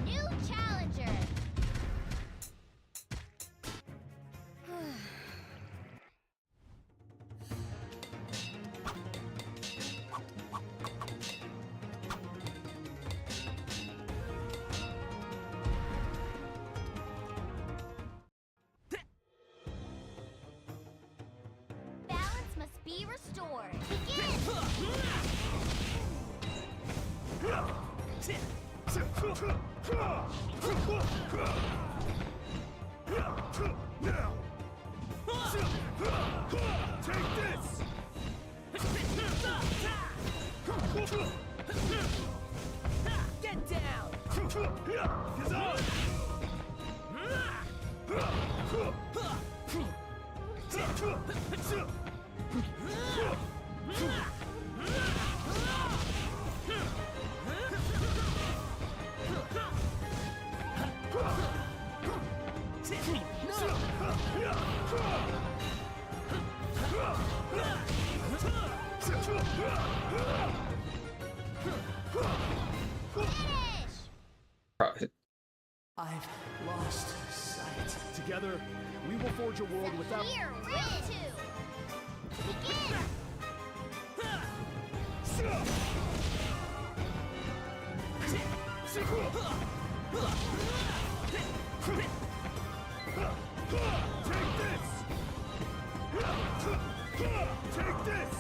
New challenger. Balance must be restored. Take this! Get down! I've lost sight. Together, we will forge a world without. Here, round two. Begin. Take this! Take this!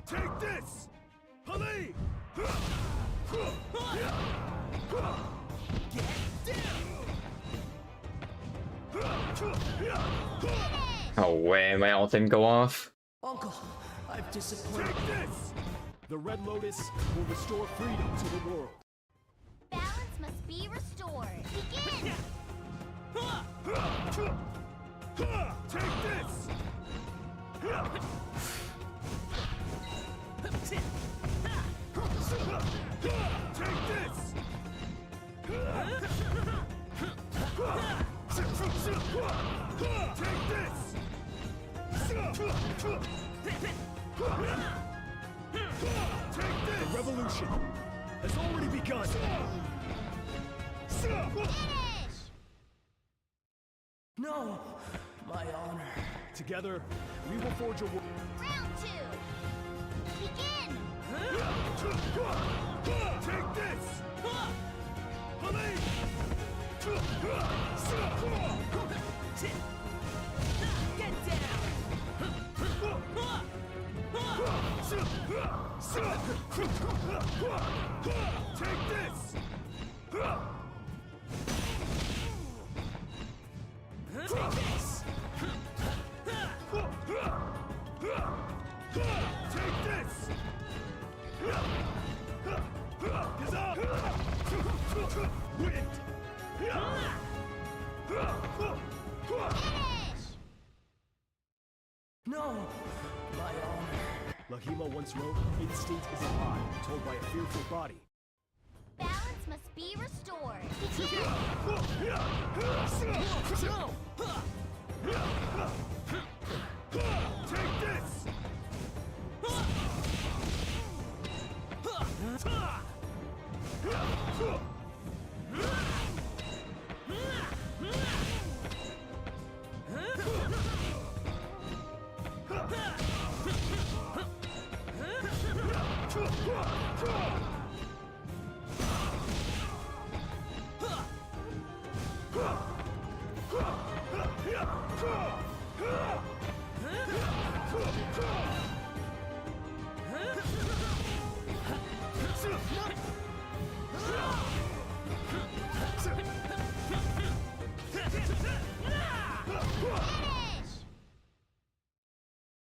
Take this! Polly! Oh way, my ult didn't go off. Uncle, I've disappointed. Take this! The Red Lotus will restore freedom to the world. Balance must be restored. Begin! Take this! Take this! Take this! The revolution has already begun. No, my honor. Together, we will forge a war. Round 2. Begin! Take this! Police! Get down! Take this! Take this! Take this! Wind! No! My honor. Lahima once wrote, instinct is a lie, told by a fearful body. Balance must be restored. Take this!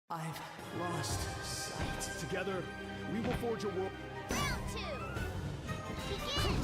I've lost sight. Together, we will forge a world. Round 2. Begin!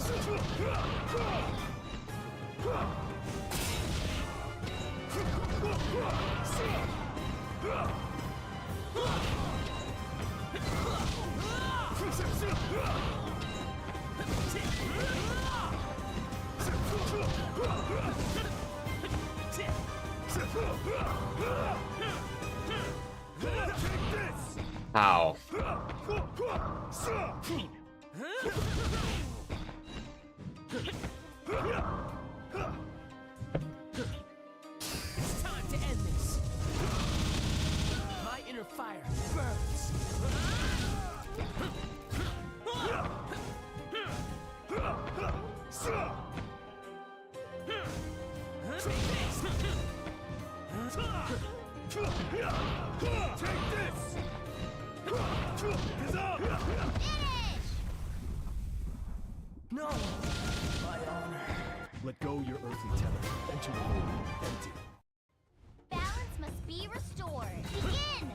How? It's time to end this. My inner fire burns. Take this! No! My honor. Let go your earthly tether. Enter the void. Empty. Balance must be restored. Begin!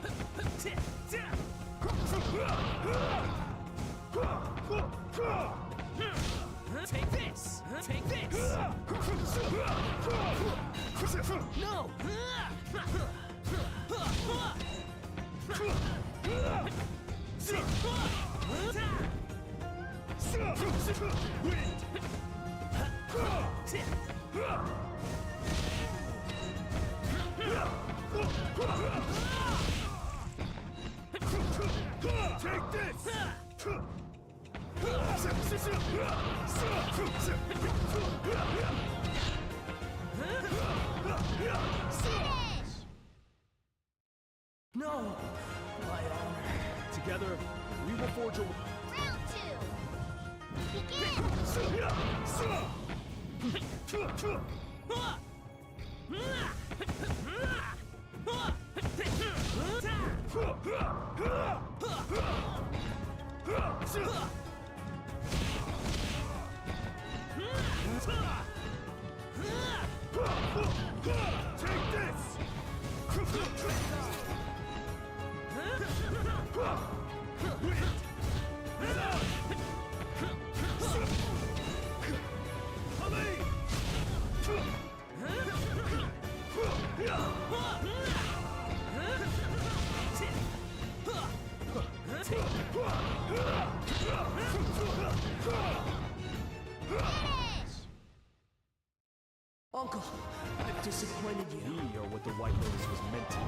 Take this! Take this! No! Take this! No! My honor. Together, we will forge a... Round 2. Begin! Take this! Uncle, I've disappointed you. We are what the White Lotus was meant to be.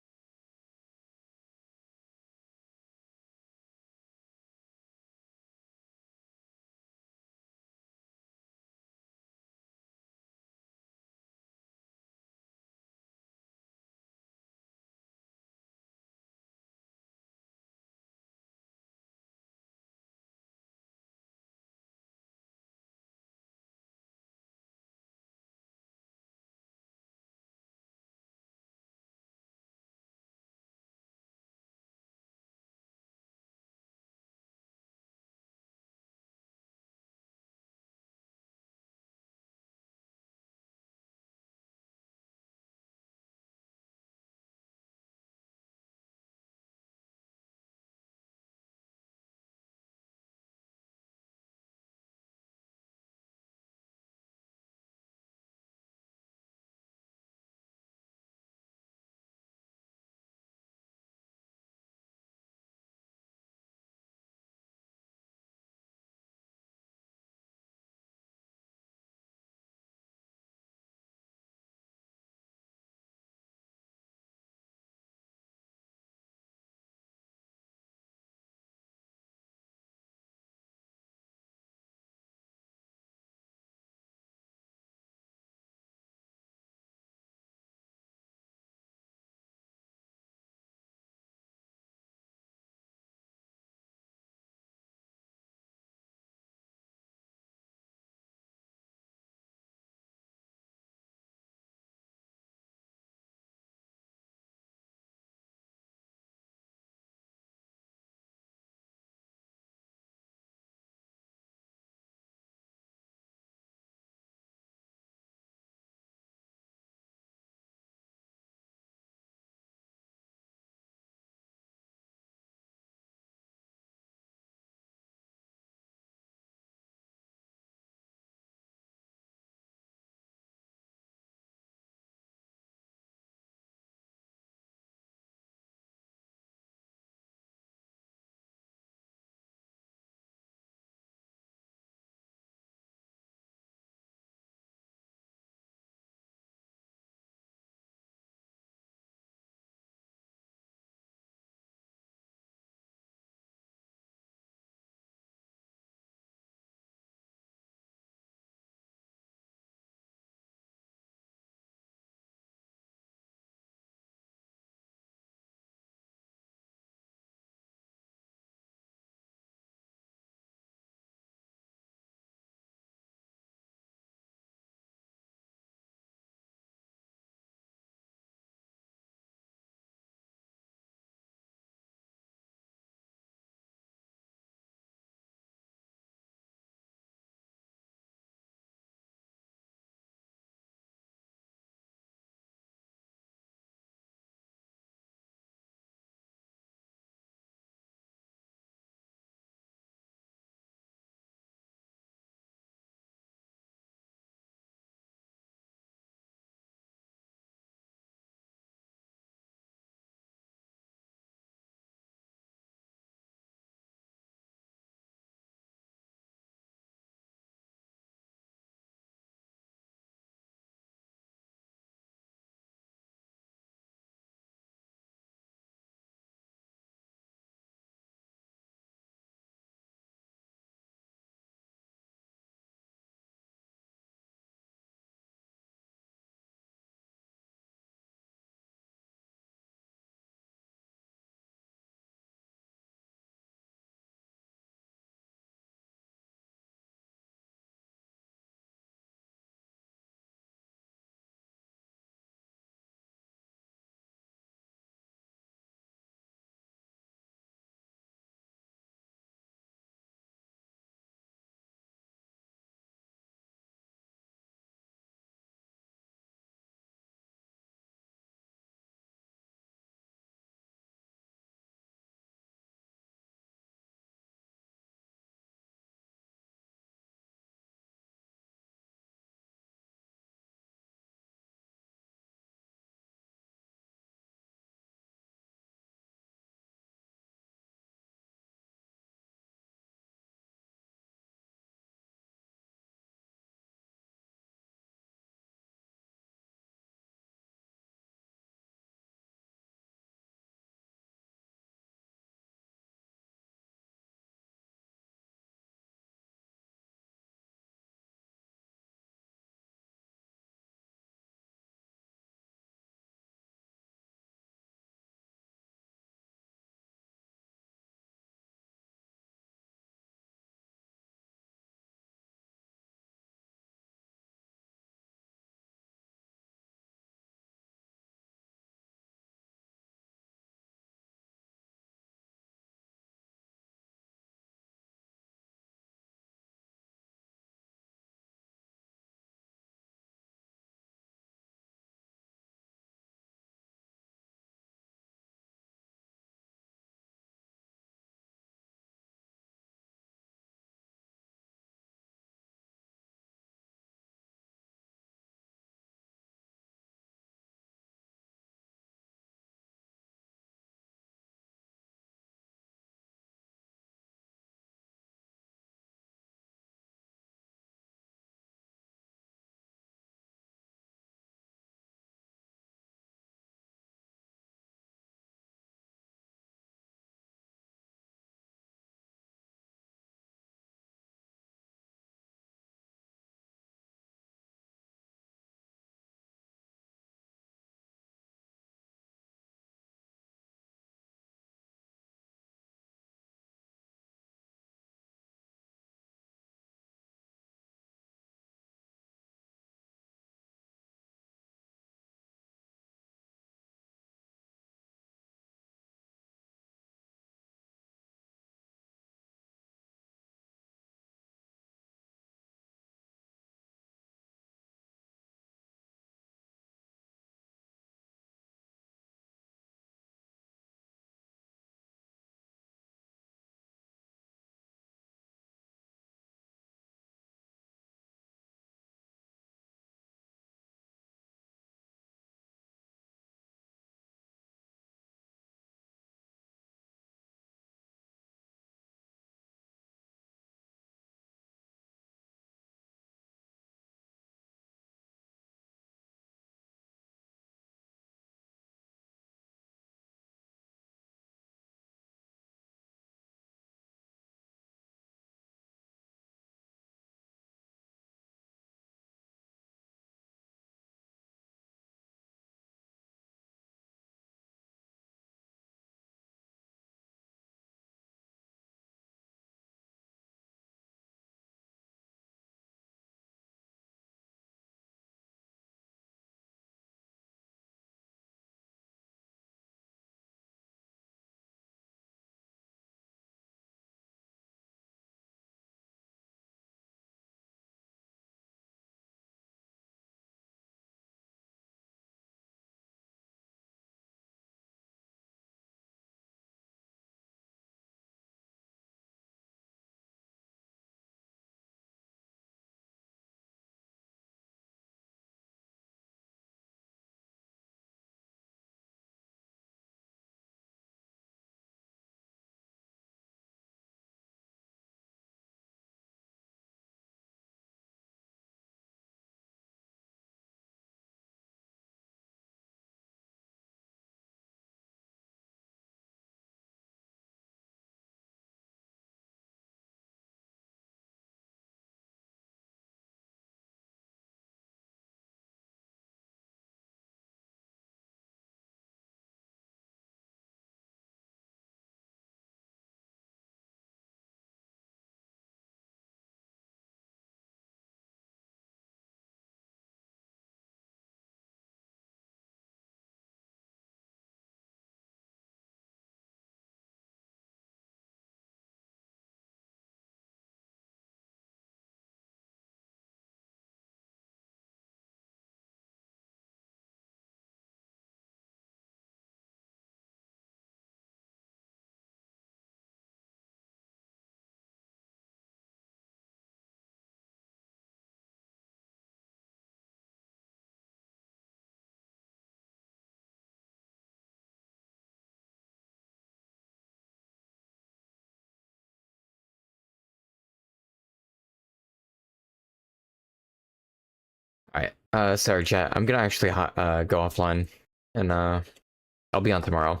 Sorry, chat. I'm gonna actually go offline, and I'll be on tomorrow.